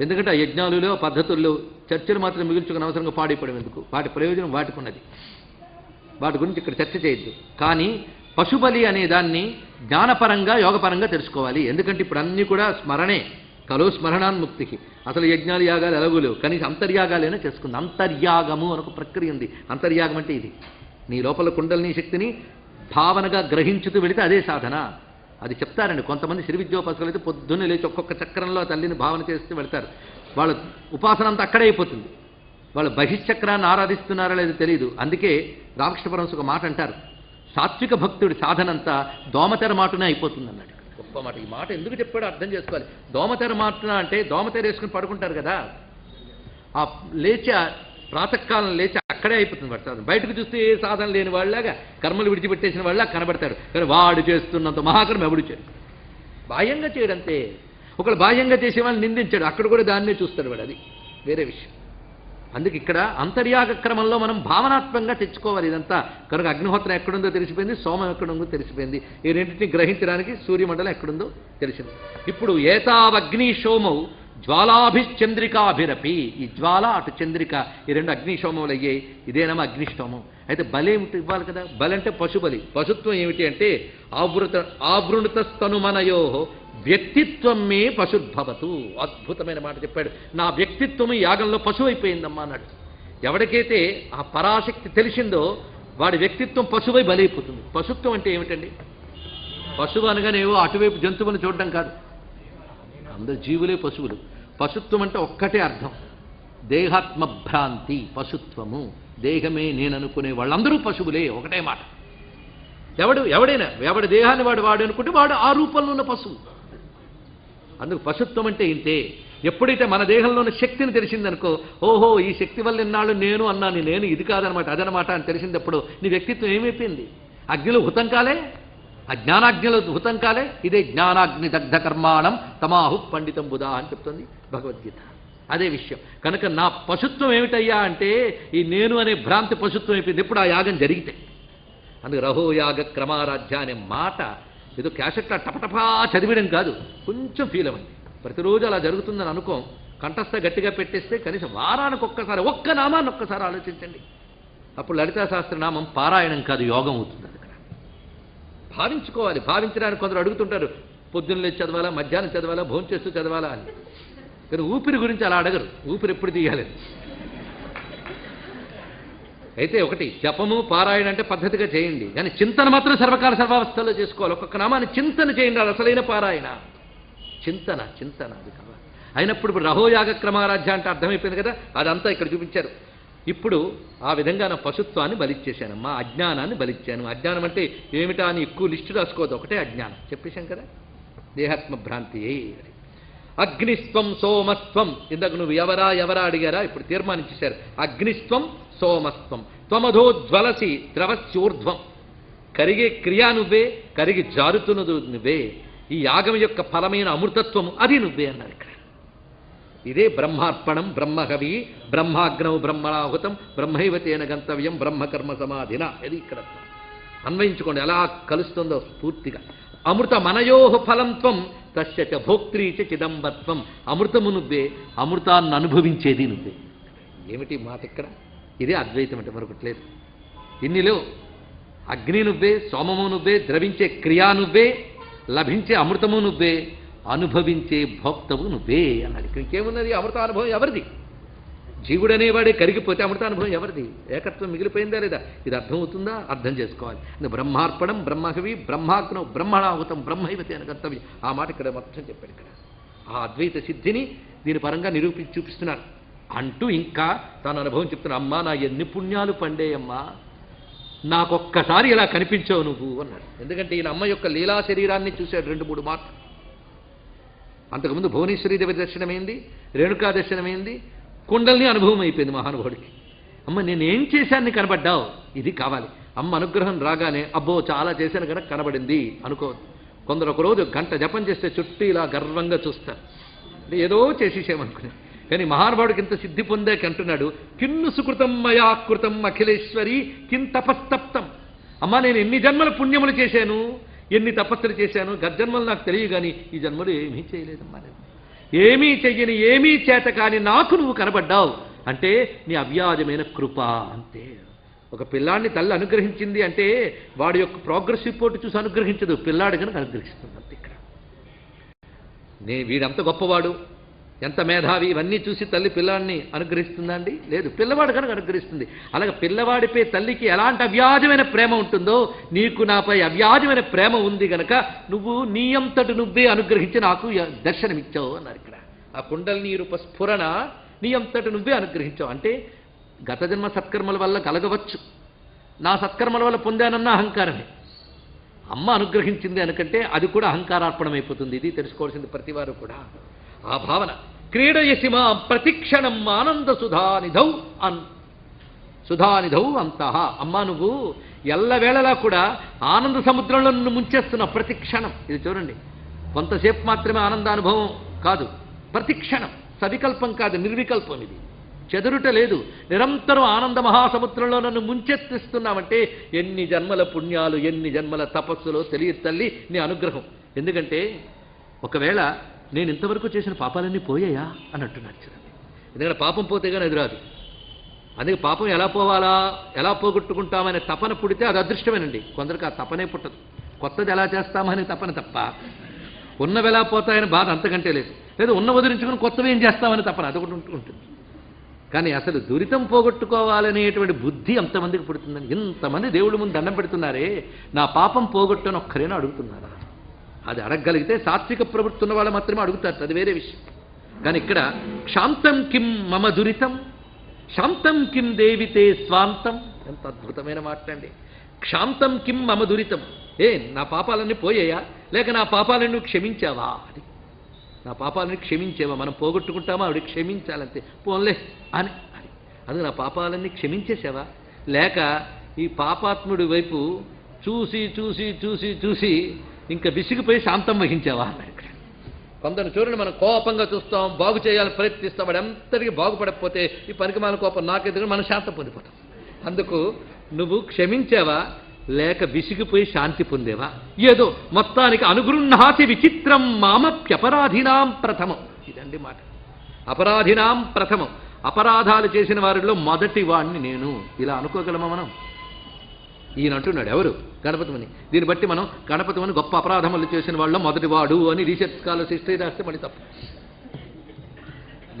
ఎందుకంటే ఆ యజ్ఞాలలో పద్ధతుల్లో చర్చలు మాత్రం మిగుల్చుకుని అవసరంగా పాడిపోవడం ఎందుకు? వాటి ప్రయోజనం వాటికి ఉన్నది, వాటి గురించి ఇక్కడ చర్చ చేయొద్దు. కానీ పశుబలి అనే దాన్ని జ్ఞానపరంగా యోగపరంగా తెలుసుకోవాలి. ఎందుకంటే ఇప్పుడు అన్నీ కూడా స్మరణే, కలో స్మరణాన్ముక్తికి. అసలు యజ్ఞాలు యాగాలు ఎలాగోలేవు, కనీసం అంతర్యాగాలైనా చేసుకుంది. అంతర్యాగము అని ఒక ప్రక్రియ ఉంది. అంతర్యాగం అంటే ఇది, నీ లోపల కుండలిని శక్తిని భావనగా గ్రహించుతూ వెళితే అదే సాధన. అది చెప్తారండి. కొంతమంది శ్రీ విద్యోపాసకులు అయితే పొద్దున్నే లేచి ఒక్కొక్క చక్రంలో తల్లిని భావన చేస్తూ వెళ్తారు. వాళ్ళ ఉపాసన అంతా అక్కడే అయిపోతుంది. వాళ్ళు బహిశ్చక్రాన్ని ఆరాధిస్తున్నారో లేదో తెలియదు. అందుకే రామకృష్ణ పరమహంస ఒక మాట అంటారు, సాత్విక భక్తుడి సాధనంతా దోమతెర మాటనే అయిపోతుంది అన్నాడు. గొప్ప మాట. ఈ మాట ఎందుకు చెప్పాడో అర్థం చేసుకోవాలి. దోమతెర మాటన అంటే దోమతెర వేసుకుని పడుకుంటారు కదా, ఆ లేచి ప్రాతకాలం లేచి అక్కడే అయిపోతుంది వాడు సాధన. బయటకు చూస్తే ఏ సాధన లేని వాళ్ళలాగా కర్మలు విడిచిపెట్టేసిన వాళ్ళ కనబడతాడు. కానీ వాడు చేస్తున్నంత మహాకర్మ ఎవడు చేయడు, బాహ్యంగా చేయడంతే. ఒకళ్ళు బాహ్యంగా చేసేవాళ్ళు నిందించాడు, అక్కడ కూడా దాన్నే చూస్తాడు వాడు, అది వేరే విషయం. అందుకే ఇక్కడ అంతర్యాగ క్రమంలో మనం భావనాత్మకంగా తెచ్చుకోవాలి ఇదంతా. కనుక అగ్నిహోత్రం ఎక్కడుందో తెలిసిపోయింది, సోమం ఎక్కడుందో తెలిసిపోయింది. ఈ రెండింటిని గ్రహించడానికి సూర్యమండలం ఎక్కడుందో తెలిసింది. ఇప్పుడు ఏతావగ్ని సోమౌ జ్వాలాభిశ్చంద్రికాభిరపి, ఈ జ్వాల అటు చంద్రిక, ఈ రెండు అగ్నిశోమములు అయ్యాయి. ఇదేనమా అగ్నిష్టోమం. అయితే బలేమిటి ఇవ్వాలి కదా. బలి అంటే పశుబలి. పశుత్వం ఏమిటి అంటే ఆవృణతస్తనుమనయో వ్యక్తిత్వం మే పశుర్భవతు. అద్భుతమైన మాట చెప్పాడు. నా వ్యక్తిత్వం యాగంలో పశువు అయిపోయిందమ్మా అన్నాడు. ఎవరికైతే ఆ పరాశక్తి తెలిసిందో వాడి వ్యక్తిత్వం పశువై బలైపోతుంది. పశుత్వం అంటే ఏమిటండి? పశువు అనగానే ఏవో అటువైపు జంతువుని చూడడం కాదు, అందరు జీవులే పశువులు. పశుత్వం అంటే ఒక్కటే అర్థం, దేహాత్మభ్రాంతి పశుత్వము. దేహమే నేను అనుకునే వాళ్ళందరూ పశువులే, ఒకటే మాట. ఎవడైనా ఎవడి దేహాన్ని వాడు అనుకుంటే వాడు ఆ రూపంలో ఉన్న పశువు. అందుకు పశుత్వం అంటే ఇంతే. ఎప్పుడైతే మన దేహంలో ఉన్న శక్తిని తెలిసిందనుకో, ఓహో ఈ శక్తి వల్ల ఇన్నాళ్ళు నేను అన్నాను, నేను ఇది కాదనమాట అదనమాట అని తెలిసిందప్పుడు నీ వ్యక్తిత్వం ఏమైపోయింది? అగ్నిలో హుతం కాలే, అజ్ఞానాగ్నిలో హుతం కాలే. ఇదే జ్ఞానాగ్ని దగ్ధ కర్మాణం తమాహు పండితం బుధా అని చెప్తుంది భగవద్గీత. అదే విషయం. కనుక నా పశుత్వం ఏమిటయ్యా అంటే ఈ నేను అనే భ్రాంతి పశుత్వం అయిపోయింది ఎప్పుడు ఆ యాగం జరిగితే. అందుకు రహో యాగ క్రమారాధ్య అనే మాట ఏదో క్యాసెట్లా టపటపా చదివడం కాదు, కొంచెం ఫీల్ అవ్వండి. ప్రతిరోజు అలా జరుగుతుందని అనుకోం. కంఠస్థ గట్టిగా పెట్టేస్తే కనీసం వారానికి ఒక్కసారి ఒక్క నామాన్ని ఒక్కసారి ఆలోచించండి. అప్పుడు లలితా సహస్రనామం పారాయణం కాదు, యోగం అవుతుంది. అది భావించుకోవాలి. భావించడానికి కొందరు అడుగుతుంటారు, పొద్దున్న లేచి చదవాలా, మధ్యాహ్నం చదవాలా, భోంచేస్తూ చదవాలా అని. కానీ ఊపిరి గురించి అలా అడగరు, ఊపిరి ఎప్పుడు తీయాలి. అయితే ఒకటి జపము పారాయణ అంటే పద్ధతిగా చేయండి, కానీ చింతన మాత్రం సర్వకాల సర్వావస్థల్లో చేసుకోవాలి. ఒక్కొక్క నామాన్ని చింతన చేయండి, అది అసలైన పారాయణ. చింతన అది కావాలి. అయినప్పుడు ఇప్పుడు రహోయాగ క్రమారాధ్య అంటే అర్థమైపోయింది కదా, అదంతా ఇక్కడ చూపించారు. ఇప్పుడు ఆ విధంగా నా పశుత్వాన్ని బలిచ్చేశానమ్మా, అజ్ఞానాన్ని బలిచ్చాను. అజ్ఞానం అంటే ఏమిటా అని ఎక్కువ లిస్టు రాసుకోవద్దు, ఒకటే అజ్ఞానం చెప్పేశాం కదా, దేహాత్మ భ్రాంతి. అగ్నిస్త్వం సోమస్త్వం. ఇందాక నువ్వు ఎవరా అడిగారా, ఇప్పుడు తీర్మానించేశారు. అగ్నిస్త్వం సోమస్త్వం త్వమధో జ్వలసి ద్రవస్యూర్ధ్వం. కరిగే క్రియా నువ్వే, కరిగి జారుతున్నది నువ్వే. ఈ యాగం యొక్క ఫలమైన అమృతత్వము అది నువ్వే అన్నారు ఇక్కడ. ఇదే బ్రహ్మార్పణం, బ్రహ్మహవి, బ్రహ్మాగ్నౌ బ్రహ్మణాహుతం, బ్రహ్మైవతేన గంతవ్యం బ్రహ్మకర్మ సమాధిన. ఇది ఇక్కడ అన్వయించుకోండి ఎలా కలుస్తుందో పూర్తిగా. అమృత మనయోహ ఫలం త్వం తస్య చ భోక్త్రీ చ చిదంబత్వం. అమృతము నువ్వే, అమృతాన్ని అనుభవించేది నువ్వే. ఏమిటి మాట ఇక్కడ? ఇదే అద్వైతం అంటే మరొకటి లేదు. ఇన్నిలో అగ్ని నువ్వే, సోమము నువ్వే, ద్రవించే క్రియా నువ్వే, లభించే అమృతము నువ్వే, అనుభవించే భోక్తవు నువ్వే అన్నాడు. ఇంకేమున్నది? అమృతానుభవం ఎవరిది? జీవుడనేవాడే కరిగిపోతే అమృతానుభవం ఎవరిది? ఏకత్వం మిగిలిపోయిందా లేదా? ఇది అర్థమవుతుందా? అర్థం చేసుకోవాలి. బ్రహ్మార్పణం, బ్రహ్మహవి, బ్రహ్మాగ్నం, బ్రహ్మణాహుతం, బ్రహ్మైవతే అని గంతవ్యం. ఆ మాట ఇక్కడ మొత్తం చెప్పాడు. ఇక్కడ ఆ అద్వైత సిద్ధిని దీని పరంగా నిరూపించి చూపిస్తున్నారు. అంటూ ఇంకా తన అనుభవం చెప్తున్నా. అమ్మా నా ఎన్ని పుణ్యాలు పండేయమ్మా, నాకొక్కసారి ఇలా కనిపించావు నువ్వు అన్నాడు. ఎందుకంటే ఈయన అమ్మ యొక్క లీలా శరీరాన్ని చూశాడు 2-3 మార్లు. అంతకుముందు భువనేశ్వరీదేవి దర్శనమైంది, రేణుకా దర్శనమైంది, కుండల్ని అనుభవం అయిపోయింది మహానుభావుడికి. అమ్మ నేనేం చేశాను కనబడ్డావు, ఇది కావాలి. అమ్మ అనుగ్రహం రాగానే అబ్బో చాలా చేశాను కనుక కనబడింది అనుకోవద్దు. కొందరు ఒకరోజు గంట జపం చేస్తే చుట్టూ ఇలా గర్వంగా చూస్తారు, అంటే ఏదో చేసేసామనుకునే. కానీ మహానుభావుడికి ఇంత సిద్ధి పొందాక అంటున్నాడు, కిన్ను సుకృతం మయాకృతం అఖిలేశ్వరి కిన్ తపస్తప్తం. అమ్మా నేను ఎన్ని జన్మల పుణ్యములు చేశాను, ఎన్ని తపస్సులు చేశాను, గజ్జన్మలు నాకు తెలియ కానీ ఈ జన్మలు ఏమీ చేయలేదమ్మా. నేను ఏమీ చెయ్యని, ఏమీ చేత కానీ నాకు నువ్వు కనబడ్డావు అంటే నీ అవ్యాజమైన కృప అంతే. ఒక పిల్లాడిని తల్లి అనుగ్రహించింది అంటే వాడి యొక్క ప్రోగ్రెస్ రిపోర్ట్ చూసి అనుగ్రహించదు, పిల్లాడి కనుక అనుగ్రహిస్తుంది అంతే. ఇక్కడ వీడంత గొప్పవాడు, ఎంత మేధావి, ఇవన్నీ చూసి తల్లి పిల్లాడిని అనుగ్రహిస్తుందా అండి? లేదు, పిల్లవాడు కనుక అనుగ్రహిస్తుంది. అలాగే పిల్లవాడిపై తల్లికి ఎలాంటి అవ్యాజమైన ప్రేమ ఉంటుందో నీకు నాపై అవ్యాజమైన ప్రేమ ఉంది గనక నువ్వు నీ అంతటి నువ్వే అనుగ్రహించి నాకు దర్శనమిచ్చావు అన్నారు. ఇక్కడ ఆ కుండలిని రూప స్ఫురణ నీ అంతటి నువ్వే అనుగ్రహించావు అంటే గత జన్మ సత్కర్మల వల్ల కలగవచ్చు, నా సత్కర్మల వల్ల పొందానన్న అహంకారమే. అమ్మ అనుగ్రహించింది అనుకంటే అది కూడా అహంకారార్పణమైపోతుంది. ఇది తెలుసుకోవాల్సింది ప్రతివారు కూడా. ఆ భావన క్రీడయసిమా ప్రతిక్షణం ఆనంద సుధానిధౌ అంతః. అమ్మా నువ్వు ఎల్లవేళలా కూడా ఆనంద సముద్రంలో నిన్ను ముంచేస్తున్నావు ప్రతిక్షణం. ఇది చూడండి, కొంతసేపు మాత్రమే ఆనందానుభవం కాదు, ప్రతిక్షణం. సవికల్పం కాదు, నిర్వికల్పం. ఇది చెదరుట లేదు, నిరంతరం ఆనంద మహాసముద్రంలో నన్ను ముంచెత్తిస్తున్నామంటే ఎన్ని జన్మల పుణ్యాలు, ఎన్ని జన్మల తపస్సులో తెలియదు తల్లి నీ అనుగ్రహం. ఎందుకంటే ఒకవేళ నేను ఇంతవరకు చేసిన పాపాలన్నీ పోయాయా అని అంటున్నాడు చూడండి. ఎందుకంటే పాపం పోతే కానీ అది రాదు. అందుకే పాపం ఎలా పోవాలా, ఎలా పోగొట్టుకుంటామనే తపన పుడితే అది అదృష్టమేనండి. కొందరికి ఆ తపనే పుట్టదు, కొత్తది ఎలా చేస్తామనే తపన తప్ప ఉన్నవి ఎలా పోతాయని బాధ అంతకంటే లేదు. లేదా ఉన్న వదిలించుకుని కొత్తవి ఏం చేస్తామని తపన అదొకటి ఉంటుంది. కానీ అసలు దురితం పోగొట్టుకోవాలనేటువంటి బుద్ధి అంతమందికి పుడుతుందని ఇంతమంది దేవుడి ముందు దండం పెడుతున్నారే, నా పాపం పోగొట్టని ఒక్కరేనా అడుగుతున్నారా? అది అడగగలిగితే సాత్విక ప్రవృత్తి ఉన్న వాళ్ళు మాత్రమే అడుగుతారు, అది వేరే విషయం. కానీ ఇక్కడ శాంతం కిం మమ దురితం, శాంతం కిం దేవితే స్వాంతం. ఎంత అద్భుతమైన మాట్లాడండి. శాంతం కిం మమ దురితం, నా పాపాలన్నీ పోయాయా, లేక నా పాపాలను నువ్వు క్షమించావా? అది నా పాపాలని క్షమించేవా? మనం పోగొట్టుకుంటామా, ఆవిడ క్షమించాలంతే, పోన్లే అని. అది నా పాపాలన్నీ క్షమించేసావా, లేక ఈ పాపాత్ముడి వైపు చూసి చూసి చూసి చూసి ఇంకా విసిగిపోయి శాంతం వహించావా అన్నాడు ఇక్కడ. కొందరు చూడండి, మనం కోపంగా చూస్తాం, బాగు చేయాలని ప్రయత్నిస్తాం, వాడు ఎంతటికి బాగుపడకపోతే ఈ పనికిమాల కోపం నాకెదురు మనం శాంతం పొందిపోతాం. అందుకు నువ్వు క్షమించావా, లేక విసిగిపోయి శాంతి పొందేవా? ఏదో మొత్తానికి అనుగృహాతి విచిత్రం మామప్యపరాధినాం ప్రథమం. ఇదండి మాట. అపరాధినాం ప్రథమం, అపరాధాలు చేసిన వారిలో మొదటి వాడిని నేను. ఇలా అనుకోగలమా మనం? ఈయన అంటున్నాడు ఎవరు? గణపతిమని. దీన్ని బట్టి మనం గణపతిమని గొప్ప అపరాధములు చేసిన వాళ్ళలో మొదటివాడు అని రీసెర్చ్ స్కాలర్స్ హిస్టరీ రాస్తే మళ్ళీ తప్పు.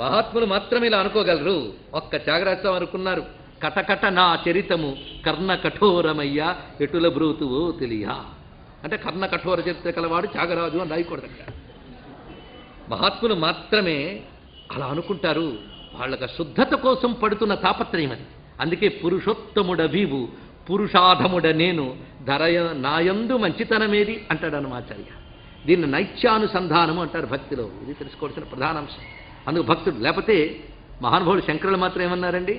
మహాత్ములు మాత్రమే ఇలా అనుకోగలరు. ఒక్క త్యాగరాజస్వామి అనుకున్నారు, కటకట నా చరితము కర్ణ కఠోరమయ్యా ఎటుల బ్రూతువో తెలియా. అంటే కర్ణ కఠోర చరిత్ర కలవాడు త్యాగరాజు అని రాయకూడదంట. మహాత్ములు మాత్రమే అలా అనుకుంటారు. వాళ్ళకి శుద్ధత కోసం పడుతున్న తాపత్రయం అది. అందుకే పురుషోత్తముడవీవు పురుషాధముడ నేను ధరయ నాయందు మంచితనమేది అంటాడు హనుమాచార్య. దీన్ని నైత్యానుసంధానము అంటారు భక్తిలో. ఇది తెలుసుకోవాల్సిన ప్రధానాంశం. అందుకు భక్తుడు, లేకపోతే మహానుభావుడు శంకరులు మాత్రం ఏమన్నారండి,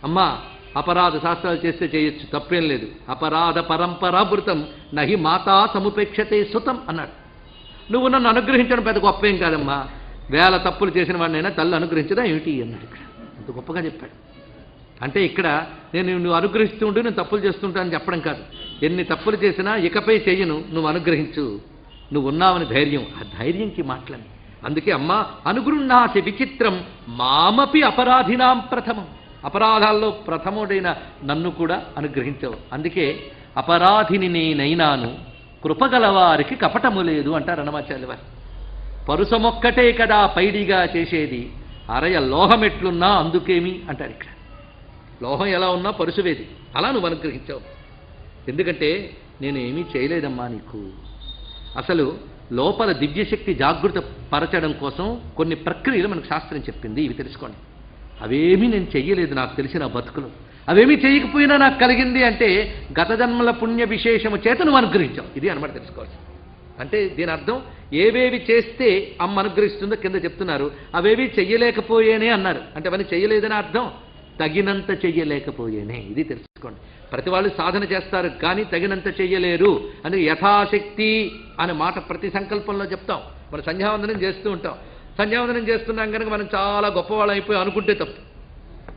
అమ్మా అపరాధ శాస్త్రాలు చేస్తే చేయొచ్చు, తప్పేం లేదు, అపరాధ పరంపరాభృతం నహి మాతా సముపేక్షతే సుతం అన్నాడు. నువ్వు నన్ను అనుగ్రహించడం పెద్ద గొప్పేం కాదమ్మా, 1000 తప్పులు చేసిన వాడినైనా తల్లి అనుగ్రహించదా ఏమిటి అన్నాడు. ఇక్కడ అంత గొప్పగా చెప్పాడు. అంటే ఇక్కడ నువ్వు అనుగ్రహిస్తూ ఉంటూ నేను తప్పులు చేస్తుంటానని చెప్పడం కాదు, ఎన్ని తప్పులు చేసినా ఇకపై చెయ్యను, నువ్వు అనుగ్రహించు, నువ్వు ఉన్నావని ధైర్యం, ఆ ధైర్యంకి మాటలని. అందుకే అమ్మా అనుగృహాసి విచిత్రం మామపి అపరాధినాం ప్రథమం, అపరాధాల్లో ప్రథముడైన నన్ను కూడా అనుగ్రహించవు. అందుకే అపరాధిని నేనైనాను కృపగలవారికి కపటము లేదు అంటారు హనుమాచార్యుల వారు. పరుసమొక్కటే కదా పైడిగా చేసేది, అరయ లోహమెట్లున్నా అందుకేమి అంటారు ఇక్కడ. లోహం ఎలా ఉన్నా పరుసువేది, అలా నువ్వు అనుగ్రహించావు. ఎందుకంటే నేను ఏమీ చేయలేదమ్మా నీకు. అసలు లోపల దివ్యశక్తి జాగృత పరచడం కోసం కొన్ని ప్రక్రియలు మనకు శాస్త్రం చెప్పింది, ఇవి తెలుసుకోండి. అవేమీ నేను చెయ్యలేదు నాకు తెలిసిన బతుకులు. అవేమీ చేయకపోయినా నాకు కలిగింది అంటే గత జన్మల పుణ్య విశేషము చేత నువ్వు అనుగ్రహించావు. ఇది అనమాట తెలుసుకోవాలి. అంటే దీని అర్థం ఏవేవి చేస్తే అమ్మ అనుగ్రహిస్తుందో కింద చెప్తున్నారు, అవేవి చెయ్యలేకపోయేనే అన్నారు. అంటే అవన్నీ చెయ్యలేదని అర్థం, తగినంత చెయ్యలేకపోయేనే. ఇది తెలుసుకోండి. ప్రతి వాళ్ళు సాధన చేస్తారు కానీ తగినంత చెయ్యలేరు. అందుకే యథాశక్తి అనే మాట ప్రతి సంకల్పంలో చెప్తాం. మనం సంధ్యావందనం చేస్తూ ఉంటాం. సంధ్యావందనం చేస్తున్నాం కనుక మనం చాలా గొప్పవాళ్ళం అయిపోయి అనుకుంటే తప్పు.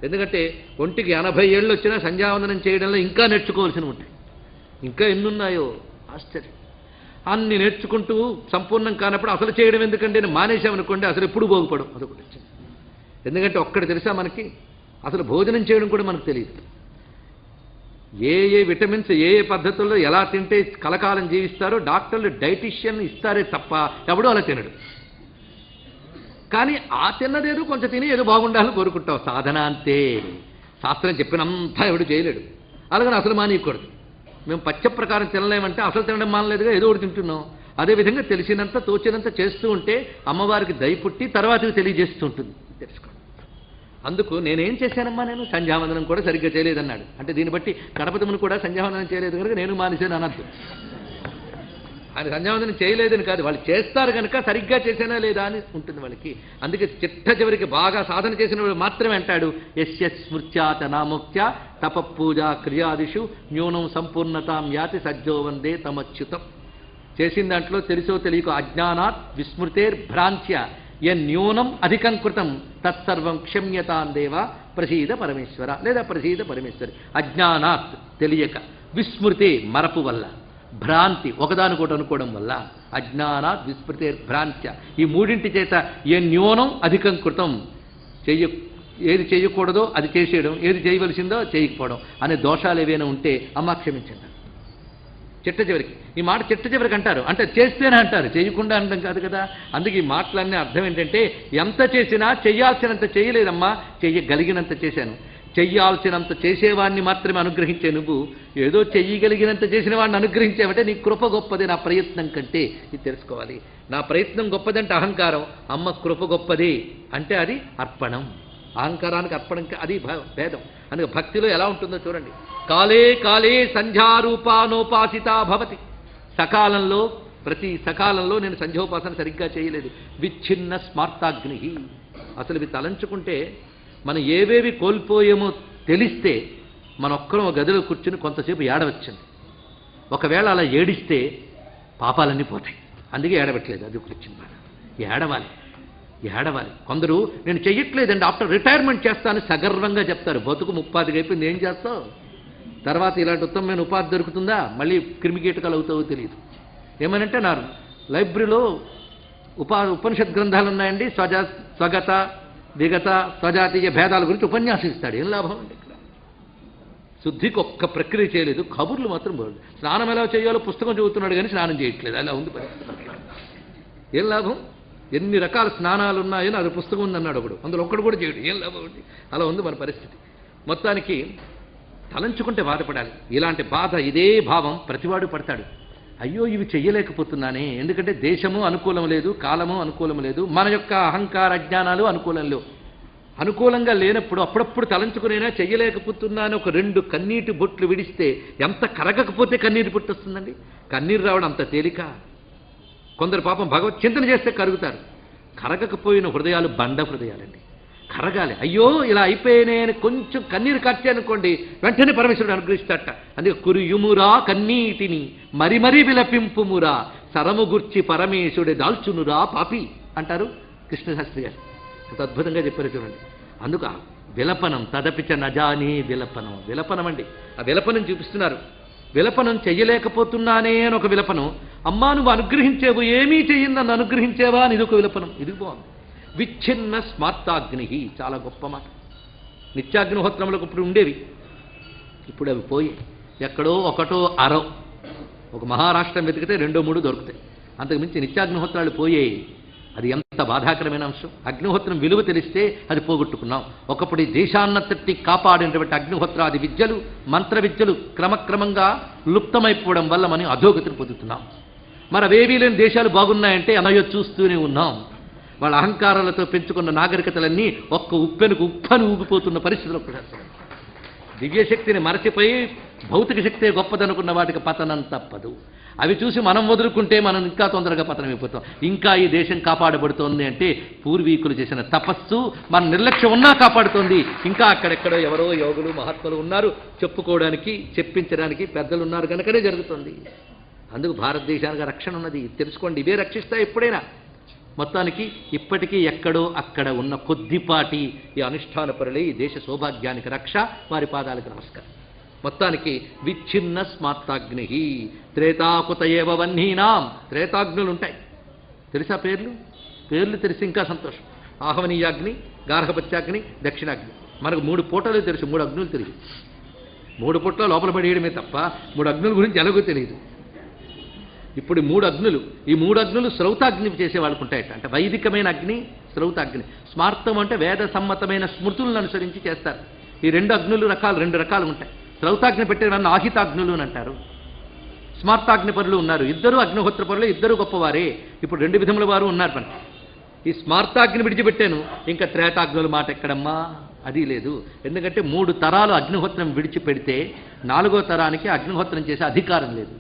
ఎందుకంటే ఒంటికి 80 ఏళ్ళు వచ్చినా సంధ్యావందనం చేయడంలో ఇంకా నేర్చుకోవాల్సినవి ఉంటాయి. ఇంకా ఎన్నున్నాయో ఆశ్చర్యం. అన్ని నేర్చుకుంటూ సంపూర్ణం కానప్పుడు అసలు చేయడం ఎందుకంటే నేను మానేశామనుకోండి అసలు ఎప్పుడు బాగుపడం. అదొకటి వచ్చింది. ఎందుకంటే ఒక్కటి తెలుసా మనకి, అసలు భోజనం చేయడం కూడా మనకు తెలియదు. ఏ విటమిన్స్ ఏ పద్ధతుల్లో ఎలా తింటే కలకాలం జీవిస్తారో డాక్టర్లు డైటిషియన్ ఇస్తారే తప్ప ఎవడో అలా తినడు. కానీ ఆ తిన్నదేదో కొంచెం తిని ఏదో బాగుండాలని కోరుకుంటాం. సాధన అంతే. శాస్త్రం చెప్పినంతా ఎవడు చేయలేడు. అలాగని అసలు మానేయకూడదు. మేము పచ్చ ప్రకారం తినలేమంటే అసలు తినడం మానలేదుగా, ఏదో ఒకటి తింటున్నాం. అదేవిధంగా తెలిసినంత తోచినంత చేస్తూ ఉంటే అమ్మవారికి దయ పుట్టి తర్వాత తెలియజేస్తూ ఉంటుంది. తెలుసుకోండి. అందుకు నేనేం చేశానమ్మా, నేను సంధ్యావందనం కూడా సరిగ్గా చేయలేదన్నాడు. అంటే దీన్ని బట్టి గణపతిముని కూడా సంధ్యావందనం చేయలేదు కనుక నేను మానేశాను అనద్దు. ఆయన సంధ్యావందనం చేయలేదని కాదు, వాళ్ళు చేస్తారు కనుక సరిగ్గా చేశానా లేదా అని ఉంటుంది వాళ్ళకి. అందుకే చిట్ట చివరికి బాగా సాధన చేసిన వాడు మాత్రమే అంటాడు యస్య స్మృత్యాత నామోక్త్య తపపూజ క్రియాదిషు న్యూనం సంపూర్ణతాం యాతి సజ్జో వందే తమచ్యుతం. చేసిన దాంట్లో తెలుసో తెలియకో అజ్ఞానాత్ విస్మృతేర్భ్రాంత్య న్యూనం అధికం కృతం తత్సర్వం క్షమ్యతాం దేవ ప్రసీద పరమేశ్వర లేదా ప్రసీద పరమేశ్వరి. అజ్ఞానాత్ తెలియక, విస్మృతే మరపు వల్ల, భ్రాంతి ఒకదానికోటి అనుకోవడం వల్ల, అజ్ఞానాత్ విస్మృతేర్భ్రాంత్య ఈ మూడింటి చేత న్యూనం అధికం కృతం ఏది చేయకూడదో అది చేసేయడం, ఏది చేయవలసిందో చేయకపోవడం అనే దోషాలు ఏవైనా ఉంటే అమ్మ క్షమించండి. చిట్ట చివరికి ఈ మాట చిట్ట చివరికి అంటారు. అంటే చేస్తేనే అంటారు, చేయకుండా అనడం కాదు కదా. అందుకే ఈ మాటలన్నీ అర్థం ఏంటంటే ఎంత చేసినా చెయ్యాల్సినంత చేయలేదమ్మా, చెయ్యగలిగినంత చేశాను. చెయ్యాల్సినంత చేసేవాడిని మాత్రమే అనుగ్రహించే నువ్వు ఏదో చెయ్యగలిగినంత చేసిన వాడిని అనుగ్రహించావంటే నీ కృప గొప్పది నా ప్రయత్నం కంటే. ఇది తెలుసుకోవాలి. నా ప్రయత్నం గొప్పదంటే అహంకారం, అమ్మ కృప గొప్పది అంటే అది అర్పణం. అహంకారానికి అర్పణం అది భేదం. అందుకే భక్తిలో ఎలా ఉంటుందో చూడండి. కాలే కాలే సంధ్యారూపానోపాసితా భవతి. సకాలంలో ప్రతి సకాలంలో నేను సంధ్యోపాసన సరిగ్గా చేయలేదు. విచ్ఛిన్న స్మార్తాగ్ని. అసలు ఇవి తలంచుకుంటే మనం ఏవేవి కోల్పోయేమో తెలిస్తే మన ఒక్కరం గదిలో కూర్చుని కొంతసేపు ఏడవచ్చండి. ఒకవేళ అలా ఏడిస్తే పాపాలన్నీ పోతాయి. అందుకే ఏడవట్లేదు. అది కూర్చుని ఏడవాలి. కొందరు నేను చెయ్యట్లేదండి ఆఫ్టర్ రిటైర్మెంట్ చేస్తాను సగర్వంగా చెప్తారు. బతుకు 30 అయిపోయింది, ఏం చేస్తావు? తర్వాత ఇలాంటి ఉత్తమమైన ఉపాధి దొరుకుతుందా? మళ్ళీ క్రిమికీటకాలు అవుతావో తెలియదు. ఏమనంటే నా లైబ్రరీలో ఉపనిషత్ గ్రంథాలు ఉన్నాయండి, స్వగత విగత స్వజాతీయ భేదాల గురించి ఉపన్యాసం ఇస్తాడు. ఏం లాభం అండి? ఇక్కడ శుద్ధికి ఒక్క ప్రక్రియ చేయలేదు, కబుర్లు మాత్రం బాగుంది. స్నానం ఎలా చేయాలో పుస్తకం చదువుతున్నాడు కానీ స్నానం చేయట్లేదు. అలా ఉంది పరిస్థితి. ఏం లాభం? ఎన్ని రకాల స్నానాలు ఉన్నాయని అది పుస్తకం ఉందన్నాడు ఒకడు, అందులో ఒక్కడు కూడా చేయడు. ఏం లాభం అండి? అలా ఉంది మన పరిస్థితి. మొత్తానికి తలంచుకుంటే బాధపడాలి. ఇలాంటి బాధ ఇదే భావం ప్రతివాడు పడతాడు. అయ్యో ఇవి చెయ్యలేకపోతున్నానే, ఎందుకంటే దేశము అనుకూలం లేదు, కాలము అనుకూలం లేదు, మన యొక్క అహంకార అజ్ఞానాలు అనుకూలంగా లేనప్పుడు అప్పుడప్పుడు తలంచుకునేనా చెయ్యలేకపోతున్నాను. ఒక 2 కన్నీటి బొట్లు విడిస్తే ఎంత కరగకపోతే కన్నీటి బొట్టు వస్తుందండి. కన్నీరు రావడం అంత తేలిక. కొందరు పాపం భగవత్ చింతన చేస్తే కరుగుతారు. కరగకపోయిన హృదయాలు బండ హృదయాలండి. కరగాలి. అయ్యో ఇలా అయిపోయినే అని కొంచెం కన్నీరు కట్టానుకోండి వెంటనే పరమేశ్వరుడు అనుగ్రహిస్తాట. అందుకే కురియుమురా కన్నీటిని మరి మరీ విలపింపుమురా సరము గుర్చి పరమేశ్వరుడే దాల్చునురా పాపి అంటారు కృష్ణశాస్త్రి గారు. అంత అద్భుతంగా చెప్పారు చూడండి. అందుకు విలపనం తదపిచ నజాని విలపనం అండి. ఆ విలపనం చూపిస్తున్నారు. విలపనం చెయ్యలేకపోతున్నానే అని ఒక విలపనం. అమ్మా నువ్వు అనుగ్రహించేవు, ఏమీ చెయ్యింది నన్ను అనుగ్రహించేవా అని ఇదొక విలపనం. ఇది బాగుంది. విచ్ఛిన్న స్మార్తాగ్ని చాలా గొప్ప మాట. నిత్యాగ్నిహోత్రములకు ఇప్పుడు ఉండేవి, ఇప్పుడు అవి పోయి ఎక్కడో ఒకటో అరో ఒక మహారాష్ట్రం వెతికితే 2-3 దొరుకుతాయి. అంతకుమించి నిత్యాగ్నిహోత్రాలు పోయాయి. అది ఎంత బాధాకరమైన అంశం. అగ్నిహోత్రం విలువ తెలిస్తే అది పోగొట్టుకున్నాం. ఒకప్పుడు ఈ దేశాన్నతట్టి కాపాడినటువంటి అగ్నిహోత్రాది విద్యలు మంత్ర విద్యలు క్రమక్రమంగా లుప్తమైపోవడం వల్ల మనం అధోగతిని పొందుతున్నాం. మరి అవేవీ లేని దేశాలు బాగున్నాయంటే అనయో చూస్తూనే ఉన్నాం. వాళ్ళ అహంకారాలతో పెంచుకున్న నాగరికతలన్నీ ఒక్క ఉప్పని ఊగిపోతున్న పరిస్థితులు కూడా. దివ్యశక్తిని మరచిపోయి భౌతిక శక్తే గొప్పదనుకున్న వాటికి పతనం తప్పదు. అవి చూసి మనం వదులుకుంటే మనం ఇంకా తొందరగా పతనమైపోతాం. ఇంకా ఈ దేశం కాపాడబడుతోంది అంటే పూర్వీకులు చేసిన తపస్సు మన నిర్లక్ష్యం ఉన్నా కాపాడుతోంది. ఇంకా అక్కడెక్కడో ఎవరో యోగులు మహాత్ములు ఉన్నారు, చెప్పుకోవడానికి చెప్పించడానికి పెద్దలు ఉన్నారు కనుకనే జరుగుతుంది. అందుకు భారతదేశానికి రక్షణ ఉన్నది, తెలుసుకోండి. ఇవే రక్షిస్తాయి ఎప్పుడైనా. మొత్తానికి ఇప్పటికీ ఎక్కడో అక్కడ ఉన్న కొద్దిపాటి ఈ అనుష్ఠాన పరులే ఈ దేశ సౌభాగ్యానికి రక్ష. వారి పాదాలకు నమస్కారం. మొత్తానికి విచ్ఛిన్న స్మార్తాగ్ని త్రేతాకుత ఏవ వహ్నీనాం. త్రేతాగ్నులు ఉంటాయి, తెలుసా? పేర్లు తెలిసి ఇంకా సంతోషం. ఆహవనీయాగ్ని, గార్హపత్యాగ్ని, దక్షిణాగ్ని. మనకు 3 పూటలు తెలుసు, 3 అగ్నులు తెలియదు. 3 పూటల లోపల పడేయడమే తప్ప 3 అగ్నుల గురించి ఎలాగో తెలియదు. ఇప్పుడు 3 అగ్నులు, ఈ 3 అగ్నులు శ్రౌతాగ్ని చేసే వాళ్ళకు ఉంటాయట. అంటే వైదికమైన అగ్ని, శ్రౌతాగ్ని. స్మార్తం అంటే వేద సమ్మతమైన స్మృతులను అనుసరించి చేస్తారు. ఈ 2 అగ్నులు రెండు రకాలు ఉంటాయి. శ్రౌతాగ్ని పెట్టేవాళ్ళని ఆహితాగ్నులు అని అంటారు. స్మార్తాగ్ని పరులు ఉన్నారు, ఇద్దరు అగ్నిహోత్ర పరులు, ఇద్దరు గొప్పవారే. ఇప్పుడు 2 విధముల వారు ఉన్నారు మనకి. ఈ స్మార్తాగ్ని విడిచిపెట్టాను, ఇంకా త్రేతాగ్నుల మాట ఎక్కడమ్మా? అది లేదు. ఎందుకంటే 3 తరాలు అగ్నిహోత్రం విడిచిపెడితే 4వ తరానికి అగ్నిహోత్రం చేసే అధికారం లేదు.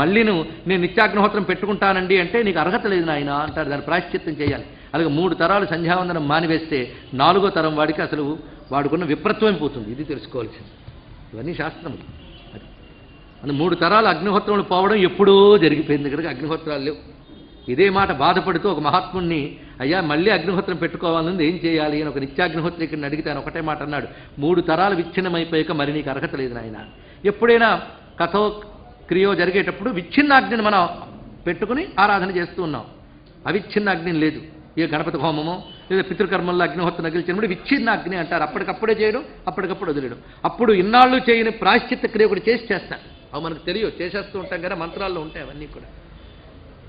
మళ్ళీను నేను నిత్యాగ్నిహోత్రం పెట్టుకుంటానండి అంటే నీకు అర్హత లేదు నాయన అంటారు. దాన్ని ప్రాయశ్చిత్తం చేయాలి. అలాగే 3 తరాలు సంధ్యావందనం మానివేస్తే 4వ తరం వాడికి అసలు వాడుకున్న విప్రత్వం పోతుంది. ఇది తెలుసుకోవాల్సింది. ఇవన్నీ శాస్త్రములు. అది 3 తరాలు అగ్నిహోత్రములు పోవడం ఎప్పుడో జరిగిపోయింది కనుక అగ్నిహోత్రాలు లేవు. ఇదే మాట బాధపడుతూ ఒక మహాత్ముడిని, అయ్యా మళ్ళీ అగ్నిహోత్రం పెట్టుకోవాలని ఏం చేయాలి అని ఒక నిత్యాగ్నిహోత్రికుడిని అడిగితే ఆయన ఒకటే మాట అన్నాడు, 3 తరాలు విచ్ఛిన్నమైపోయాక మరి నీకు అర్హత లేదు నాయన. ఎప్పుడైనా కథో క్రియో జరిగేటప్పుడు విచ్ఛిన్నాగ్నిని మనం పెట్టుకుని ఆరాధన చేస్తూ ఉన్నాం. అవిచ్ఛిన్నాగ్ని లేదు. ఏ గణపతి హోమమో లేదా పితృకర్మల్లో అగ్నిహోత్రం నగిలిచినప్పుడు విచ్ఛిన్నాగ్ని అంటారు. అప్పటికప్పుడే చేయడం, అప్పటికప్పుడు వదిలేయడం. అప్పుడు ఇన్నాళ్ళు చేయని ప్రాయశ్చిత్త క్రియ ఒకటి చేస్తారు. అవి మనకు తెలియదు, చేసేస్తూ ఉంటాం కదా, మంత్రాల్లో ఉంటాయి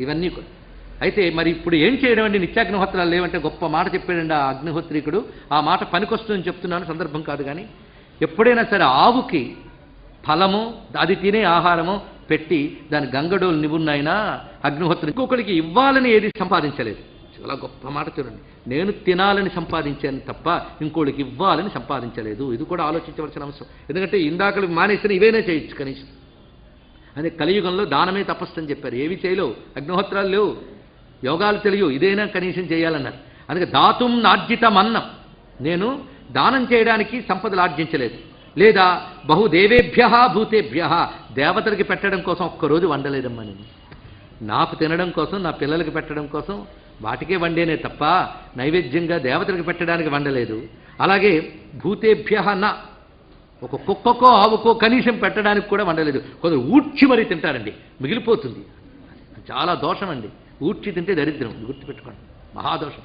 ఇవన్నీ కూడా. అయితే మరి ఇప్పుడు ఏం చేయడం అండి? నిత్యాగ్నిహోత్రాలు లేవంటే గొప్ప మాట చెప్పాడండి ఆ అగ్నిహోత్రీకుడు. ఆ మాట పనికొస్తుందని చెప్తున్నాను, సందర్భం కాదు. కానీ ఎప్పుడైనా సరే ఆవుకి ఫలము, అది తినే ఆహారము పెట్టి దాని గంగడోలు నివున్నాయినా అగ్నిహోత్రం ఇంకొకరికి ఇవ్వాలని ఏది సంపాదించలేదు. చాలా గొప్ప మాట చూడండి. నేను తినాలని సంపాదించాను తప్ప ఇంకోళ్ళకి ఇవ్వాలని సంపాదించలేదు. ఇది కూడా ఆలోచించవలసిన అంశం. ఎందుకంటే ఇందాకలు మానేసిన ఇవేనే చేయొచ్చు కనీసం. అదే కలియుగంలో దానమే తపస్సు అని చెప్పారు. ఏవి చేయలేవు, అగ్నిహోత్రాలు లేవు, యోగాలు తెలియవు, ఇదైనా కనీసం చేయాలన్నారు. అందుకే దాతుం నార్జితం అన్నం. నేను దానం చేయడానికి సంపదలు ఆర్జించలేదు, లేదా బహుదేవేభ్య భూతేభ్య దేవతలకి పెట్టడం కోసం ఒక్కరోజు వండలేదమ్మా. నేను నాకు తినడం కోసం, నా పిల్లలకి పెట్టడం కోసం వాటికే వండేనే తప్ప నైవేద్యంగా దేవతలకు పెట్టడానికి వండలేదు. అలాగే భూతేభ్య నా ఒక కుక్కకో ఆవుకో కనీసం పెట్టడానికి కూడా వండలేదు. కొందరు ఊడ్చి మరీ తింటారండి, మిగిలిపోతుంది. చాలా దోషం అండి. ఊడ్చి తింటే దరిద్రం, గుర్తుపెట్టుకోండి, మహాదోషం.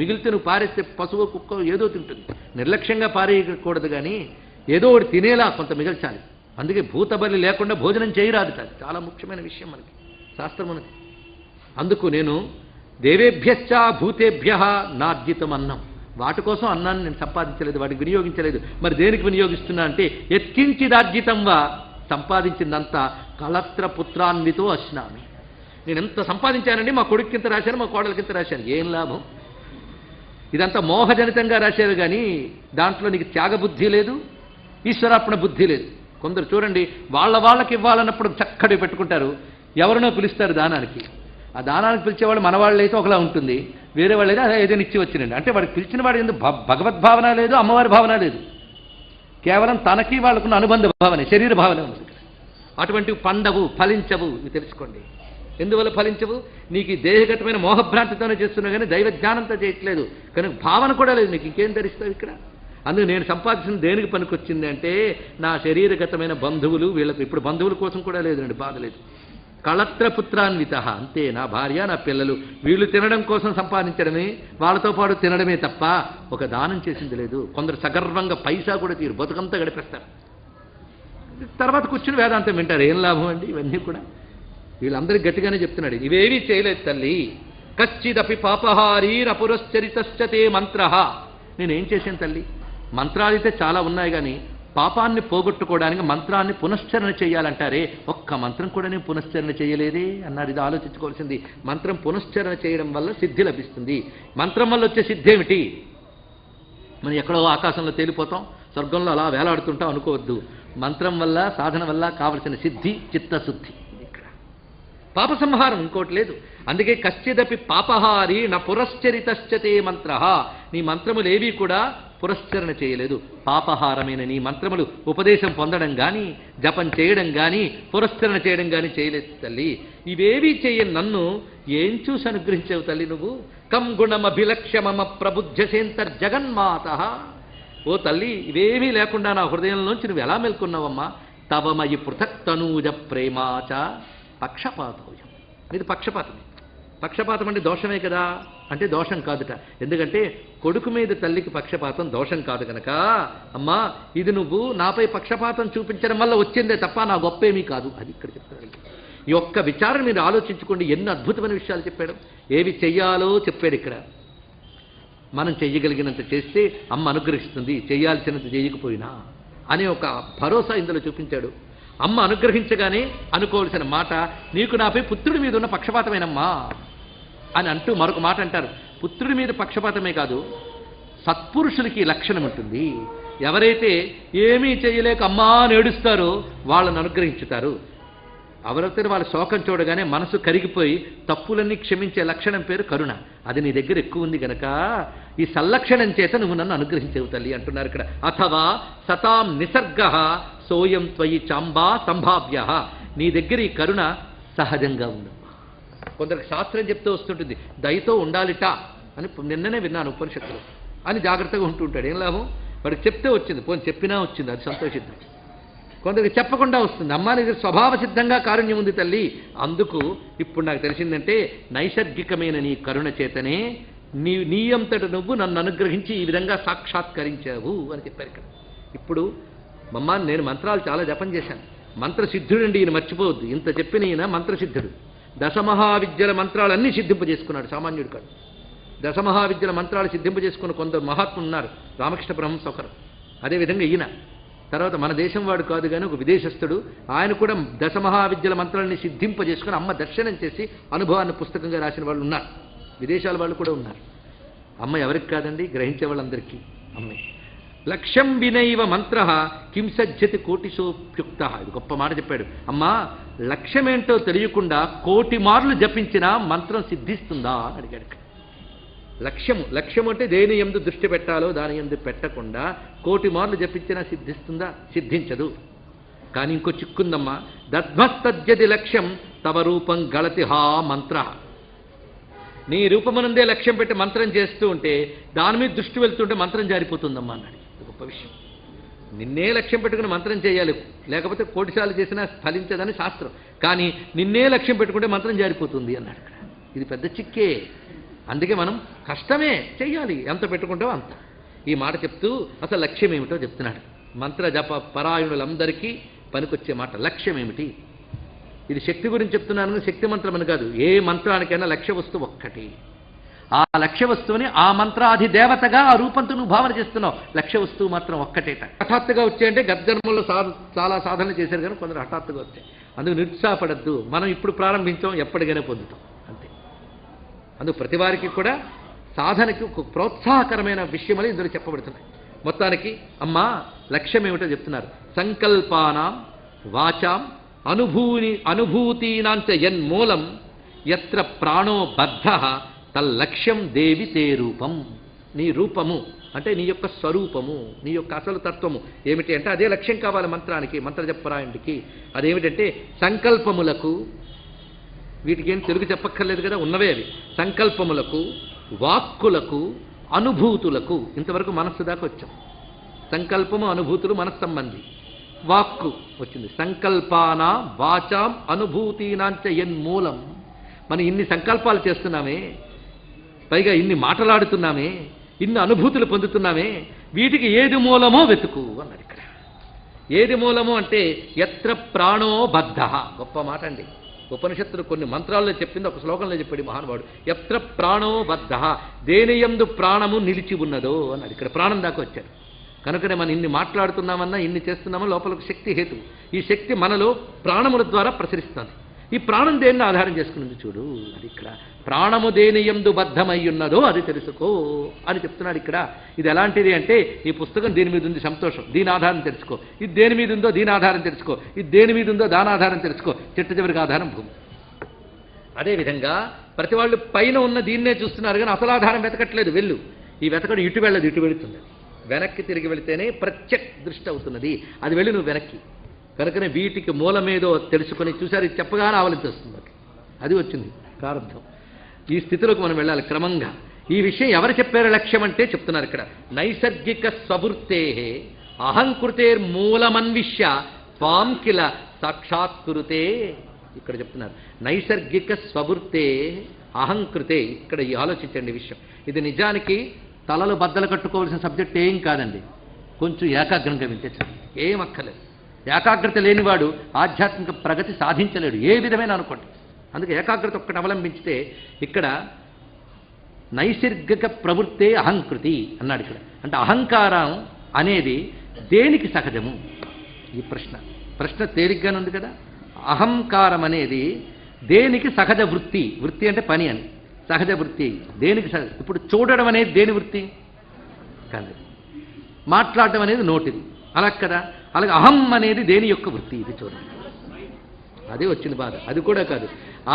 మిగిలితే నువ్వు పారేస్తే పశువు కుక్క ఏదో తింటుంది. నిర్లక్ష్యంగా పారేయకూడదు, కానీ ఏదో ఒకటి తినేలా కొంత మిగల్చాలి. అందుకే భూతబలి లేకుండా భోజనం చేయరాదు. చాలా ముఖ్యమైన విషయం మనకి, శాస్త్రం మనకి. అందుకు నేను దేవేభ్యశ్చ భూతేభ్య నార్జితం అన్నం, వాటి కోసం అన్నాన్ని నేను సంపాదించలేదు, వాటికి వినియోగించలేదు. మరి దేనికి వినియోగిస్తున్నా అంటే యత్కించిదార్జితంగా సంపాదించిందంతా కళత్ర పుత్రాన్వితో అశ్నామి. నేను ఎంత సంపాదించానండి, మా కొడుక్కింత రాశాను, మా కోడలికింత రాశాను, ఏం లాభం? ఇదంతా మోహజనితంగా రాశారు, కానీ దాంట్లో నీకు త్యాగబుద్ధి లేదు, ఈశ్వరార్పణ బుద్ధి లేదు. కొందరు చూడండి, వాళ్ళకి ఇవ్వాలన్నప్పుడు చక్కటి పెట్టుకుంటారు, ఎవరినో పిలుస్తారు దానానికి. ఆ దానానికి పిలిచేవాళ్ళు మనవాళ్ళు అయితే ఒకలా ఉంటుంది, వేరే వాళ్ళు అయితే ఏదైనా ఇచ్చి వచ్చినండి. అంటే వాడికి పిలిచిన వాడు ఎందుకు భగవద్భావన లేదు, అమ్మవారి భావన లేదు, కేవలం తనకి వాళ్ళకున్న అనుబంధ భావన, శరీర భావన ఉంది. అటువంటివి పండవు, ఫలించవు. ఇవి తెలుసుకోండి. ఎందువల్ల ఫలించవు? నీకు దేహగతమైన మోహభ్రాంతితోనే చేస్తున్నావు, కానీ దైవ జ్ఞానంతో చేయట్లేదు, కనుక భావన కూడా లేదు. నీకు ఇంకేం ధరిస్తావు ఇక్కడ? అందుకు నేను సంపాదించిన దేనికి పనికొచ్చింది అంటే నా శరీరగతమైన బంధువులు, వీళ్ళకు ఇప్పుడు బంధువుల కోసం కూడా లేదండి, బాధ లేదు. కళత్రపుత్రాన్విత, అంతే. నా భార్య, నా పిల్లలు, వీళ్ళు తినడం కోసం సంపాదించడమే, వాళ్ళతో పాటు తినడమే తప్ప ఒక దానం చేసింది లేదు. కొందరు సగర్వంగా పైసా కూడా తీరు, బతుకంతా గడిపేస్తారు. తర్వాత కూర్చుని వేదాంతం వింటారు, ఏం లాభం అండి? ఇవన్నీ కూడా వీళ్ళందరికీ గట్టిగానే చెప్తున్నాడు, ఇవేవీ చేయలేదు తల్లి. కచ్చిదపి పాపహారీరపురశ్చరితశ్చతే మంత్ర. నేనేం చేశాను తల్లి? మంత్రాలు అయితే చాలా ఉన్నాయి, కానీ పాపాన్ని పోగొట్టుకోవడానికి మంత్రాన్ని పునశ్చరణ చేయాలంటారే, ఒక్క మంత్రం కూడా నేను పునశ్చరణ చేయలేదే అన్నారు. ఇది ఆలోచించుకోవాల్సింది. మంత్రం పునశ్చరణ చేయడం వల్ల సిద్ధి లభిస్తుంది. మంత్రం వల్ల వచ్చే సిద్ధి ఏమిటి? మనం ఎక్కడో ఆకాశంలో తేలిపోతాం, స్వర్గంలో అలా వేలాడుతుంటాం అనుకోవద్దు. మంత్రం వల్ల, సాధన వల్ల కావలసిన సిద్ధి చిత్తశుద్ధి. పాప సంహారం ఇంకోటి లేదు. అందుకే కశ్చిదపి పాపహారి న పురశ్చరితశ్చతే మంత్ర, నీ మంత్రములేవి కూడా పురశ్చరణ చేయలేదు. పాపహారమైన నీ మంత్రములు ఉపదేశం పొందడం కానీ, జపం చేయడం కానీ, పురశ్చరణ చేయడం కానీ చేయలేదు తల్లి. ఇవేవీ చేయని నన్ను ఏం చూసి అనుగ్రహించావు తల్లి నువ్వు? కం గుణమభిలక్ష్యమమ ప్రబుద్ధసేంతర్జగన్మాత. ఓ తల్లి, ఇవేమీ లేకుండా నా హృదయంలోంచి నువ్వు ఎలా మేల్కొన్నావమ్మా? తవమయి పృథక్ తనూజ ప్రేమాచ పక్షపాతోయం. ఇది పక్షపాతం. పక్షపాతం అంటే దోషమే కదా అంటే దోషం కాదుట. ఎందుకంటే కొడుకు మీద తల్లికి పక్షపాతం దోషం కాదు కనుక, అమ్మా ఇది నువ్వు నాపై పక్షపాతం చూపించడం వల్ల వచ్చిందే తప్ప నా గొప్పేమీ కాదు. అది ఇక్కడ చెప్తారు. ఈ ఒక్క విచారణ మీరు ఆలోచించుకోండి. ఎన్ని అద్భుతమైన విషయాలు చెప్పాడు. ఏవి చెయ్యాలో చెప్పాడు ఇక్కడ. మనం చెయ్యగలిగినంత చేస్తే అమ్మ అనుగ్రహిస్తుంది, చేయాల్సినంత చేయకపోయినా అనే ఒక భరోసా ఇందులో చూపించాడు. అమ్మ అనుగ్రహించగానే అనుకోవాల్సిన మాట, నీకు నాపై పుత్రుడి మీద ఉన్న పక్షపాతమేనమ్మా అని అంటూ మరొక మాట అంటారు. పుత్రుడి మీద పక్షపాతమే కాదు, సత్పురుషులకి లక్షణం ఉంటుంది. ఎవరైతే ఏమీ చేయలేక అమ్మా అని ఏడుస్తారో వాళ్ళని అనుగ్రహించుతారు. ఎవరైతే వాళ్ళ శోకం చూడగానే మనసు కరిగిపోయి తప్పులన్నీ క్షమించే లక్షణం పేరు కరుణ. అది నీ దగ్గర ఎక్కువ ఉంది గనక ఈ సల్లక్షణం చేత నువ్వు నన్ను అనుగ్రహించేవు తల్లి అంటున్నారు ఇక్కడ. అథవా సతాం నిసర్గ సోయం త్వయి చాంబా సంభావ్య. నీ దగ్గర ఈ కరుణ సహజంగా ఉందమ్మా. కొందరికి శాస్త్రం చెప్తూ వస్తుంటుంది, దయతో ఉండాలిట అని నిన్ననే విన్నాను ఉపనిషత్తులు అని జాగ్రత్తగా ఉంటుంటాడు. ఏం లాభం? వాడికి చెప్తే వచ్చింది, పోనీ చెప్పినా వచ్చింది, అది సంతోషిద్దాం. కొందరికి చెప్పకుండా వస్తుంది. అమ్మ నీ స్వభావ సిద్ధంగా కారుణ్యం ఉంది తల్లి. అందుకు ఇప్పుడు నాకు తెలిసిందంటే నైసర్గికమైన నీ కరుణ చేతనే నీ అంతట నువ్వు నన్ను అనుగ్రహించి ఈ విధంగా సాక్షాత్కరించావు అని చెప్పారు ఇక్కడ. ఇప్పుడు మమ్మ నేను మంత్రాలు చాలా జపం చేశాను. మంత్రసిద్ధుడండి ఈయన, మర్చిపోవద్దు. ఇంత చెప్పిన ఈయన మంత్రసిద్ధుడు. దశమహావిద్యల మంత్రాలన్నీ సిద్ధింపజేసుకున్నాడు, సామాన్యుడు కాదు. దశమహావిద్యల మంత్రాలు సిద్ధింపజేసుకున్న కొందరు మహాత్ములు ఉన్నారు. రామకృష్ణ బ్రహ్మస్ ఒకరు. అదేవిధంగా ఈయన తర్వాత మన దేశం వాడు కాదు కానీ ఒక విదేశస్థుడు, ఆయన కూడా దశమహావిద్యల మంత్రాలని సిద్ధింపజేసుకుని అమ్మ దర్శనం చేసి అనుభవాన్ని పుస్తకంగా రాసిన వాళ్ళు ఉన్నారు. విదేశాల వాళ్ళు కూడా ఉన్నారు. అమ్మ ఎవరికి కాదండి, గ్రహించే వాళ్ళందరికీ అమ్మే. లక్ష్యం వినైవ మంత్ర కిం సజ్జతి కోటిసోప్యుక్త. ఇది గొప్ప మాట చెప్పాడు. అమ్మా లక్ష్యమేంటో తెలియకుండా కోటి మార్లు జపించినా మంత్రం సిద్ధిస్తుందా అని అడిగాడు. లక్ష్యము అంటే దేని యందు దృష్టి పెట్టాలో దాని యందు పెట్టకుండా కోటి మార్లు జపించినా సిద్ధిస్తుందా? సిద్ధించదు. కానీ ఇంకో చిక్కుందమ్మా. దద్మస్తజ్జది లక్ష్యం తవ రూపం గళతి హా మంత్ర. నీ రూపమనందే లక్ష్యం పెట్టి మంత్రం చేస్తూ ఉంటే దాని మీద దృష్టి వెళ్తుంటే మంత్రం జారిపోతుందమ్మా అన్నాడు. గొప్ప విషయం. నిన్నే లక్ష్యం పెట్టుకుని మంత్రం చేయాలి, లేకపోతే కోటిసార్లు చేసినా ఫలించదని శాస్త్రం. కానీ నిన్నే లక్ష్యం పెట్టుకుంటే మంత్రం జారిపోతుంది అన్నాడు ఇక్కడ. ఇది పెద్ద చిక్కే. అందుకే మనం కష్టమే చెయ్యాలి, ఎంత పెట్టుకుంటావో అంత. ఈ మాట చెప్తూ అసలు లక్ష్యం ఏమిటో చెప్తున్నాడు. మంత్ర జప పరాయణులందరికీ పనికొచ్చే మాట లక్ష్యం ఏమిటి. ఇది శక్తి గురించి చెప్తున్నాను, శక్తి మంత్రం అని కాదు. ఏ మంత్రానికైనా లక్ష్య వస్తువు ఒక్కటి. ఆ లక్ష్య వస్తువుని ఆ మంత్రాధిదేవతగా ఆ రూపంతో నువ్వు భావన చేస్తున్నావు. లక్ష్య వస్తువు మాత్రం ఒక్కటేట. హఠాత్తుగా వచ్చాయంటే గర్జన్మలో చాలా సాధనలు చేశారు కానీ కొందరు హఠాత్తుగా వచ్చాయి. అందుకు నిరుత్సాహపడద్దు. మనం ఇప్పుడు ప్రారంభించాం, ఎప్పటికైనా పొందుతాం అంతే. అందుకు ప్రతి వారికి కూడా సాధనకి ఒక ప్రోత్సాహకరమైన విషయమని ఇందులో చెప్పబడుతున్నాయి. మొత్తానికి అమ్మా లక్ష్యం ఏమిటో చెప్తున్నారు. సంకల్పానాం వాచాం అనుభూతీనాంచ యన్మూలం యత్ర ప్రాణో బద్ధ తల్లక్ష్యం దేవి తే రూపం. నీ రూపము అంటే నీ యొక్క స్వరూపము, నీ యొక్క అసలు తత్వము ఏమిటి అంటే అదే లక్ష్యం కావాలి మంత్రానికి, మంత్రజపరాయణుడికి. అదేమిటంటే సంకల్పములకు, వీటికి ఏం తెలుగు చెప్పక్కర్లేదు కదా, ఉన్నవే అవి. సంకల్పములకు, వాక్కులకు, అనుభూతులకు. ఇంతవరకు మనస్సు దాకా వచ్చాం. సంకల్పము అనుభూతులు మనస్సంబంధి. వాక్కు వచ్చింది. సంకల్పాన వాచాం అనుభూతీనాంచ యన్మూలం. మనం ఇన్ని సంకల్పాలు చేస్తున్నామే, పైగా ఇన్ని మాటలాడుతున్నామే, ఇన్ని అనుభూతులు పొందుతున్నామే, వీటికి ఏది మూలమో వెతుకు అన్నాడు ఇక్కడ. ఏది మూలము అంటే యత్ర ప్రాణో బద్ధ. గొప్ప మాట అండి. ఉపనిషత్తులు కొన్ని మంత్రాల్లో చెప్పింది, ఒక శ్లోకంలో చెప్పాడు మహానుభావుడు. యత్ర ప్రాణో బద్ధ, దేనియందు ప్రాణము నిలిచి ఉన్నదో అన్నాడు. ఇక్కడ ప్రాణం దాకా వచ్చాడు. కనుకనే మనం ఇన్ని మాట్లాడుతున్నామన్నా, ఇన్ని చేస్తున్నామో లోపలకు శక్తి హేతు. ఈ శక్తి మనలో ప్రాణముల ద్వారా ప్రసరిస్తుంది. ఈ ప్రాణం దేన్ని ఆధారం చేసుకున్నది చూడు. అది ఇక్కడ ప్రాణము దేనియందు బద్ధమై ఉన్నదో అది తెలుసుకో అని చెప్తున్నాడు ఇక్కడ. ఇది ఎలాంటిది అంటే, ఈ పుస్తకం దీని మీద ఉంది, సంతోషం, దీని ఆధారం తెలుసుకో. ఇది దేని మీద ఉందో దీని ఆధారం తెలుసుకో. ఇది దేని మీద ఉందో దాని ఆధారం తెలుసుకో. చిట్ట చివరికి ఆధారం భూమి. అదేవిధంగా ప్రతి వాళ్ళు పైన ఉన్న దీన్నే చూస్తున్నారు కానీ అసలాధారం వెతకట్లేదు. వెళ్ళు ఈ వెతకడం ఇటు వెళ్ళదు, ఇటు వెళుతుంది. వెనక్కి తిరిగి వెళితేనే ప్రత్యక్ దృష్టి అవుతున్నది. అది వెళ్ళి నువ్వు వెనక్కి. కనుకనే వీటికి మూలమేదో తెలుసుకొని చూసారు, ఇది చెప్పగానే ఆవలించి వస్తుంది. అది వచ్చింది ప్రారంభం. ఈ స్థితిలోకి మనం వెళ్ళాలి క్రమంగా. ఈ విషయం ఎవరు చెప్పారు లక్ష్యం అంటే చెప్తున్నారు ఇక్కడ. నైసర్గిక స్వవృత్తే అహంకృతేర్మూలమన్విష్య త్వాం కిల సాక్షాత్కృతే. ఇక్కడ చెప్తున్నారు నైసర్గిక స్వవృత్తే అహంకృతే. ఇక్కడ ఈ ఆలోచించండి విషయం. ఇది నిజానికి తలలు బద్దలు కట్టుకోవాల్సిన సబ్జెక్ట్ ఏం కాదండి. కొంచెం ఏకాగ్రంగా వింటే చాలు, ఏం అక్కర్లేదు. ఏకాగ్రత లేనివాడు ఆధ్యాత్మిక ప్రగతి సాధించలేడు ఏ విధమైన అనుకోండి. అందుకే ఏకాగ్రత ఒక్కటి అవలంబించితే ఇక్కడ నైసర్గిక ప్రవృత్తే అహంకృతి అన్నాడు ఇక్కడ. అంటే అహంకారం అనేది దేనికి సహజము? ఈ ప్రశ్న తేలిగ్గానే ఉంది కదా. అహంకారం అనేది దేనికి సహజ వృత్తి? వృత్తి అంటే పని అని. సహజ వృత్తి దేనికి సహజ? ఇప్పుడు చూడడం అనేది దేని వృత్తి? కాదు. మాట్లాడటం అనేది నోటిది, అలా కదా. అలాగే అహం అనేది దేని యొక్క వృత్తి? ఇది చూడండి, అదే వచ్చింది బాధ. అది కూడా కాదు.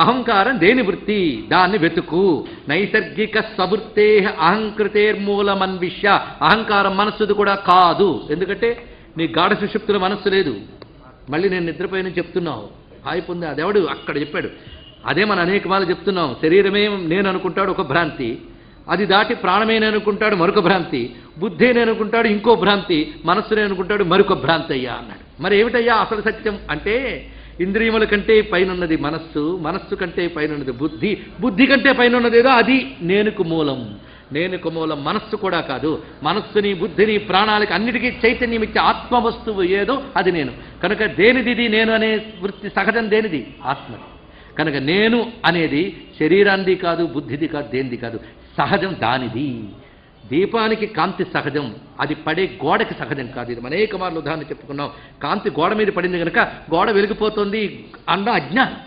అహంకారం దేని వృత్తి? దాన్ని వెతుకు. నైసర్గిక స్వవృత్తే అహంకృతేర్మూలమన్విష్య. అహంకారం మనస్సుది కూడా కాదు. ఎందుకంటే నీ గాఢ సుషుప్తుల మనస్సు లేదు. మళ్ళీ నేను నిద్రపోయిన చెప్తున్నావు, హాయి పొంది అదెవడు అక్కడ చెప్పాడు. అదే మనం అనేక మార్లు చెప్తున్నాం. శరీరమే నేను అనుకుంటాడు ఒక భ్రాంతి, అది దాటి ప్రాణమే నేను అనుకుంటాడు మరొక భ్రాంతి, బుద్ధే నేను అనుకుంటాడు ఇంకో భ్రాంతి, మనస్సునే అనుకుంటాడు మరొక భ్రాంతి అయ్యా అన్నాడు. మరి ఏమిటయ్యా అసలు సత్యం అంటే, ఇంద్రియముల కంటే పైనున్నది మనస్సు, మనస్సు కంటే పైనున్నది బుద్ధి, బుద్ధి కంటే పైనున్నదేదో అది నేనుకు మూలం. నేనుకు మూలం మనస్సు కూడా కాదు. మనస్సుని బుద్ధిని ప్రాణాలకి అన్నిటికీ చైతన్యం ఇచ్చే ఆత్మ వస్తువు ఏదో అది నేను. కనుక దేనిది నేను అనే వృత్తి సహజం దేనిది? ఆత్మది. కనుక నేను అనేది శరీరాంది కాదు, బుద్ధిది కాదు, దేనిది కాదు, సహజం దానిది. దీపానికి కాంతి సహజం, అది పడే గోడకి సహజం కాదు. ఇది అనేక మార్లు ఉదాహరణ చెప్పుకున్నాం. కాంతి గోడ మీద పడింది కనుక గోడ వెలిగిపోతుంది అన్న అజ్ఞానం.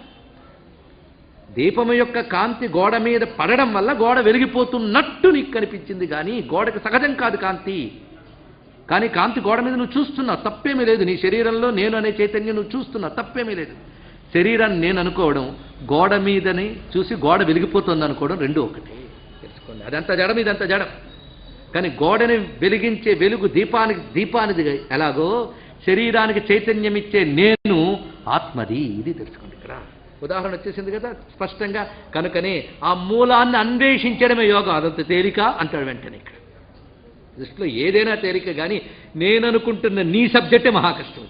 దీపము యొక్క కాంతి గోడ మీద పడడం వల్ల గోడ వెలిగిపోతున్నట్టు నీకు కనిపించింది, కానీ గోడకి సహజం కాదు కాంతి. కానీ కాంతి గోడ మీద నువ్వు చూస్తున్నావు, తప్పేమీ లేదు. నీ శరీరంలో నేను అనే చైతన్యం నువ్వు చూస్తున్నావు, తప్పేమీ లేదు. శరీరాన్ని నేను అనుకోవడం, గోడ మీదని చూసి గోడ వెలిగిపోతుంది అనుకోవడం రెండు ఒకటి. తెలుసుకోండి, అదంతా జడం, ఇదంతా జడం. కానీ గోడని వెలిగించే వెలుగు దీపానిది ఎలాగో శరీరానికి చైతన్యం ఇచ్చే నేను ఆత్మది. ఇది తెలుసుకోండి. ఇక్కడ ఉదాహరణ వచ్చేసింది కదా స్పష్టంగా. కనుకనే ఆ మూలాన్ని అన్వేషించడమే యోగం. అదంత తేలిక అంటాడు వెంటనే. ఇక్కడ దృష్టిలో ఏదైనా తేలిక, కానీ నేననుకుంటున్న నీ సబ్జెక్టే మహాకష్టం.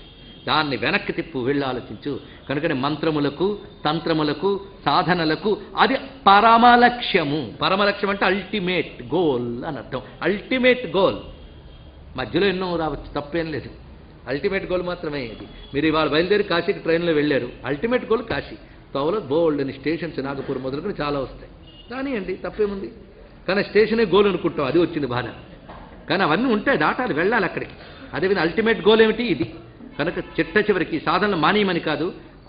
దాన్ని వెనక్కి తిప్పు, వెళ్ళి ఆలోచించు. కనుకనే మంత్రములకు, తంత్రములకు, సాధనలకు అది పరమలక్ష్యము. పరమలక్ష్యం అంటే అల్టిమేట్ గోల్ అని అర్థం. Ultimate goal. మధ్యలో ఎన్నో రావచ్చు, తప్పేం లేదు. అల్టిమేట్ గోల్ మాత్రమే ఇది. మీరు ఇవాళ బయలుదేరి కాశీకి ట్రైన్లో వెళ్ళారు, అల్టిమేట్ గోల్ కాశీ. తోవలో బోల్డ్ అని స్టేషన్స్ నాగపూర్ మొదలుకొని చాలా వస్తాయి, కానీయండి, తప్పేముంది. కానీ స్టేషనే గోల్ అనుకుంటాం, అది వచ్చింది బాధ. కానీ అవన్నీ ఉంటాయి, దాటాలి, వెళ్ళాలి అక్కడికి. అదేవిధంగా అల్టిమేట్ గోల్ ఏమిటి? ఇది. కనుక చిట్ట చివరికి సాధనలు మానేయమని కాదు,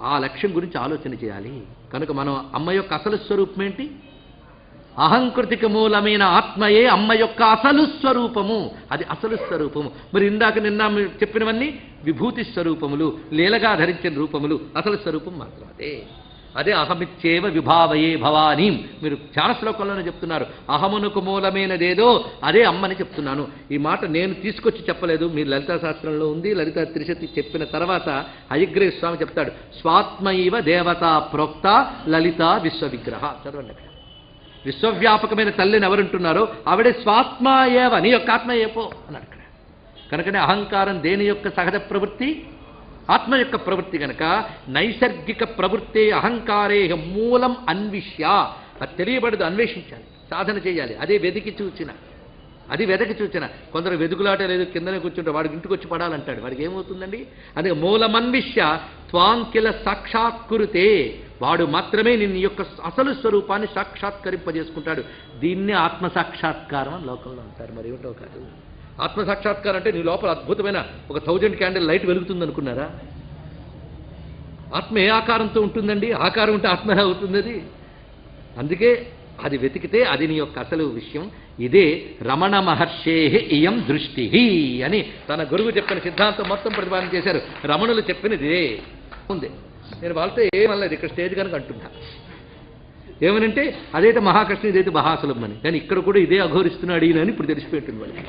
ఆ లక్ష్యం గురించి ఆలోచన చేయాలి. కనుక మనం అమ్మ యొక్క అసలు స్వరూపం ఏంటి? అహంకృతికి మూలమైన ఆత్మయే అమ్మ యొక్క అసలు స్వరూపము. అది అసలు స్వరూపము. మరి ఇందాక నిన్న చెప్పినవన్నీ విభూతి స్వరూపములు, లీలగా ధరించిన రూపములు. అసలు స్వరూపం మాత్రం అదే. అదే అహమిచ్చేవ విభావయే భవానీ. మీరు ధ్యాన శ్లోకంలోనే చెప్తున్నారు, అహమునకు మూలమైనదేదో అదే అమ్మని చెప్తున్నాను. ఈ మాట నేను తీసుకొచ్చి చెప్పలేదు, మీరు లలితా శాస్త్రంలో ఉంది. లలితా త్రిశతి చెప్పిన తర్వాత హయగ్రీవ స్వామి చెప్తాడు, స్వాత్మైవ దేవతా ప్రోక్త లలితా విశ్వవిగ్రహ. చదవండి అక్కడ. విశ్వవ్యాపకమైన తల్లిని ఎవరుంటున్నారో ఆవిడే స్వాత్మాయేవ, నీ యొక్క ఆత్మ ఏపో అన్నాడు అక్కడ. కనుకనే అహంకారం దేని యొక్క సహజ ప్రవృత్తి? ఆత్మ యొక్క ప్రవృత్తి. కనుక నైసర్గిక ప్రవృత్తే అహంకారే మూలం అన్విష్య. అది తెలియబడదు, అన్వేషించాలి, సాధన చేయాలి. అదే వెతికి చూచిన. కొందరు వెతుకులాట లేదు, కిందనే కూర్చుంటే వాడికి ఇంటికి వచ్చి పడాలంటాడు. వాడికి ఏమవుతుందండి? అదే మూలమన్విష్య త్వాంకిల సాక్షాత్కృతే. వాడు మాత్రమే నిన్ను యొక్క అసలు స్వరూపాన్ని సాక్షాత్కరింపజేసుకుంటాడు. దీన్నే ఆత్మసాక్షాత్కారం అని లోకంలో అంటారు, మరి ఏమిటో కాదు. ఆత్మసాక్షాత్కారం అంటే నీ లోపల అద్భుతమైన ఒక 1000 క్యాండిల్ లైట్ వెలుగుతుంది అనుకున్నారా? ఆత్మ ఏ ఆకారంతో ఉంటుందండి? ఆకారం ఉంటే ఆత్మ అవుతుంది అది. అందుకే అది వెతికితే అది నీ యొక్క అసలు విషయం. ఇదే రమణ మహర్షే ఇయం దృష్టి అని తన గురువు చెప్పిన సిద్ధాంతం మొత్తం ప్రతిపాదన చేశారు. రమణులు చెప్పినది ఇదే ఉంది. నేను వాళ్ళతో ఏమనలేదు, ఇక్కడ స్టేజ్ కనుక అంటున్నా. ఏమనంటే అదైతే మహాకష్టం, ఇదైతే మహాసులభం అని. కానీ ఇక్కడ కూడా ఇదే అఘోరిస్తున్నాడు ఈయన అని ఇప్పుడు తెలిసిపెట్టింది వాళ్ళకి.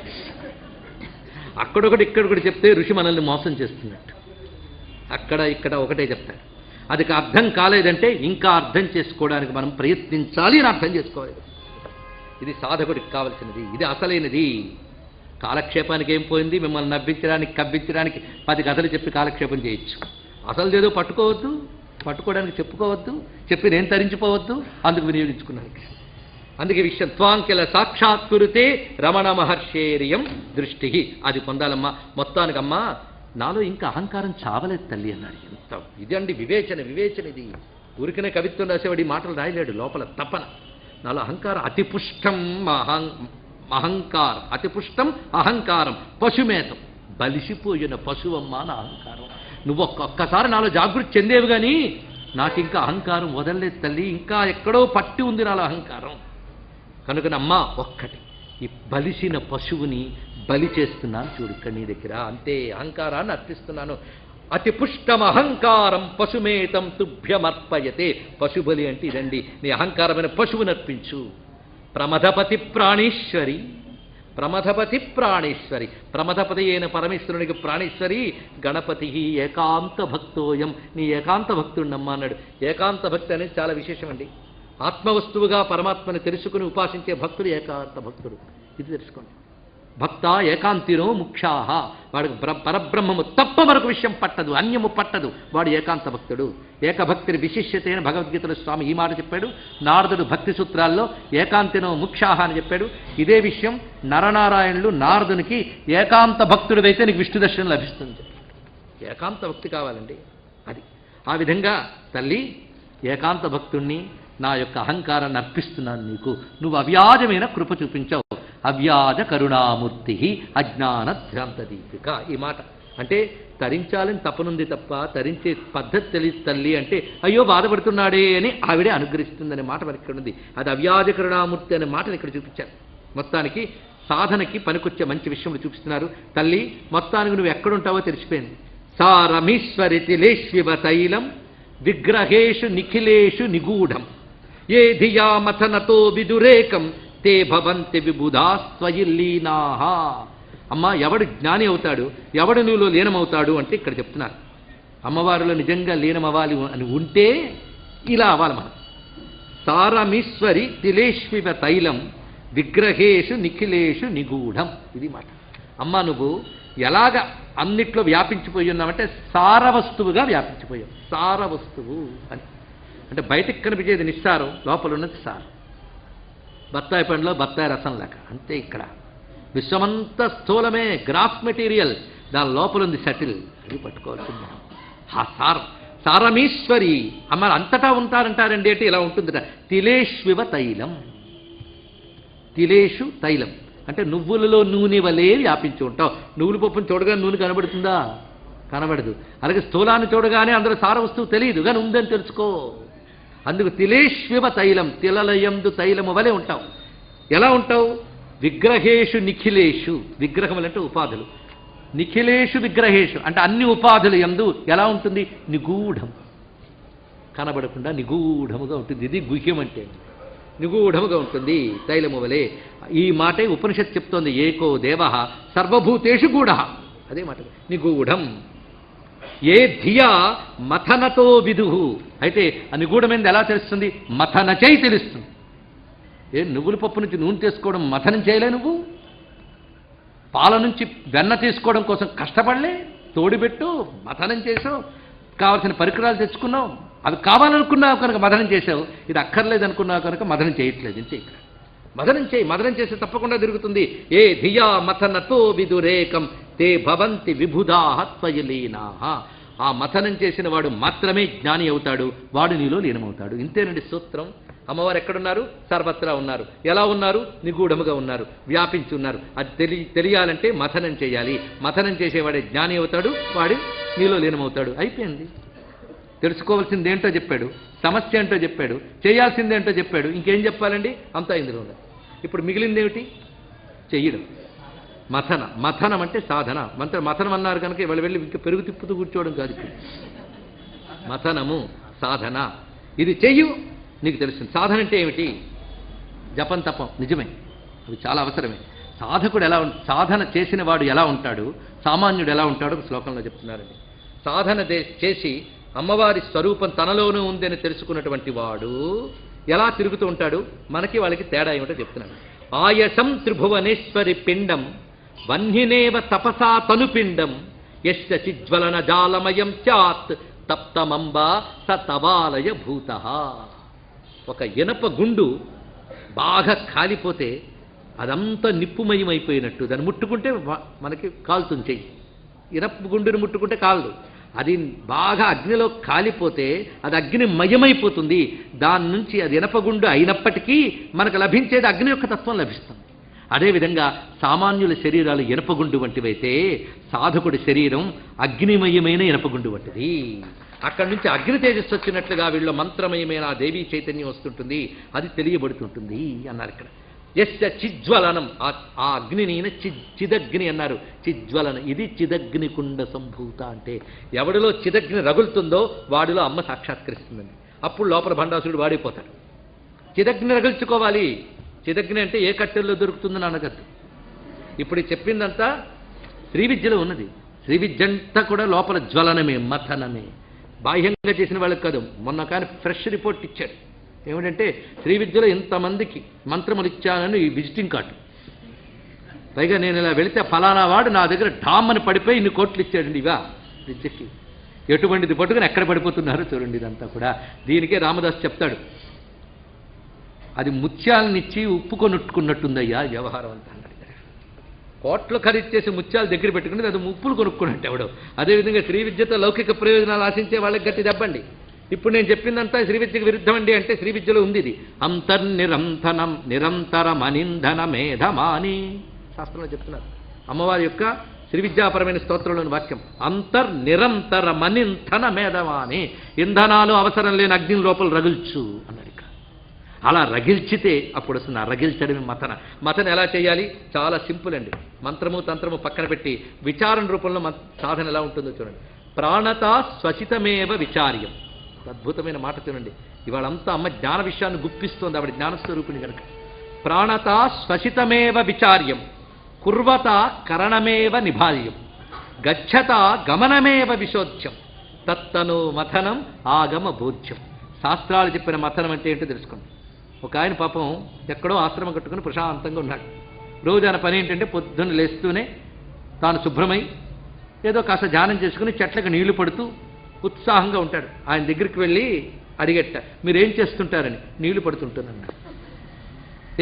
అక్కడొకటి ఇక్కడొకటి చెప్తే ఋషి మనల్ని మోసం చేస్తున్నట్టు. అక్కడ ఇక్కడ ఒకటే చెప్తాడు. అది అర్థం కాలేదంటే ఇంకా అర్థం చేసుకోవడానికి మనం ప్రయత్నించాలి అని అర్థం చేసుకోవాలి. ఇది సాధకుడికి కావలసినది, ఇది అసలైనది. కాలక్షేపానికి ఏం పోయింది? మిమ్మల్ని నవ్వించడానికి కవ్వించడానికి 10 కథలు చెప్పి కాలక్షేపం చేయొచ్చు. అసలుదేదో పట్టుకోవద్దు, పట్టుకోవడానికి చెప్పుకోవద్దు, చెప్పి నేను తరించిపోవద్దు, అందుకు వినియోగించుకున్నాను. అందుకే విషయం త్వాంకెల సాక్షాత్కృతే రమణ మహర్షేరియం దృష్టి. అది పొందాలమ్మా. మొత్తానికమ్మా నాలో ఇంకా అహంకారం చావలేదు తల్లి అన్నాడు. ఎంత ఇది అండి వివేచన, వివేచన ఇది. ఊరికనే కవిత్వం రాసేవాడు ఈ మాటలు రాయలేడు, లోపల తపన. నాలో అహంకారం అతిపుష్టం అహంకారం, అతిపుష్టం అహంకారం పశుమేతం. బలిసిపోయిన పశువమ్మా నా అహంకారం. నువ్వు ఒక్కసారి నాలో జాగృతి చెందేవి కానీ నాకు ఇంకా అహంకారం వదలలేదు తల్లి, ఇంకా ఎక్కడో పట్టి ఉంది నాలో అహంకారం. కనుకనమ్మా ఒక్కటి, ఈ బలిసిన పశువుని బలి చేస్తున్నాను చూడు ఇక్కడ నీ దగ్గర, అంతే. అహంకారాన్ని అర్పిస్తున్నాను. అతి పుష్టం అహంకారం పశుమేతం తుభ్యమర్పయతే. పశుబలి అంటే ఇదండి, నీ అహంకారమైన పశువుని అర్పించు. ప్రమథపతి ప్రాణేశ్వరి, ప్రమథపతి ప్రాణేశ్వరి, ప్రమథపతి అయిన పరమేశ్వరునికి ప్రాణేశ్వరి. గణపతి ఏకాంత భక్తోయం, నీ ఏకాంత భక్తుడినమ్మా అన్నాడు. ఏకాంత భక్తి అనేది చాలా విశేషం అండి. ఆత్మవస్తువుగా పరమాత్మని తెలుసుకుని ఉపాసించే భక్తుడు ఏకాంత భక్తుడు. ఇది తెలుసుకోండి. భక్త ఏకాంతినో ముఖ్యాహ, వాడికి పరబ్రహ్మము తప్ప మరొక విషయం పట్టదు, అన్యము పట్టదు, వాడు ఏకాంత భక్తుడు. ఏకభక్తిని విశిష్యత అయిన భగవద్గీతలో స్వామి ఈ మాట చెప్పాడు. నారదుడు భక్తి సూత్రాల్లో ఏకాంతినో ముఖ్యాహ అని చెప్పాడు. ఇదే విషయం నరనారాయణులు నారదునికి ఏకాంత భక్తుడివైతే నీకు విష్ణు దర్శనం లభిస్తుంది. ఏకాంత భక్తి కావాలండి. అది ఆ విధంగా తల్లి ఏకాంత భక్తుణ్ణి నా యొక్క అహంకారాన్ని అర్పిస్తున్నాను నీకు. నువ్వు అవ్యాజమైన కృప చూపించావు. అవ్యాజ కరుణామూర్తి అజ్ఞాన ధ్రాంత దీపిక. ఈ మాట అంటే తరించాలని తపనుంది తప్ప తరించే పద్ధతి తెలియదు తల్లి అంటే అయ్యో బాధపడుతున్నాడే అని ఆవిడే అనుగ్రహిస్తుందనే మాట మనకి ఇక్కడ ఉంది. అది అవ్యాజ కరుణామూర్తి అనే మాటను ఇక్కడ చూపించారు. మొత్తానికి సాధనకి పనికొచ్చే మంచి విషయంలో చూపిస్తున్నారు. తల్లి మొత్తానికి నువ్వు ఎక్కడుంటావో తెలిసిపోయింది. సారమీశ్వరి తిలేష్వివ తైలం విగ్రహేషు నిఖిలేషు నిగూఢం ఏ ధియా మథనతో విదురేకం తే భవంతి విబుధాస్వయిల్లీనాహ. అమ్మ ఎవడు జ్ఞాని అవుతాడు, ఎవడు నీలో లీనమవుతాడు అంటే ఇక్కడ చెప్తున్నారు. అమ్మవారిలో నిజంగా లీనమవ్వాలి అని ఉంటే ఇలా అవ్వాలి మనం. సారమీశ్వరి తిలేష్వివ తైలం విగ్రహేషు నిఖిలేషు నిగూఢం. ఇది మాట. అమ్మ నువ్వు ఎలాగ అన్నిట్లో వ్యాపించిపోయి ఉన్నావంటే సారవస్తువుగా వ్యాపించిపోయావు. సారవస్తువు అని అంటే బయటికి కనిపించేది నిస్సారం, లోపల ఉన్నది సారం. బత్తాయి పండులో బత్తాయి రసం లాగా అంతే. ఇక్కడ విశ్వమంతా స్థూలమే, గ్రాస్ మెటీరియల్, దాని లోపల ఉంది సటిల్. అది పట్టుకోవాల్సింది ఆ సారం. సారమీశ్వరి అమ్మ అంతటా ఉంటారంటారండి అంటే ఇలా ఉంటుందిట. తిలేష్వివ తైలం, తిలేషు తైలం అంటే నువ్వులలో నూనె వలే వ్యాపించి ఉంటావు. నువ్వుల పప్పును చూడగానే నూనె కనబడుతుందా? కనబడదు. అలాగే స్థూలాన్ని చూడగానే అందులో సార వస్తువు తెలియదు, కానీ ఉందని తెలుసుకో. అందుకు తిలేష్వివ తైలం, తిలలయందు తైలము వలె ఉంటావు. ఎలా ఉంటావు? విగ్రహేషు నిఖిలేషు, విగ్రహములంటే ఉపాధులు, నిఖిలేషు విగ్రహేషు అంటే అన్ని ఉపాధులు యందు ఎలా ఉంటుంది? నిగూఢం, కనబడకుండా నిగూఢముగా ఉంటుంది. ఇది గుహ్యం అంటే నిగూఢముగా ఉంటుంది తైలము వలె. ఈ మాటే ఉపనిషత్తు చెప్తోంది. ఏకో దేవ సర్వభూతేషు గూఢ. అదే మాట నిగూఢం. ఏ ధియా మథనతో విదుహు. అయితే ఆ నిగూఢమైనది ఎలా తెలుస్తుంది? మథన చేయి తెలుస్తుంది. నువ్వుల పప్పు నుంచి నూనె తీసుకోవడం మథనం చేయలే, నువ్వు పాల నుంచి వెన్న తీసుకోవడం కోసం కష్టపడలే, తోడిపెట్టు మథనం చేసావు, కావాల్సిన పరికరాలు తెచ్చుకున్నావు, అవి కావాలనుకున్నావు కనుక మథనం చేసావు. ఇది అక్కర్లేదు అనుకున్నావు కనుక మథనం చేయట్లేదు. ఇంతే. ఇక్కడ మథనం చేయి, మథనం చేస్తే తప్పకుండా తిరుగుతుంది. ఏ ధియా మథనతో విదురేకం తే భవంతి విబుధాః త్వయిలీనాః. ఆ మథనం చేసిన వాడు మాత్రమే జ్ఞాని అవుతాడు, వాడు నీలో లీనమవుతాడు. ఇంతేనండి సూత్రం. అమ్మవారు ఎక్కడున్నారు? సర్వత్రా ఉన్నారు. ఎలా ఉన్నారు? నిగూఢముగా ఉన్నారు, వ్యాపించి ఉన్నారు. అది తెలియాలంటే మథనం చేయాలి. మథనం చేసేవాడే జ్ఞాని అవుతాడు, వాడు నీలో లీనమవుతాడు. అయిపోయింది. తెలుసుకోవాల్సింది ఏంటో చెప్పాడు, సమస్య ఏంటో చెప్పాడు, చేయాల్సిందేంటో చెప్పాడు. ఇంకేం చెప్పాలండి? అంతా ఇందులో ఉంది. ఇప్పుడు మిగిలిందేమిటి? చెయ్యడం. మథన. మథనం అంటే సాధన. మథనం అన్నారు కనుక వెళ్ళి ఇంకా పెరుగు తిప్పుతూ కూర్చోవడం కాదు. మథనము సాధన. ఇది చెయ్యు, నీకు తెలుస్తుంది. సాధన అంటే ఏమిటి? జపం తపం నిజమే, అవి చాలా అవసరమే. సాధకుడు ఎలా సాధన చేసిన వాడు ఎలా ఉంటాడు, సామాన్యుడు ఎలా ఉంటాడో ఒక శ్లోకంలో చెప్తున్నారండి. సాధన చేసి అమ్మవారి స్వరూపం తనలోనూ ఉందని తెలుసుకున్నటువంటి వాడు ఎలా తిరుగుతూ ఉంటాడు, మనకి వాళ్ళకి తేడా ఏమిటో చెప్తున్నాడు. ఆయసం త్రిభువనేశ్వరి పిండం వన్హినేవ తపసా తనుపిండం యశ్చ చిజ్వలన జాలమయం చాత్ తప్తమంబా స తవాలయ భూత. ఒక ఇనప గుండు బాగా కాలిపోతే అదంతా నిప్పుమయమైపోయినట్టు, దాన్ని ముట్టుకుంటే మనకి కాలుతుంది చెయ్యి. ఇనప గుండుని ముట్టుకుంటే కాలదు, అది బాగా అగ్నిలో కాలిపోతే అది అగ్నిమయమైపోతుంది. దాని నుంచి అది ఇనపగుండు అయినప్పటికీ మనకు లభించేది అగ్ని యొక్క తత్వం లభిస్తుంది. అదేవిధంగా సామాన్యుల శరీరాలు ఇనపగుండు వంటివైతే సాధకుడి శరీరం అగ్నిమయమైన ఇనపగుండు వంటిది. అక్కడి నుంచి అగ్ని తేజస్సు వచ్చినట్లుగా వీళ్ళ మంత్రమయమైన ఆ దేవీ చైతన్యం వస్తుంటుంది, అది తెలియబడుతుంటుంది అన్నారు ఇక్కడ. యశ్చ చిజ్వలనం, ఆ అగ్నిని చిదగ్ని అన్నారు. చిజ్వలనం, ఇది చిదగ్ని కుండ సంభూత అంటే ఎవడిలో చిదగ్ని రగులుతుందో వాడిలో అమ్మ సాక్షాత్కరిస్తుందండి. అప్పుడు లోపల భండాసురుడు వాడిపోతాడు. చిదగ్ని రగుల్చుకోవాలి. చిదగ్ని అంటే ఏ కట్టెల్లో దొరుకుతుందని అనగద్దు. ఇప్పుడు చెప్పిందంతా శ్రీ విద్యలో ఉన్నది. శ్రీ విద్య అంతా కూడా లోపల జ్వలనమే, మథనమే. బాహ్యంగా చేసిన వాళ్ళకి కాదు. మొన్న కానీ ఫ్రెష్ రిపోర్ట్ ఇచ్చాడు. ఏమిటంటే శ్రీ విద్యలో ఇంతమందికి మంత్రములు ఇచ్చానని ఈ విజిటింగ్ కార్డు. పైగా నేను ఇలా వెళితే ఫలానా వాడు నా దగ్గర డామ్ అని పడిపోయి ఇన్ని కోట్లు ఇచ్చాడండి. ఇవా విద్యకి ఎటువంటిది పట్టుకుని ఎక్కడ పడిపోతున్నారో చూడండి. ఇదంతా కూడా దీనికే రామదాస్ చెప్తాడు, అది ముత్యాలనిచ్చి ఉప్పు కొనుక్కున్నట్టుందయ్యా వ్యవహారం అంతా అన్నాడు. కోట్లు ఖరీదు చేసి ముత్యాలు దగ్గర పెట్టుకుని అది ఉప్పులు కొనుక్కున్నట్టు ఎవడో. అదేవిధంగా శ్రీ విద్యతో లౌకిక ప్రయోజనాలు ఆశించే వాళ్ళకి గట్టి దెబ్బండి. ఇప్పుడు నేను చెప్పిందంతా శ్రీ విద్యకు విరుద్ధం అండి అంటే శ్రీ విద్యలో ఉంది ఇది. అంతర్నిరంతనం నిరంతరమనింధన మేధమాని శాస్త్రంలో చెప్తున్నారు. అమ్మవారి యొక్క శ్రీ విద్యాపరమైన స్తోత్రంలోని వాక్యం అంతర్నిరంతరమనింధన మేధమాని. ఇంధనాలు అవసరం లేని అగ్ని లోపల రగుల్చు అన్నాడు ఇక్కడ. అలా రగిల్చితే అప్పుడు వస్తుంది. ఆ రగిల్చడమే మతన. మతన ఎలా చేయాలి? చాలా సింపుల్ అండి. మంత్రము తంత్రము పక్కన పెట్టి విచారణ రూపంలో సాధన ఎలా ఉంటుందో చూడండి. ప్రాణత స్వచితమేవ విచార్యం. అద్భుతమైన మాట చూడండి. ఇవాళంతా అమ్మ జ్ఞాన విషయాన్ని గుప్పిస్తోంది, ఆవిడ జ్ఞానస్వరూపిణి కనుక. ప్రాణత స్వచితమేవ విచార్యం కుర్వత కరణమేవ నిభార్యం గచ్చత గమనమేవ విశోధ్యం తత్తను మథనం ఆగమ బోధ్యం. శాస్త్రాలు చెప్పిన మథనం అంటే ఏంటో తెలుసుకోండి. ఒక ఆయన పాపం ఎక్కడో ఆశ్రమం కట్టుకుని ప్రశాంతంగా ఉన్నాడు. రోజు ఆయన పని ఏంటంటే పొద్దున్న లేస్తూనే తాను శుభ్రమై ఏదో కాస్త ధ్యానం చేసుకుని చెట్లకు నీళ్లు పడుతూ ఉత్సాహంగా ఉంటాడు. ఆయన దగ్గరికి వెళ్ళి అడిగట్ట, మీరేం చేస్తుంటారని. నీళ్లు పడుతుంటానన్నాడు.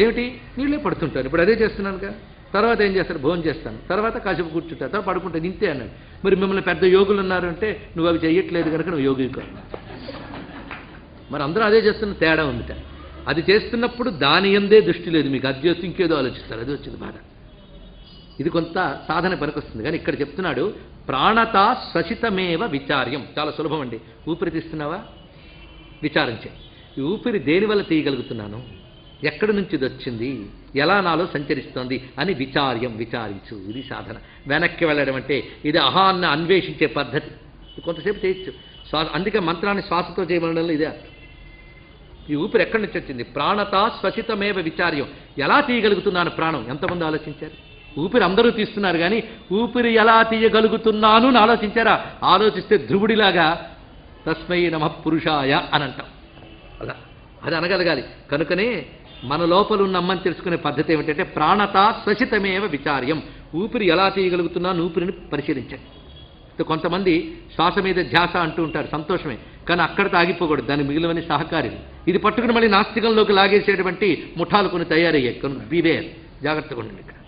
ఏమిటి? నీళ్ళే పడుతుంటాను, ఇప్పుడు అదే చేస్తున్నానుగా. తర్వాత ఏం చేస్తారు? భోజనం చేస్తాను, తర్వాత కాసేపు కూర్చుంటాను, తర్వాత పడుకుంటాను, ఇంతే అన్నాడు. మరి మిమ్మల్ని పెద్ద యోగులు ఉన్నారు అంటే నువ్వు అవి చెయ్యట్లేదు కనుక నువ్వు యోగి కాదు. మరి అందరూ అదే చేస్తున్న తేడా ఉందిట. అది చేస్తున్నప్పుడు దాని ఎందే దృష్టి లేదు మీకు, అది చేస్తూ ఇంకేదో ఆలోచిస్తారు, అది వచ్చింది బాధ. ఇది కొంత సాధన పనికొస్తుంది. కానీ ఇక్కడ చెప్తున్నాడు ప్రాణత స్వచితమేవ విచార్యం. చాలా సులభం అండి. ఊపిరి తీస్తున్నావా? విచారం చేయి. ఈ ఊపిరి దేనివల్ల తీయగలుగుతున్నాను, ఎక్కడి నుంచి ఇది వచ్చింది, ఎలా నాలో సంచరిస్తోంది అని విచార్యం, విచారించు. ఇది సాధన. వెనక్కి వెళ్ళడం అంటే ఇది అహాన్ని అన్వేషించే పద్ధతి. కొంతసేపు చేయొచ్చు. అందుకే మంత్రాన్ని శ్వాసతో చేయమనడంలో ఇదే అర్థం. ఈ ఊపిరి ఎక్కడి నుంచి వచ్చింది? ప్రాణత స్వచితమేవ విచార్యం. ఎలా తీయగలుగుతున్నాను ప్రాణం? ఎంతమంది ఆలోచించారు? ఊపిరి అందరూ తీస్తున్నారు కానీ ఊపిరి ఎలా తీయగలుగుతున్నాను అని ఆలోచించారా? ఆలోచిస్తే ధ్రువుడిలాగా తస్మై నమః పురుషాయ అని అంటాం. అలా అది అనగలగాలి. కనుకనే మన లోపల ఉన్న అమ్మని తెలుసుకునే పద్ధతి ఏమిటంటే ప్రాణత స్వచితమేవ విచార్యం. ఊపిరి ఎలా తీయగలుగుతున్నాను, ఊపిరిని పరిశీలించండి. కొంతమంది శ్వాస మీద ధ్యాస అంటూ ఉంటారు, సంతోషమే, కానీ అక్కడితో ఆగిపోకూడదు. దానికి మిగిలినవన్నీ సహకారులు. ఇది పట్టుకుని మళ్ళీ నాస్తికంలోకి లాగేసేటువంటి ముఠాలు కొన్ని తయారయ్యాయి. బీవేర్, జాగ్రత్తగా ఉండండి. ఇక్కడ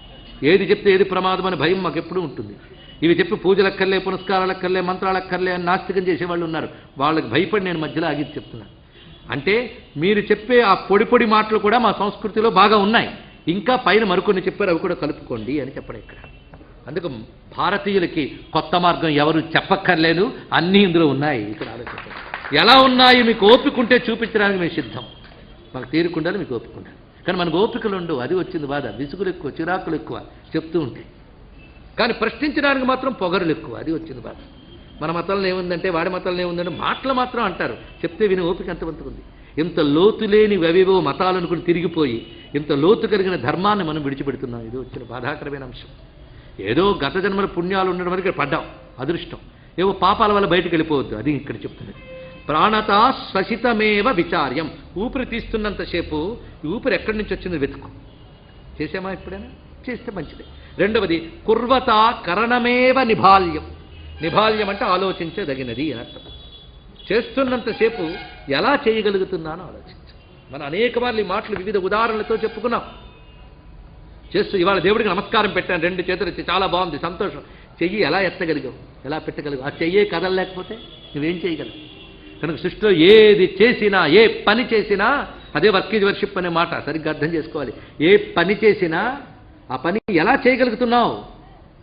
ఏది చెప్తే ఏది ప్రమాదం అని భయం మాకు ఎప్పుడూ ఉంటుంది. ఇవి చెప్పి పూజలక్కర్లే, పునస్కారాలక్కర్లే, మంత్రాలక్కర్లే అని నాస్తికం చేసేవాళ్ళు ఉన్నారు. వాళ్ళకి భయపడి నేను మధ్యలో ఆగి చెప్తున్నాను. అంటే మీరు చెప్పే ఆ పొడి పొడి మాటలు కూడా మా సంస్కృతిలో బాగా ఉన్నాయి, ఇంకా పైన మరికొన్ని చెప్పారు, అవి కూడా కలుపుకోండి అని చెప్పడం ఇక్కడ. అందుకు భారతీయులకి కొత్త మార్గం ఎవరు చెప్పక్కర్లేదు, అన్నీ ఇందులో ఉన్నాయి. ఇక్కడ ఆలోచించండి ఎలా ఉన్నాయి. మీకు ఓపిక ఉంటే చూపించడానికి మేము సిద్ధం. మాకు తీరుకుండాలి, మీకు ఓపిక ఉండాలి. కానీ మనకు ఓపికలు ఉండవు, అది వచ్చింది బాధ. విసుగులు ఎక్కువ, చిరాకులు ఎక్కువ చెప్తూ ఉంటాయి. కానీ ప్రశ్నించడానికి మాత్రం పొగరులు ఎక్కువ, అది వచ్చింది బాధ. మన మతంలో ఏముందంటే వాడి మతంలో ఏముందంటే మాటలు మాత్రం అంటారు, చెప్తే విని ఓపిక ఎంతమందికి ఉంది. ఇంత లోతు లేని అవేవో మతాలనుకుని తిరిగిపోయి ఇంత లోతు కలిగిన ధర్మాన్ని మనం విడిచిపెడుతున్నాం. ఇది వచ్చిన బాధాకరమైన అంశం. ఏదో గత జన్మల పుణ్యాలు ఉండడం వరకు ఇక్కడ పడ్డాం, అదృష్టం. ఏవో పాపాల వల్ల బయటకు వెళ్ళిపోవద్దు, అది ఇక్కడ చెప్తున్నది. ప్రాణతా శ్వసితమేవ విచార్యం. ఊపిరి తీస్తున్నంతసేపు ఈ ఊపిరి ఎక్కడి నుంచి వచ్చింది వెతుకు. చేసామా ఎప్పుడైనా? చేస్తే మంచిది. రెండవది కుర్వత కరణమేవ నిభాల్యం. నిభాల్యం అంటే ఆలోచించదగినది అని అర్థం. చేస్తున్నంతసేపు ఎలా చేయగలుగుతున్నానో ఆలోచించు. మనం అనేక మార్లు ఈ మాటలు వివిధ ఉదాహరణలతో చెప్పుకున్నాం. చేస్తూ ఇవాళ దేవుడికి నమస్కారం పెట్టాను, 2 చేతులు ఎత్తి, చాలా బాగుంది, సంతోషం. చెయ్యి ఎలా ఎత్తగలిగావు, ఎలా పెట్టగలిగావు? ఆ చెయ్యే కదలలేకపోతే నువ్వేం చేయగలవు? కనుక సృష్టిలో ఏది చేసినా, ఏ పని చేసినా, అదే వర్క్ ఈజ్ వర్షిప్ అనే మాట సరిగ్గా అర్థం చేసుకోవాలి. ఏ పని చేసినా ఆ పని ఎలా చేయగలుగుతున్నావు?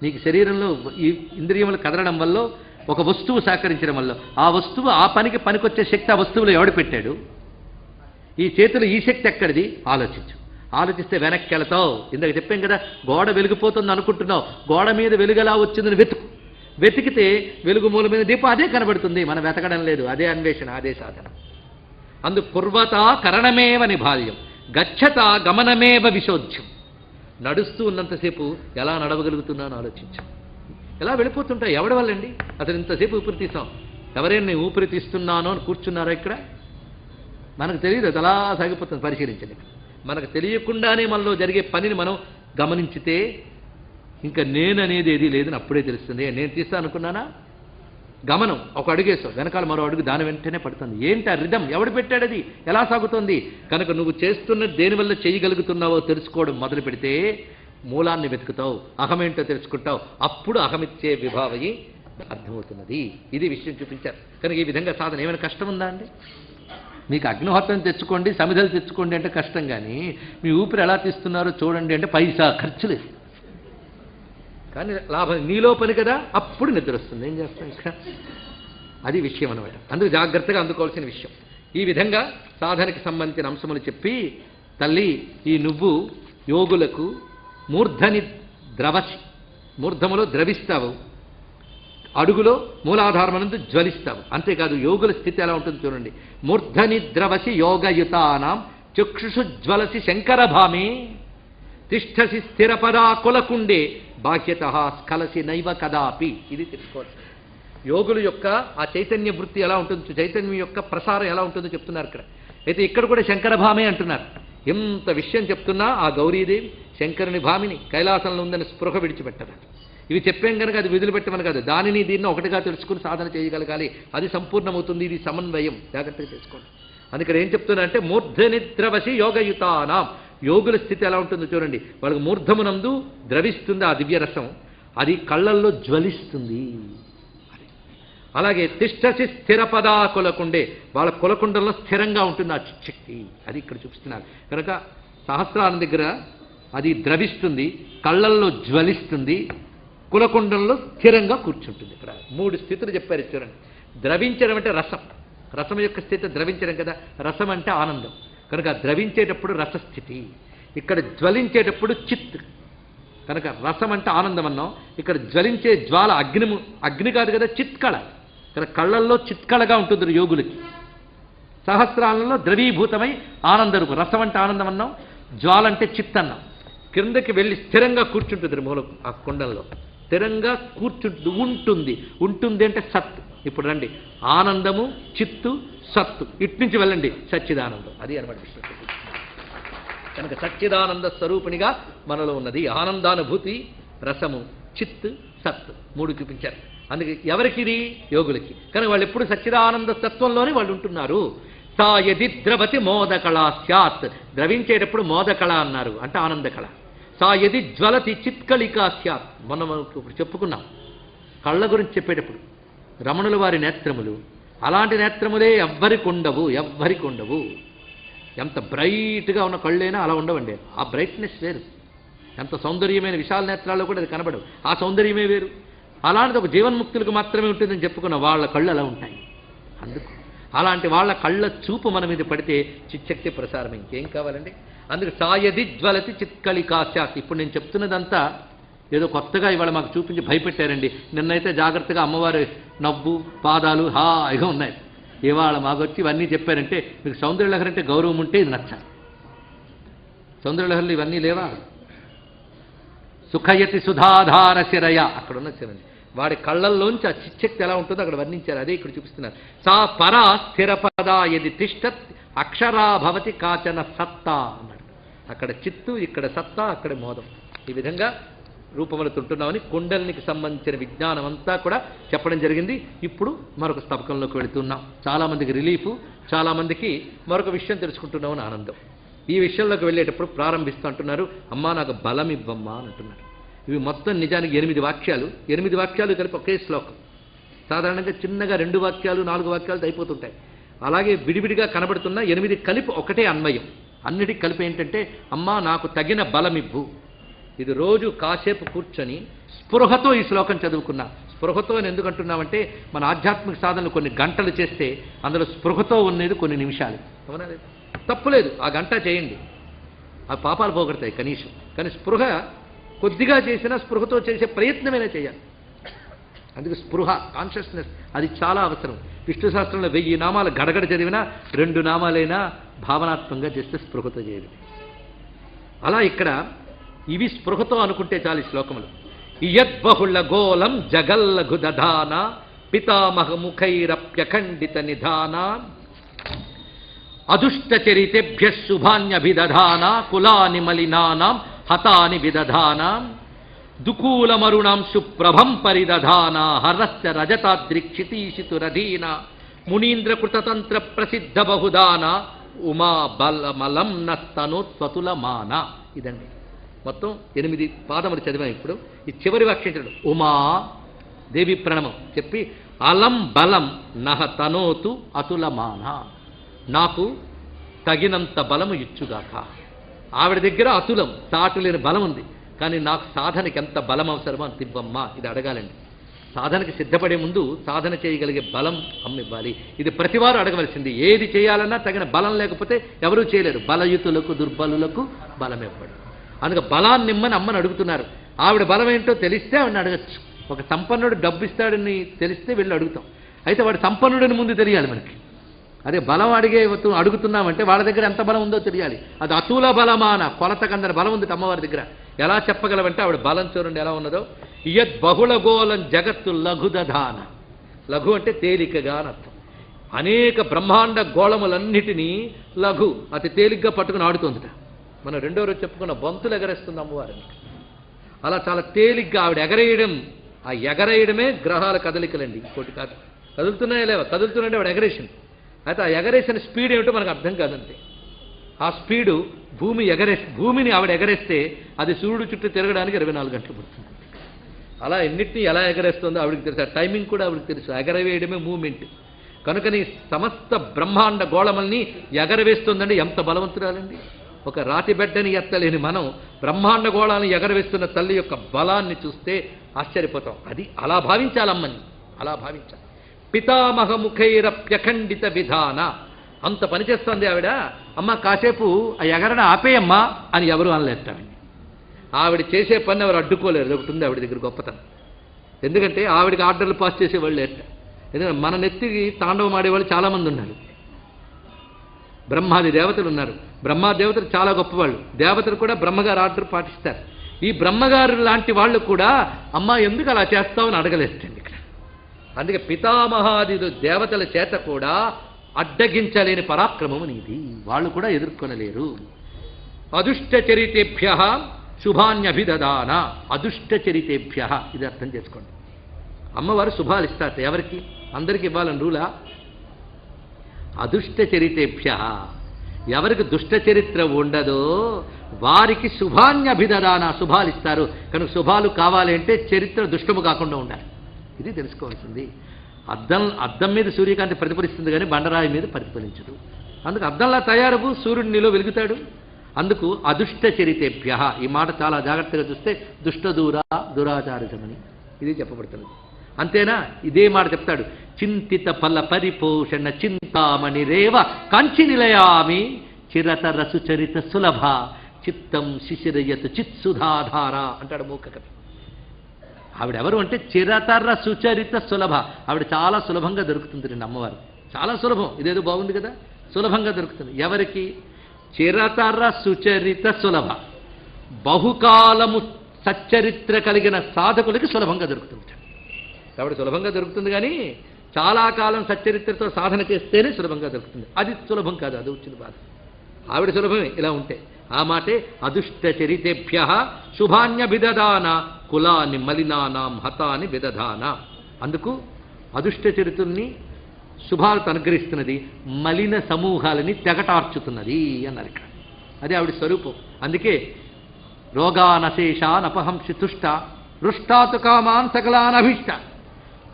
నీకు శరీరంలో ఈ ఇంద్రియములు కదలడం వల్ల, ఒక వస్తువు సహకరించడం వల్ల, ఆ వస్తువు ఆ పనికి పనికొచ్చే శక్తి ఆ వస్తువులో ఎవడు పెట్టాడు? ఈ చేతులు ఈ శక్తి ఎక్కడిది? ఆలోచించు. ఆలోచిస్తే వెనక్కి వెళతావు. ఇందాక చెప్పాం కదా, గోడ వెలిగిపోతుంది అనుకుంటున్నావు, గోడ మీద వెలుగలా వచ్చిందని వెతుకు. వెతికితే వెలుగు మూల మీద దీపం అదే కనబడుతుంది. మనం వెతకడం లేదు, అదే అన్వేషణ, అదే సాధన. అందు కుర్వత కరణమేవ నిభాల్యం, గచ్చత గమనమేవ విశోధ్యం. నడుస్తూ ఉన్నంతసేపు ఎలా నడవగలుగుతున్నాను ఆలోచించు. ఎలా వెళ్ళిపోతుంటాయి? ఎవడి వల్లండి? అసలు ఇంతసేపు ఊపిరి తీస్తాం. ఎవరైనా నేను ఊపిరి తీస్తున్నాను అని కూర్చున్నారా ఇక్కడ? మనకు తెలియదు, అది అలా సాగిపోతుంది. పరిశీలించండి. మనకు తెలియకుండానే మనలో జరిగే పనిని మనం గమనించితే ఇంకా నేను అనేది ఏది లేదని అప్పుడే తెలుస్తుంది. నేను తీస్తా అనుకున్నానా? గమనం, ఒక అడుగేసావు, వెనకాల మరో అడుగు దాని వెంటనే పడుతుంది. ఏంటి ఆ రిధం? ఎవడు పెట్టాడది? ఎలా సాగుతోంది? కనుక నువ్వు చేస్తున్న దేనివల్ల చేయగలుగుతున్నావో తెలుసుకోవడం మొదలు పెడితే మూలాన్ని వెతుకుతావు, అహమేంటో తెలుసుకుంటావు. అప్పుడు అహమిచ్చే విభావయి అర్థమవుతున్నది. ఇది విషయం చూపించారు. కనుక ఈ విధంగా సాధన ఏమైనా కష్టం ఉందా అండి? మీకు అగ్నిహోత్రం తెచ్చుకోండి, సమిధలు తెచ్చుకోండి అంటే కష్టం, కానీ మీ ఊపిరి ఎలా తీస్తున్నారో చూడండి అంటే పైసా ఖర్చు లేదు. కానీ లాభం నీలో పని కదా, అప్పుడు నిద్ర వస్తుంది. ఏం చేస్తాం ఇక్కడ? అది విషయం అన్నమాట. అందుకు జాగ్రత్తగా అందుకోవాల్సిన విషయం. ఈ విధంగా సాధనకి సంబంధించిన అంశములు చెప్పి, తల్లి ఈ నువ్వు యోగులకు మూర్ధని ద్రవసి, మూర్ధములో ద్రవిస్తావు, అడుగులో మూలాధారమనందు జ్వలిస్తావు. అంతేకాదు యోగుల స్థితి ఎలా ఉంటుంది చూడండి. మూర్ధని ద్రవసి యోగయుతానాం చక్షుషు జ్వలసి శంకరభామే తిష్టసి స్థిరపదా కులకుండే బాహ్యత స్ఖలసి నైవ కదాపి. ఇది తెలుసుకోవచ్చు. యోగుల యొక్క ఆ చైతన్య వృత్తి ఎలా ఉంటుంది, చైతన్యం యొక్క ప్రసారం ఎలా ఉంటుందో చెప్తున్నారు ఇక్కడ. అయితే ఇక్కడ కూడా శంకరభామే అంటున్నారు. ఎంత విషయం చెప్తున్నా ఆ గౌరీదేవి శంకరుని భామిని కైలాసంలో ఉందని స్పృహ విడిచిపెట్టదు. ఇవి చెప్పాం కనుక అది విధులు పెట్టమని కాదు, దానిని దీన్ని ఒకటిగా తెలుసుకుని సాధన చేయగలగాలి. అది సంపూర్ణమవుతుంది. ఇది సమన్వయం. జాగ్రత్తగా తెలుసుకోండి. అందుకని ఏం చెప్తున్నా అంటే మూర్ధనిద్రవసి యోగయుతానాం. యోగుల స్థితి ఎలా ఉంటుందో చూడండి. వాళ్ళకి మూర్ధమునందు ద్రవిస్తుంది ఆ దివ్యరసం, అది కళ్ళల్లో జ్వలిస్తుంది. అలాగే తిష్టసి స్థిరపదా కులకుండే, వాళ్ళ కులకుండంలో స్థిరంగా ఉంటుంది ఆ శక్తి. అది ఇక్కడ చూపిస్తున్నారు. కనుక సహస్రాల దగ్గర అది ద్రవిస్తుంది, కళ్ళల్లో జ్వలిస్తుంది, కులకుండంలో స్థిరంగా కూర్చుంటుంది. ఇక్కడ 3 స్థితులు చెప్పారు చూడండి. ద్రవించడం అంటే రసం, రసం యొక్క స్థితి ద్రవించడం కదా. రసం అంటే ఆనందం. కనుక ద్రవించేటప్పుడు రసస్థితి, ఇక్కడ జ్వలించేటప్పుడు చిత్. కనుక రసం అంటే ఆనందం అన్నాం, ఇక్కడ జ్వలించే జ్వాల అగ్ని కాదు కదా, చిత్కళ. కనుక కళ్ళల్లో చిత్కళగా ఉంటుంది యోగులకి. సహస్రాలలో ద్రవీభూతమై ఆనంద రూపం. రసం అంటే ఆనందం అన్నాం, జ్వాల అంటే చిత్ అన్నాం. క్రిందకి వెళ్ళి స్థిరంగా కూర్చుంటుంది మూల ఆ కుండంలో, స్థిరంగా ఉంటుంది. ఉంటుంది అంటే సత్. ఇప్పుడు రండి, ఆనందము, చిత్తు, సత్తు, ఇట్నుంచి వెళ్ళండి సచ్చిదానందం. అది అనమాట విష్ణు. కనుక సచ్చిదానంద స్వరూపిణిగా మనలో ఉన్నది ఆనందానుభూతి, రసము, చిత్, సత్ 3 చూపించారు. అందుకే ఎవరికిది? యోగులకి. కనుక వాళ్ళు ఎప్పుడు సచ్చిదానంద తత్వంలోనే వాళ్ళు ఉంటున్నారు. సా యది ద్రవతి మోదకళ స్యాత్, ద్రవించేటప్పుడు మోదకళ అన్నారు అంటే ఆనందకళ. సా యది జ్వలతి చిత్కళికా స్యాత్, మనం ఇప్పుడు చెప్పుకున్నాం కళ్ళ గురించి చెప్పేటప్పుడు. రమణుల వారి నేత్రములు అలాంటి నేత్రములే ఎవ్వరికి ఉండవు. ఎంత బ్రైట్గా ఉన్న కళ్ళైనా అలా ఉండవండి. ఆ బ్రైట్నెస్ వేరు. ఎంత సౌందర్యమైన విశాల నేత్రాల్లో కూడా అది కనబడవు. ఆ సౌందర్యమే వేరు. అలాంటిది ఒక జీవన్ముక్తులకు మాత్రమే ఉంటుందని చెప్పుకున్న వాళ్ళ కళ్ళు అలా ఉంటాయి. అందుకు అలాంటి వాళ్ళ కళ్ళ చూపు మన మీద పడితే చిచ్చక్తి ప్రసారం ఇంకేం కావాలండి. అందుకు సాయది జ్వలతి చిత్కళికాశాత్. ఇప్పుడు నేను చెప్తున్నదంతా ఏదో కొత్తగా ఇవాళ మాకు చూపించి భయపెట్టారండి. నిన్నైతే జాగ్రత్తగా అమ్మవారి నవ్వు, పాదాలు హాయిగా ఉన్నాయి. ఇవాళ మాకొచ్చి ఇవన్నీ చెప్పారంటే మీకు సౌందర్యలహరి అంటే గౌరవం ఉంటే ఇది నచ్చాలి. సౌందర్యలహరిలో ఇవన్నీ లేవా? సుఖయతి సుధాధార శిరయ అక్కడ ఉన్న చిరండి వాడి కళ్ళల్లోంచి ఆ చిచ్చక్తి ఎలా ఉంటుందో అక్కడ వర్ణించారు. అదే ఇక్కడ చూపిస్తున్నారు. సా పరా స్థిరపదా యది తిష్టత్ అక్షరా భవతి కాచన సత్తా అన్నాడు. అక్కడ చిత్తు, ఇక్కడ సత్తా, అక్కడ మోదం. ఈ విధంగా రూపములుతుంటున్నామని కుండలినికి సంబంధించిన విజ్ఞానం అంతా కూడా చెప్పడం జరిగింది. ఇప్పుడు మరొక స్తబకంలోకి వెళుతున్నాం. చాలామందికి రిలీఫు, చాలామందికి మరొక విషయం తెలుసుకుంటున్నామని ఆనందం. ఈ విషయంలోకి వెళ్ళేటప్పుడు ప్రారంభిస్తూ అంటున్నారు, అమ్మా నాకు బలం ఇవ్వమ్మా అని అంటున్నారు. ఇవి మొత్తం నిజానికి 8 వాక్యాలు. 8 వాక్యాలు కలిపి ఒకే శ్లోకం. సాధారణంగా చిన్నగా 2 వాక్యాలు 4 వాక్యాలు అయిపోతుంటాయి. అలాగే విడివిడిగా కనబడుతున్న 8 కలిపి ఒకటే అన్వయం. అన్నిటికి కలిపి ఏంటంటే అమ్మా నాకు తగిన బలమివ్వు. ఇది రోజు కాసేపు కూర్చొని స్పృహతో ఈ శ్లోకం చదువుకున్నా. స్పృహతో అని ఎందుకు అంటున్నామంటే మన ఆధ్యాత్మిక సాధనలు కొన్ని గంటలు చేస్తే అందులో స్పృహతో ఉన్నది కొన్ని నిమిషాలు. అవునా లేదు? తప్పులేదు, ఆ గంట చేయండి, ఆ పాపాలు పోగొడతాయి కనీసం. కానీ స్పృహ కొద్దిగా చేసినా స్పృహతో చేసే ప్రయత్నమైనా చేయాలి. అందుకే స్పృహ, కాన్షియస్నెస్ అది చాలా అవసరం. విష్ణు శాస్త్రంలో 1000 నామాలు గడగడ చదివినా 2 నామాలైనా భావనాత్మకంగా చేస్తే స్పృహతో చేయాలి. అలా ఇక్కడ ఇవి స్పృహతో అనుకుంటే చాలు ఈ శ్లోకములు. ఇయద్బహుళ గోళం జగల్లఘు దధాన పితామహముఖైరప్యఖండిత నిధాన అదుష్టచరితేభ్య శుభాన్యభిదధాన కులాని మలినానాం హతాని విదధాన దుకూలమరుణాం శుప్రభం పరిదధాన హరస్య రజతాద్రిక్షితీషితురధీన మునీంద్రకృతతంత్ర ప్రసిద్ధ బహుదాన ఉమా బలమలం నస్తనోత్వతులమాన. ఇదండి మొత్తం 8 పాదములు చదివాం. ఇప్పుడు ఈ చివరి వాక్యం చదువు. ఉమా దేవి ప్రణవం చెప్పి అలం బలం నహ తనోతు అతులమాన, నాకు తగినంత బలము ఇచ్చుగాక. ఆవిడ దగ్గర అతులం, సాటులేని బలం ఉంది. కానీ నాకు సాధనకి ఎంత బలం అవసరమో అంత ఇవ్వమ్మా. ఇది అడగాలండి. సాధనకి సిద్ధపడే ముందు సాధన చేయగలిగే బలం అమ్మివ్వాలి. ఇది ప్రతివారు అడగవలసింది. ఏది చేయాలన్నా తగిన బలం లేకపోతే ఎవరూ చేయలేరు. బలయుతులకు దుర్బలులకు బలం ఇవ్వడు. అందుకే బలాన్ని ఇమ్మని అమ్మని అడుగుతున్నారు. ఆవిడ బలం ఏంటో తెలిస్తే ఆవిడని అడగచ్చు. ఒక సంపన్నుడు డబ్బు ఇస్తాడని తెలిస్తే వెళ్ళి అడుగుతాం. అయితే వాడు సంపన్నుడిని ముందు తెలియాలి మనకి. అదే బలం అడుగుతున్నామంటే వాళ్ళ దగ్గర ఎంత బలం ఉందో తెలియాలి. అది అతుల బలమాన, కొలతకందని బలం ఉంది అమ్మవారి దగ్గర. ఎలా చెప్పగలవంటే ఆవిడ బలం చూడండి ఎలా ఉన్నదో. ఇయద్ బహుళ గోళం జగత్తు లఘుదధాన. లఘు అంటే తేలికగా అని అర్థం. అనేక బ్రహ్మాండ గోళములన్నిటినీ లఘు అతి తేలిగ్గా పట్టుకుని ఆడుతుందిట. మనం 2వ రోజు చెప్పుకున్న బంతులు ఎగరేస్తుంది అమ్మవారిని. అలా చాలా తేలిగ్గా ఆవిడ ఎగరేయడం, ఆ ఎగరేయడమే గ్రహాల కదలికలండి. ఇంకోటి కాదు. కదులుతున్నాయా లేవా? కదులుతున్నాయంటే ఆవిడ ఎగరేషన్. అయితే ఆ ఎగరేసిన స్పీడ్ ఏమిటో మనకు అర్థం కాదంతే. ఆ స్పీడు భూమిని ఆవిడ ఎగరేస్తే అది సూర్యుడు చుట్టూ తిరగడానికి 24 గంటలు పడుతుంది. అలా ఎన్నిటినీ ఎలా ఎగరేస్తుందో ఆవిడకి తెలుసు. ఆ టైమింగ్ కూడా ఆవిడకి తెలుసు. ఎగరవేయడమే మూమెంట్. కనుకని సమస్త బ్రహ్మాండ గోళమల్ని ఎగరవేస్తుందండి. ఎంత బలవంతురాలండి. ఒక రాతి బిడ్డని ఎత్తలేని మనం బ్రహ్మాండ గోళాలను ఎగరవేస్తున్న తల్లి యొక్క బలాన్ని చూస్తే ఆశ్చర్యపోతాం. అది అలా భావించాలమ్మని, అలా భావించాలి. పితామహముఖైరప్యఖండిత విధాన, అంత పనిచేస్తుంది ఆవిడ. అమ్మ కాసేపు ఆ ఎగరణ ఆపేయమ్మా అని ఎవరు అనలేస్తామండి. ఆవిడ చేసే పని ఎవరు అడ్డుకోలేరు. ఒకటి ఉంది ఆవిడ దగ్గర గొప్పతనం. ఎందుకంటే ఆవిడకి ఆర్డర్లు పాస్ చేసేవాళ్ళు లేట. ఎందుకంటే మన నెత్తికి తాండవం ఆడేవాళ్ళు చాలామంది ఉన్నారు. బ్రహ్మాది దేవతలు ఉన్నారు. బ్రహ్మాదేవతలు చాలా గొప్పవాళ్ళు. దేవతలు కూడా బ్రహ్మగారు ఆర్డర్ పాటిస్తారు. ఈ బ్రహ్మగారు లాంటి వాళ్ళు కూడా అమ్మ ఎందుకు అలా చేస్తామని అడగలేస్తండి ఇక్కడ. అందుకే పితామహాది దేవతల చేత కూడా అడ్డగించలేని పరాక్రమం నీది. వాళ్ళు కూడా ఎదుర్కొనలేరు. అదుష్టచరితేభ్య శుభాన్యభిదదాన. అదుష్టచరితేభ్య ఇది అర్థం చేసుకోండి. అమ్మవారు శుభాలు ఇస్తారట. ఎవరికి? అందరికి ఇవ్వాలని రూలా? అదుష్టచరితేభ్య, ఎవరికి దుష్ట చరిత్ర ఉండదో వారికి శుభాన్యభిదదాన, శుభాలు ఇస్తారు. కనుక శుభాలు కావాలి అంటే చరిత్ర దుష్టము కాకుండా ఉండాలి. ఇది తెలుసుకోవాల్సింది. అద్దం మీద సూర్యకాంతి ప్రతిఫలిస్తుంది కానీ బండరాయి మీద ప్రతిఫలించదు. అందుకు అద్దంలా తయారవు, సూర్యుడు నీలో వెలుగుతాడు. అందుకు అదుష్ట చరితేభ్య. ఈ మాట చాలా జాగ్రత్తగా చూస్తే దుష్ట దురాచారజమని ఇది చెప్పబడుతుంది. అంతేనా? ఇదే మాట చెప్తాడు. చింతిత ఫల పరిపోషణ చింతామణి రేవ కంచి నిలయామి చిరతర సుచరిత సులభ చిత్తం శిశిరయతు చిత్సుధాధార అంటాడు మూక కవి. ఆవిడెవరు అంటే చిరతర సుచరిత సులభ. ఆవిడ చాలా సులభంగా దొరుకుతుంది రెండు అమ్మవారు. చాలా సులభం, ఇదేదో బాగుంది కదా, సులభంగా దొరుకుతుంది. ఎవరికి? చిరతర సుచరిత సులభ, బహుకాలము సచ్చరిత్ర కలిగిన సాధకులకి సులభంగా దొరుకుతుంది. కాబట్టి సులభంగా దొరుకుతుంది, కానీ చాలా కాలం సచ్చరిత్రతో సాధన చేస్తేనే సులభంగా దొరుకుతుంది. అది సులభం కాదు, అది వచ్చింది బాధ. ఆవిడ సులభమే ఇలా ఉంటే. ఆ మాటే అదుష్ట చరితేభ్య శుభాన్య విదధాన కులాని మలినానాం హతాని విదధాన. అందుకు అదుష్ట చరితుల్ని శుభాలతో అనుగ్రహిస్తున్నది, మలిన సమూహాలని తెగటార్చుతున్నది అన్నారు ఇక్కడ. అది ఆవిడ స్వరూపం. అందుకే రోగానశేషాన్ అపహంసి తుష్ట రుష్టాతు కామాన్ సకలానభీష్ట.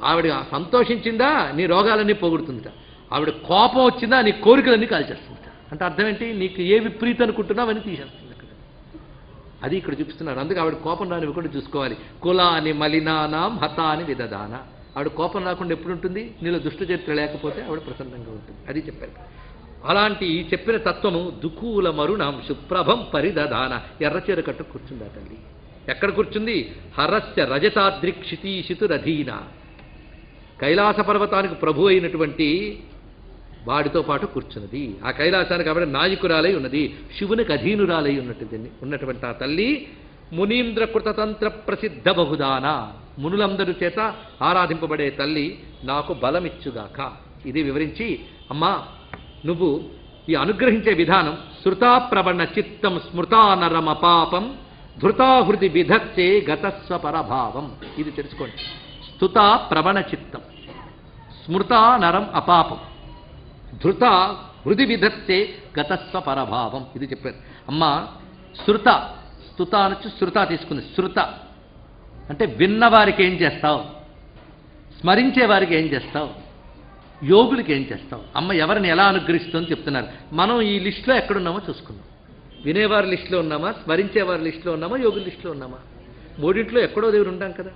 ఆవిడ సంతోషించిందా నీ రోగాలన్నీ పోగొడుతుందిట, ఆవిడ కోపం వచ్చిందా నీ కోరికలన్నీ కాల్చేస్తుందిట. అంటే అర్థం ఏంటి? నీకు ఏ విపరీతం అనుకుంటున్నావు అని తీసేస్తుంది అక్కడ. అది ఇక్కడ చూపిస్తున్నారు. అందుకే ఆవిడ కోపం రానివ్వకుండా చూసుకోవాలి. కులాని మలినానాం హతాని విదధాన. ఆవిడ కోపం రాకుండా ఎప్పుడు ఉంటుంది? నీలో దుష్ట చరిత్ర లేకపోతే ఆవిడ ప్రసన్నంగా ఉంటుంది. అది చెప్పారు. అలాంటి ఈ చెప్పిన తత్వము దుకూల మరుణం శుప్రభం పరిదధాన. ఎర్రచీర కట్టు కూర్చుంది ఆ తల్లి. ఎక్కడ కూర్చుంది? హరస్య రజతాద్రిక్షితీషితురధీన. కైలాస పర్వతానికి ప్రభు అయినటువంటి వాడితో పాటు కూర్చున్నది. ఆ కైలాసానికి ఆవిడ నాయకురాలై ఉన్నది, శివునికి అధీనురాలై ఉన్నటువంటి ఆ తల్లి మునీంద్ర కృతతంత్ర ప్రసిద్ధ బహుదాన. మునులందరి చేత ఆరాధింపబడే తల్లి నాకు బలమిచ్చుగాక. ఇది వివరించి, అమ్మా నువ్వు ఈ అనుగ్రహించే విధానం శృతాప్రవణ చిత్తం స్మృతానరమ పాపం ధృతాహృది విధత్సే గతస్వ పరభావం. ఇది తెలుసుకోండి. స్తుత ప్రవణ చిత్తం, స్మృతా నరం అపాపం, ధృత హృది విధత్సే గతస్వ పరభావం. ఇది చెప్పారు. అమ్మా శృత, స్తుత అనొచ్చు, శృత తీసుకుంది. శృత అంటే విన్నవారికి ఏం చేస్తావు, స్మరించే వారికి ఏం చేస్తావు, యోగులకి ఏం చేస్తావు. అమ్మ ఎవరిని ఎలా అనుగ్రహిస్తుందని చెప్తున్నారు. మనం ఈ లిస్టులో ఎక్కడున్నామో చూసుకుందాం. వినేవారి లిస్టులో ఉన్నామా, స్మరించేవారి లిస్టులో ఉన్నామా, యోగుల లిస్టులో ఉన్నామా? మూడింట్లో ఎక్కడో దేవుడు ఉంటాం కదా.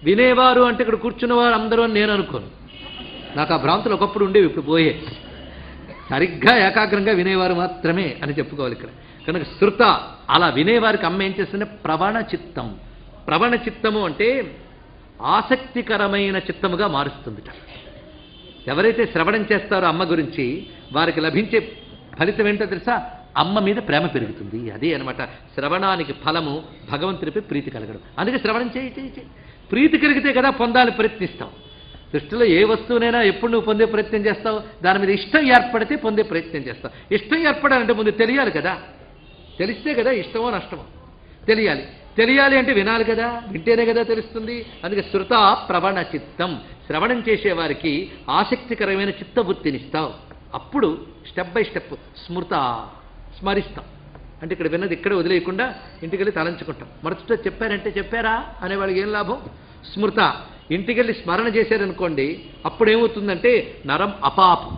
వినేవారు అంటే ఇక్కడ కూర్చున్నవారు అందరూ అని నేను అనుకోను. నాకు ఆ భ్రాంతులు ఒకప్పుడు ఉండేవి, ఇప్పుడు పోయే. సరిగ్గా ఏకాగ్రంగా వినేవారు మాత్రమే అని చెప్పుకోవాలి ఇక్కడ. కనుక శృత, అలా వినేవారికి అమ్మ ఏం చేస్తుంది? ప్రవణ చిత్తం. ప్రవణ చిత్తము అంటే ఆసక్తికరమైన చిత్తముగా మారుస్తుందిట. ఎవరైతే శ్రవణం చేస్తారో అమ్మ గురించి, వారికి లభించే ఫలితం ఏంటో తెలుసా? అమ్మ మీద ప్రేమ పెరుగుతుంది. అదే అనమాట శ్రవణానికి ఫలము, భగవంతుడిపై ప్రీతి కలగడం. అందుకే శ్రవణం చేయి చేయి చేయి. ప్రీతి కలిగితే కదా పొందాలని ప్రయత్నిస్తాం. సృష్టిలో ఏ వస్తువునైనా ఎప్పుడు నువ్వు పొందే ప్రయత్నం చేస్తావు? దాని మీద ఇష్టం ఏర్పడితే పొందే ప్రయత్నం చేస్తావు. ఇష్టం ఏర్పడాలంటే ముందు తెలియాలి కదా. తెలిస్తే కదా ఇష్టమో నష్టమో తెలియాలి. తెలియాలి అంటే వినాలి కదా, వింటేనే కదా తెలుస్తుంది. అందుకే శృత ప్రవణ చిత్తం, శ్రవణం చేసేవారికి ఆసక్తికరమైన చిత్తబుద్ధినిస్తావు. అప్పుడు స్టెప్ బై స్టెప్ స్మృత, స్మరిస్తాం. అంటే ఇక్కడ విన్నది ఇక్కడే వదిలేయకుండా ఇంటికెళ్ళి తలంచుకుంటాం. మరచుతో చెప్పారంటే చెప్పారా అనే వాళ్ళకి ఏం లాభం? స్మృత, ఇంటికెళ్ళి స్మరణ చేశారనుకోండి, అప్పుడేమవుతుందంటే నరం అపాపం.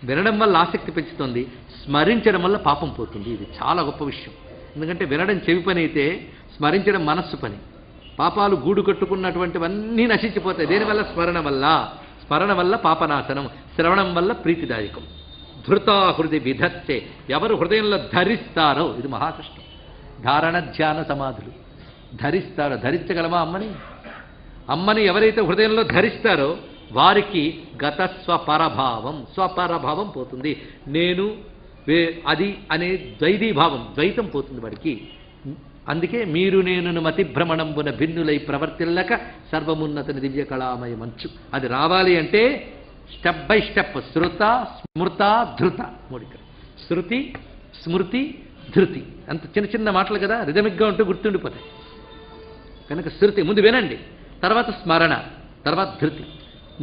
వినడం వల్ల ఆసక్తి పెంచుతుంది, స్మరించడం వల్ల పాపం పోతుంది. ఇది చాలా గొప్ప విషయం. ఎందుకంటే వినడం చెవి పని అయితే, స్మరించడం మనస్సు పని. పాపాలు గూడు కట్టుకున్నటువంటివన్నీ నశించిపోతాయి. దేనివల్ల? స్మరణ వల్ల. స్మరణ వల్ల పాపనాశనం, శ్రవణం వల్ల ప్రీతిదాయకం. ధృతా హృది విధత్తే, ఎవరు హృదయంలో ధరిస్తారో, ఇది మహాకష్టం. ధారణ ధ్యాన సమాధులు ధరిస్తారో, ధరించగలమా అమ్మని? అమ్మని ఎవరైతే హృదయంలో ధరిస్తారో వారికి గత స్వపరభావం, స్వపరభావం పోతుంది. నేను అది అనే ద్వైతీభావం, ద్వైతం పోతుంది వాడికి. అందుకే మీరు నేను మతిభ్రమణంబున భిన్నులై ప్రవర్తిల్లక సర్వమున్నతని దివ్య కళామయ మంచు. అది రావాలి అంటే స్టెప్ బై స్టెప్ శృత, స్మృత, ధృత. మూడిక శృతి, స్మృతి, ధృతి. అంత చిన్న చిన్న మాటలు కదా, రిథమిక్గా ఉంటూ గుర్తుండిపోతాయి. కనుక శృతి ముందు వినండి, తర్వాత స్మరణ, తర్వాత ధృతి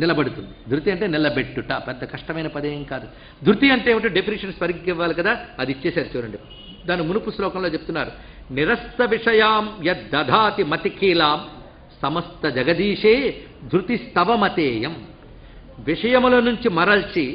నిలబడుతుంది. ధృతి అంటే నిలబెట్టుట, పెద్ద కష్టమైన పదేం కాదు. ధృతి అంటే ఏమిటో డెఫినేషన్స్ పరిగ్గి ఇవ్వాలి కదా, అది ఇచ్చేసారు చూడండి. దాని మునుపు శ్లోకంలో చెప్తున్నారు, నిరస్త విషయాం యద్దధాతి మతికీలాం సమస్త జగదీశే ధృతి స్తవమతేయం. విషయముల నుంచి మరల్చి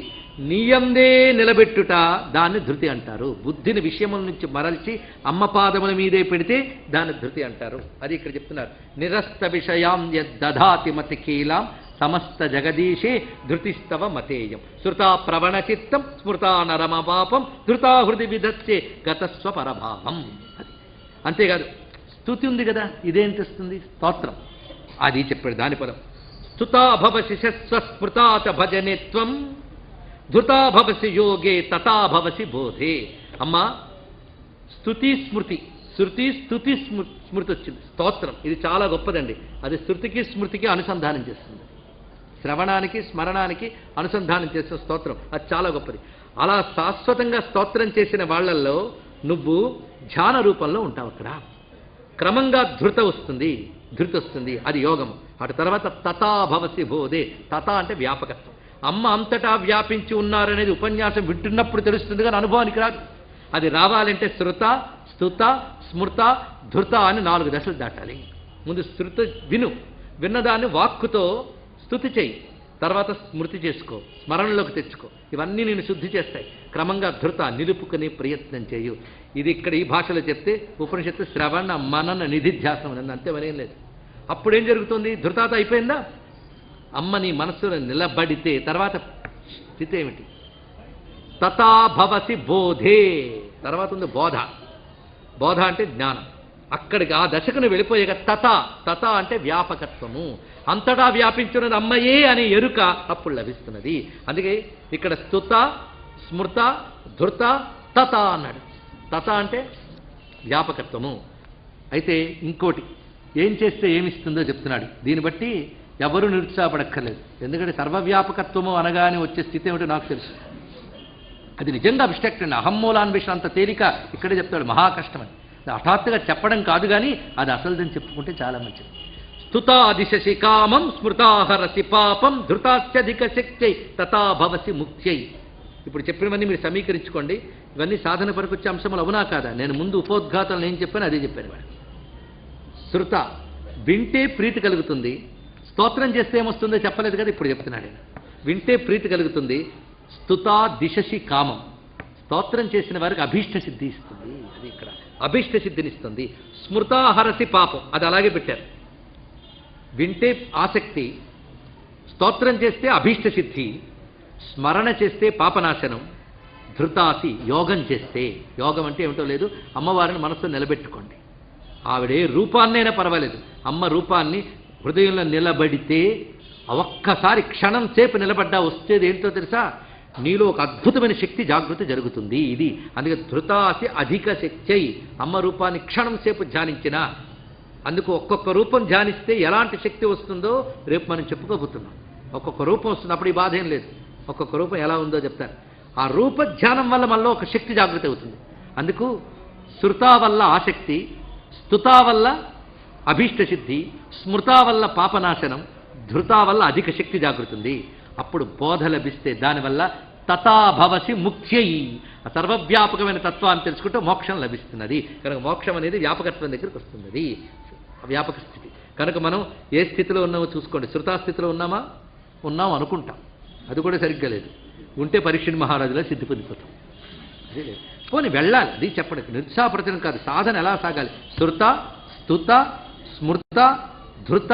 నీయందే నిలబెట్టుట దాన్ని ధృతి అంటారు. బుద్ధిని విషయముల నుంచి మరల్చి అమ్మ పాదముల మీదే పెడితే దాన్ని ధృతి అంటారు. అది ఇక్కడ చెప్తున్నారు. నిరస్త విషయాం యద్దధాతి మతికీలాం సమస్త జగదీశే ధృతిస్తవ మతేయం. శృతా ప్రవణ చిత్తం స్మృతా నరమ పాపం ధృతా హృది విధత్సే గతస్వ పరభావం. అది అంతేకాదు, స్తుతి ఉంది కదా, ఇదేం తెస్తుంది? స్తోత్రం. అది చెప్పాడు దాని పదం. స్తుతా భవసి శస్వస్మృతా చ భజనే త్వం, ధృతా భవసి యోగే తథా భవసి బోధే. అమ్మా, స్తుతి స్మృతి, శృతి స్తుతి స్మృతి వచ్చింది, స్తోత్రం ఇది చాలా గొప్పదండి. అది శృతికి స్మృతికి అనుసంధానం చేస్తుంది, శ్రవణానికి స్మరణానికి అనుసంధానం చేసిన స్తోత్రం, అది చాలా గొప్పది. అలా శాశ్వతంగా స్తోత్రం చేసిన వాళ్ళల్లో నువ్వు ధ్యాన రూపంలో ఉంటావు. అక్కడ క్రమంగా ధృతి వస్తుంది, అది యోగం. అటు తర్వాత తథా భవసి బోధే. తథా అంటే వ్యాపకత్వం. అమ్మ అంతటా వ్యాపించి ఉన్నారనేది ఉపన్యాసం వింటున్నప్పుడు తెలుస్తుంది, కానీ అనుభవానికి రాదు. అది రావాలంటే శృత, స్తుత, స్మృత, ధృత అని 4 దశలు దాటాలి. ముందు శృత విన్నదాన్ని వాక్కుతో స్తుతి చేయి, తర్వాత స్మృతి చేసుకో, స్మరణలోకి తెచ్చుకో. ఇవన్నీ నేను శుద్ధి చేస్తాయి. క్రమంగా ధృత నిలుపుకునే ప్రయత్నం చేయు. ఇది ఇక్కడ ఈ భాషలో చెప్తే ఉపనిషత్తు శ్రవణ మనన నిధిధ్యాసం అని, అంతే మరేం లేదు. అప్పుడేం జరుగుతుంది? ధృతాత అయిపోయిందా? అమ్మ నీ మనస్సులో నిలబడితే తర్వాత స్థితి ఏమిటి? తథా భవసి బోధే. తర్వాత ఉంది బోధ. బోధ అంటే జ్ఞానం. అక్కడికి ఆ దశకును వెళ్ళిపోయాక తథ అంటే వ్యాపకత్వము, అంతటా వ్యాపించున్నది అమ్మయే అనే ఎరుక అప్పుడు లభిస్తున్నది. అందుకే ఇక్కడ స్తుత, స్మృత, ధృత, తథ అన్నాడు. తథ అంటే వ్యాపకత్వము. అయితే ఇంకోటి ఏం చేస్తే ఏమిస్తుందో చెప్తున్నాడు. దీన్ని బట్టి ఎవరు నిరుత్సాహపడక్కర్లేదు. ఎందుకంటే సర్వవ్యాపకత్వము అనగానే వచ్చే స్థితి ఏమిటో నాకు తెలుసు. అది నిజంగా అబ్స్ట్రాక్ట్ అండి. అహమ్మూలాన్వేషణ అంత తేలిక ఇక్కడే చెప్తాడు, మహా కష్టమని. హఠాత్తుగా చెప్పడం కాదు, కానీ అది అసలుదని చెప్పుకుంటే చాలా మంచిది. స్తుతాదిశసి కామం, స్మృతాహరసి పాపం, ధృతాత్యధిక శక్త్యై తథా భవసి ముక్త్యై. ఇప్పుడు చెప్పినవన్నీ మీరు సమీకరించుకోండి. ఇవన్నీ సాధన పరకొచ్చే అంశములు అవునా కాదా? నేను ముందు ఉపోద్ఘాతంలో ఏం చెప్పాను అదే చెప్పాను వాడు. శృత వింటే ప్రీతి కలుగుతుంది, స్తోత్రం చేస్తే ఏమొస్తుందో చెప్పలేదు కదా, ఇప్పుడు చెప్తున్నాడు. వింటే ప్రీతి కలుగుతుంది. స్తుతా దిశసి కామం, స్తోత్రం చేసిన వారికి అభీష్ట సిద్ధి ఇస్తుంది. అది ఇక్కడ అభీష్ట సిద్ధినిస్తుంది. స్మృతాహరసి పాపం, అది అలాగే పెట్టారు. వింటే ఆసక్తి, స్తోత్రం చేస్తే అభీష్ట సిద్ధి, స్మరణ చేస్తే పాపనాశనం, ధృతాసి యోగం చేస్తే, యోగం అంటే ఏమిటో లేదు, అమ్మవారిని మనసులో నిలబెట్టుకోండి. ఆవిడే రూపాన్నైనా పర్వాలేదు, అమ్మ రూపాన్ని హృదయంలో నిలబడితే ఒక్కసారి క్షణం సేపు నిలబడ్డా వచ్చేది ఏంటో తెలుసా? నీలో ఒక అద్భుతమైన శక్తి జాగృతి జరుగుతుంది. ఇది అందుకే ధృతాసి అధిక శక్తి. అమ్మ రూపాన్ని క్షణం సేపు ధ్యానించినా, అందుకు ఒక్కొక్క రూపం ధ్యానిస్తే ఎలాంటి శక్తి వస్తుందో రేపు మనం చెప్పుకోబోతున్నాం. ఒక్కొక్క రూపం వస్తుంది, అప్పుడు ఈ బాధ ఏం లేదు. ఒక్కొక్క రూపం ఎలా ఉందో చెప్తారు. ఆ రూప ధ్యానం వల్ల మనలో ఒక శక్తి జాగృతి అవుతుంది. అందుకు శృతా వల్ల ఆసక్తి, స్తుతా వల్ల అభీష్ట సిద్ధి, స్మృతా వల్ల పాపనాశనం, ధృతా వల్ల అధిక శక్తి జాగృతుంది. అప్పుడు బోధ లభిస్తే దానివల్ల తథా భవసి ముఖ్యై, సర్వవ్యాపకమైన తత్వాన్ని తెలుసుకుంటే మోక్షం లభిస్తున్నది. కనుక మోక్షం అనేది వ్యాపకత్వం దగ్గరికి వస్తున్నది, వ్యాపక స్థితి. కనుక మనం ఏ స్థితిలో ఉన్నామో చూసుకోండి. శృతాస్థితిలో ఉన్నాం అనుకుంటాం, అది కూడా సరిగ్గా లేదు. ఉంటే పరీక్షణ్ మహారాజులో సిద్ధి పొందిపోతాం. అదే లేదు, పోనీ వెళ్ళాలి. అది చెప్పడం నిరుత్సాహపరచడం కాదు. సాధన ఎలా సాగాలి? శృత, స్తుత, స్మృత, ధృత,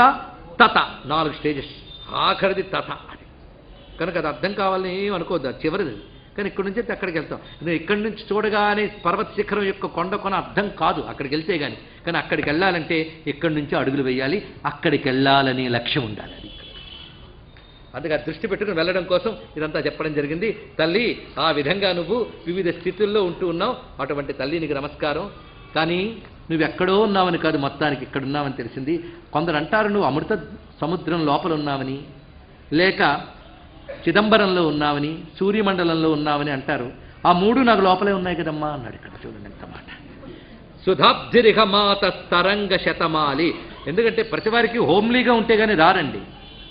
తథ 4 స్టేజెస్. ఆఖరిది తథ. అది కనుక అది అర్థం కావాలని ఏం అనుకోవద్దు, అది చివరిది. కానీ ఇక్కడి నుంచి అక్కడికి వెళ్తాం. నేను ఇక్కడి నుంచి చూడగానే పర్వత శిఖరం యొక్క కొండ కొన అర్థం కాదు అక్కడికి వెళ్తే కానీ. కానీ అక్కడికి వెళ్ళాలంటే ఇక్కడి నుంచి అడుగులు వేయాలి, అక్కడికి వెళ్ళాలనే లక్ష్యం ఉండాలి. అది అందుకే దృష్టి పెట్టుకుని వెళ్ళడం కోసం ఇదంతా చెప్పడం జరిగింది. తల్లి, ఆ విధంగా నువ్వు వివిధ స్థితుల్లో ఉంటూ ఉన్నావు. అటువంటి తల్లి నీకు నమస్కారం. కానీ నువ్వు ఎక్కడో ఉన్నావని కాదు, మొత్తానికి ఇక్కడ ఉన్నావని తెలిసింది. కొందరు అంటారు నువ్వు అమృత సముద్రం లోపల ఉన్నావని, లేక చిదంబరంలో ఉన్నావని, సూర్యమండలంలో ఉన్నావని అంటారు. ఆ 3 నాకు లోపలే ఉన్నాయి కదమ్మా అన్నాడు. ఇక్కడ చూడండి ఎంత మాట. సుధాబ్ధిరిహ మాత తరంగ శతమాలి. ఎందుకంటే ప్రతివారికి హోమ్లీగా ఉంటే కానీ రారండి.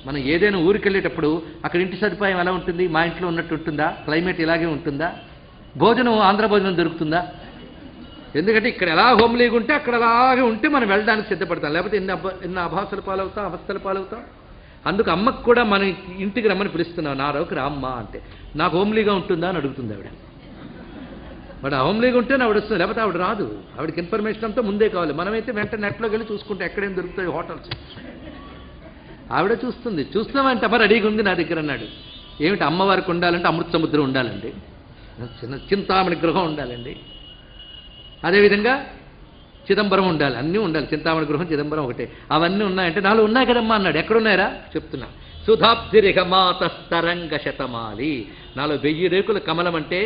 మనం ఏదైనా ఊరికి వెళ్ళేటప్పుడు అక్కడ ఇంటి సదుపాయం ఎలా ఉంటుంది? మా ఇంట్లో ఉన్నట్టు ఉంటుందా? క్లైమేట్ ఇలాగే ఉంటుందా? భోజనం ఆంధ్ర భోజనం దొరుకుతుందా? ఎందుకంటే ఇక్కడ ఎలా హోమ్లీగా ఉంటే అక్కడ అలాగే ఉంటే మనం వెళ్ళడానికి సిద్ధపడతాం. లేకపోతే ఎన్ని అభాసల పాలవుతాం, అవస్థల పాలవుతాం. అందుకు అమ్మకు కూడా మన ఇంటికి రమ్మని పిలుస్తున్నాం. నా రౌకి రామ్మ అంటే, నాకు హోమ్లీగా ఉంటుందా అని అడుగుతుంది ఆవిడ. వాడు హోమ్లీగా ఉంటే ఆవిడ వస్తుంది, లేకపోతే ఆవిడ రాదు. ఆవిడకి ఇన్ఫర్మేషన్ అంతా ముందే కావాలి. మనమైతే వెంటనే నెట్లోకి వెళ్ళి చూసుకుంటే ఎక్కడేం దొరుకుతాయి హోటల్స్. ఆవిడ చూస్తుంది. చూస్తున్నామంటే అమ్మ రెడీగా ఉంది నా దగ్గర అన్నాడు. ఏమిటి అమ్మవారికి ఉండాలంటే అమృత సముద్రం ఉండాలండి, చింతామణి గృహం ఉండాలండి. అదేవిధంగా చిదంబరం ఉండాలి, అన్నీ ఉండాలి. చింతామణి గృహం చిదంబరం ఒకటే. అవన్నీ ఉన్నాయంటే నాలో ఉన్నాయి కదమ్మా అన్నాడు. ఎక్కడున్నాయరా చెప్తున్నా. సుధాబ్ధిరిగమాత తరంగ శతమాలి, నాలో 1000 రేకుల కమలం అంటే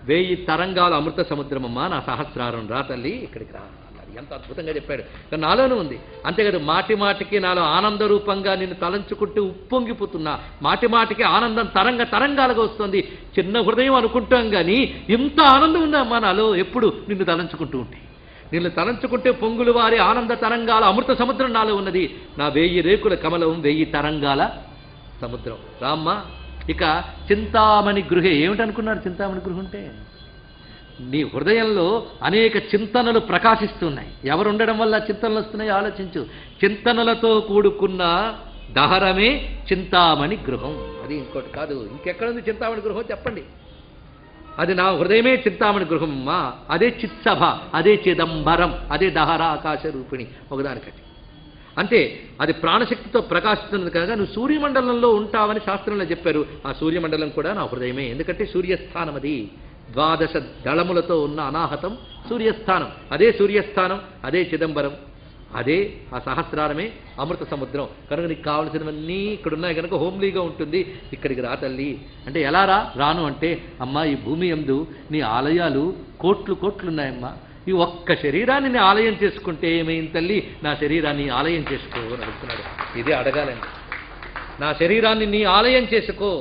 1000 తరంగాలు అమృత సముద్రమమ్మా నా సహస్రారం, రా తల్లి ఇక్కడికి రా అన్నాడు. ఎంత అద్భుతంగా చెప్పాడు. కానీ నాలోనూ ఉంది. అంతేకాదు మాటి మాటికి నాలో ఆనంద రూపంగా నిన్ను తలంచుకుంటూ ఉప్పొంగిపోతున్నా, మాటి మాటికి ఆనందం తరంగాలుగా వస్తుంది. చిన్న హృదయం అనుకుంటాం కానీ ఇంత ఆనందం ఉందా అమ్మా నాలో ఎప్పుడు నిన్ను తలంచుకుంటూ ఉంటే. నిన్ను తలంచుకుంటే పొంగులు వారి ఆనంద తరంగాల అమృత సముద్రం నాలో ఉన్నది. నా 1000 రేకుల కమలం 1000 తరంగాల సముద్రం. రామ్మ ఇక చింతామణి గృహే ఏమిటనుకున్నాడు? చింతామణి గృహం అంటే నీ హృదయంలో అనేక చింతనలు ప్రకాశిస్తున్నాయి. ఎవరు ఉండడం వల్ల చింతనలు వస్తున్నాయి ఆలోచించు. చింతనలతో కూడుకున్న దహరమే చింతామణి గృహం. అది ఇంకోటి కాదు. ఇంకెక్కడుంది చింతామణి గృహం చెప్పండి. అది నా హృదయమే చింతామణి గృహమ్మా. అదే చిత్సభ, అదే చిదంబరం, అదే దహర ఆకాశ రూపిణి ఒకదానికటి. అంటే అది ప్రాణశక్తితో ప్రకాశిస్తున్నది కనుక నువ్వు సూర్యమండలంలో ఉంటావని శాస్త్రంలో చెప్పారు. ఆ సూర్యమండలం కూడా నా హృదయమే. ఎందుకంటే సూర్యస్థానం అది. 12 దళములతో ఉన్న అనాహతం సూర్యస్థానం. అదే సూర్యస్థానం, అదే చిదంబరం, అదే ఆ సహస్రారమే అమృత సముద్రం. కనుక నీకు కావలసినవన్నీ ఇక్కడ ఉన్నాయి కనుక హోమ్లీగా ఉంటుంది. ఇక్కడికి రా తల్లి అంటే ఎలా రాను అంటే, అమ్మా ఈ భూమి యందు నీ ఆలయాలు కోట్లున్నాయమ్మా. ఈ ఒక్క శరీరాన్ని నీ ఆలయం చేసుకుంటే ఏమైంది తల్లి? నా శరీరాన్ని ఆలయం చేసుకో అని అడుగుతున్నాడు. ఇదే అడగాలండి. నా శరీరాన్ని నీ ఆలయం చేసుకో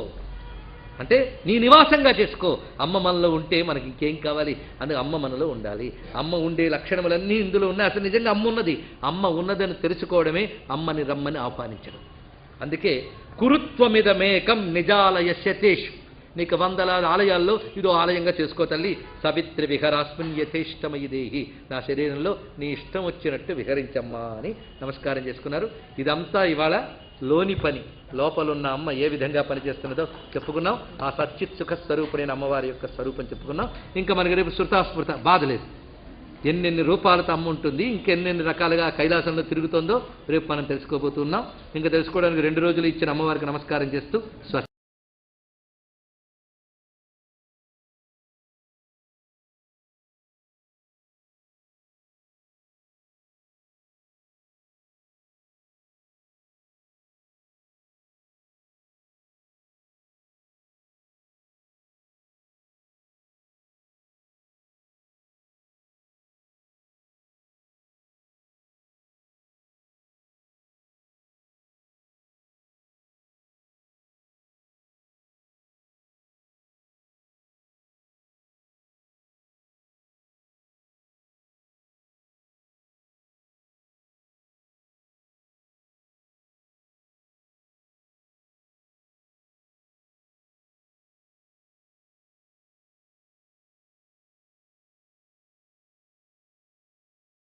అంటే నీ నివాసంగా చేసుకో. అమ్మ మనలో ఉంటే మనకి ఇంకేం కావాలి? అందుకే అమ్మ మనలో ఉండాలి. అమ్మ ఉండే లక్షణములన్నీ ఇందులో ఉన్నాయి. అసలు నిజంగా అమ్మ ఉన్నది. అమ్మ ఉన్నదని తెలుసుకోవడమే అమ్మని రమ్మని ఆహ్వానించడం. అందుకే కురుత్వమిదమేకం నిజాలయస్యతేషు, నీకు 100 ఆలయాల్లో ఇదో ఆలయంగా చేసుకో తల్లి. సవిత్రి విహరాస్మిన్ యథేష్టమయి దేహి, నా శరీరంలో నీ ఇష్టం వచ్చినట్టు విహరించమ్మా అని నమస్కారం చేసుకున్నారు. ఇదంతా ఇవాళ లోని పని. లోపలున్న అమ్మ ఏ విధంగా పనిచేస్తున్నదో చెప్పుకున్నాం. ఆ సచ్చిత్ సుఖ స్వరూపుడైన అమ్మవారి యొక్క స్వరూపం చెప్పుకున్నాం. ఇంకా మనకి రేపు శృతాస్మృత బాధ లేదు. ఎన్నెన్ని రూపాలతో అమ్మ ఉంటుంది, ఇంకెన్నెన్ని రకాలుగా కైలాసంలో తిరుగుతుందో రేపు మనం తెలుసుకోబోతున్నాం. ఇంకా తెలుసుకోవడానికి 2 రోజులు ఇచ్చిన అమ్మవారికి నమస్కారం చేస్తూ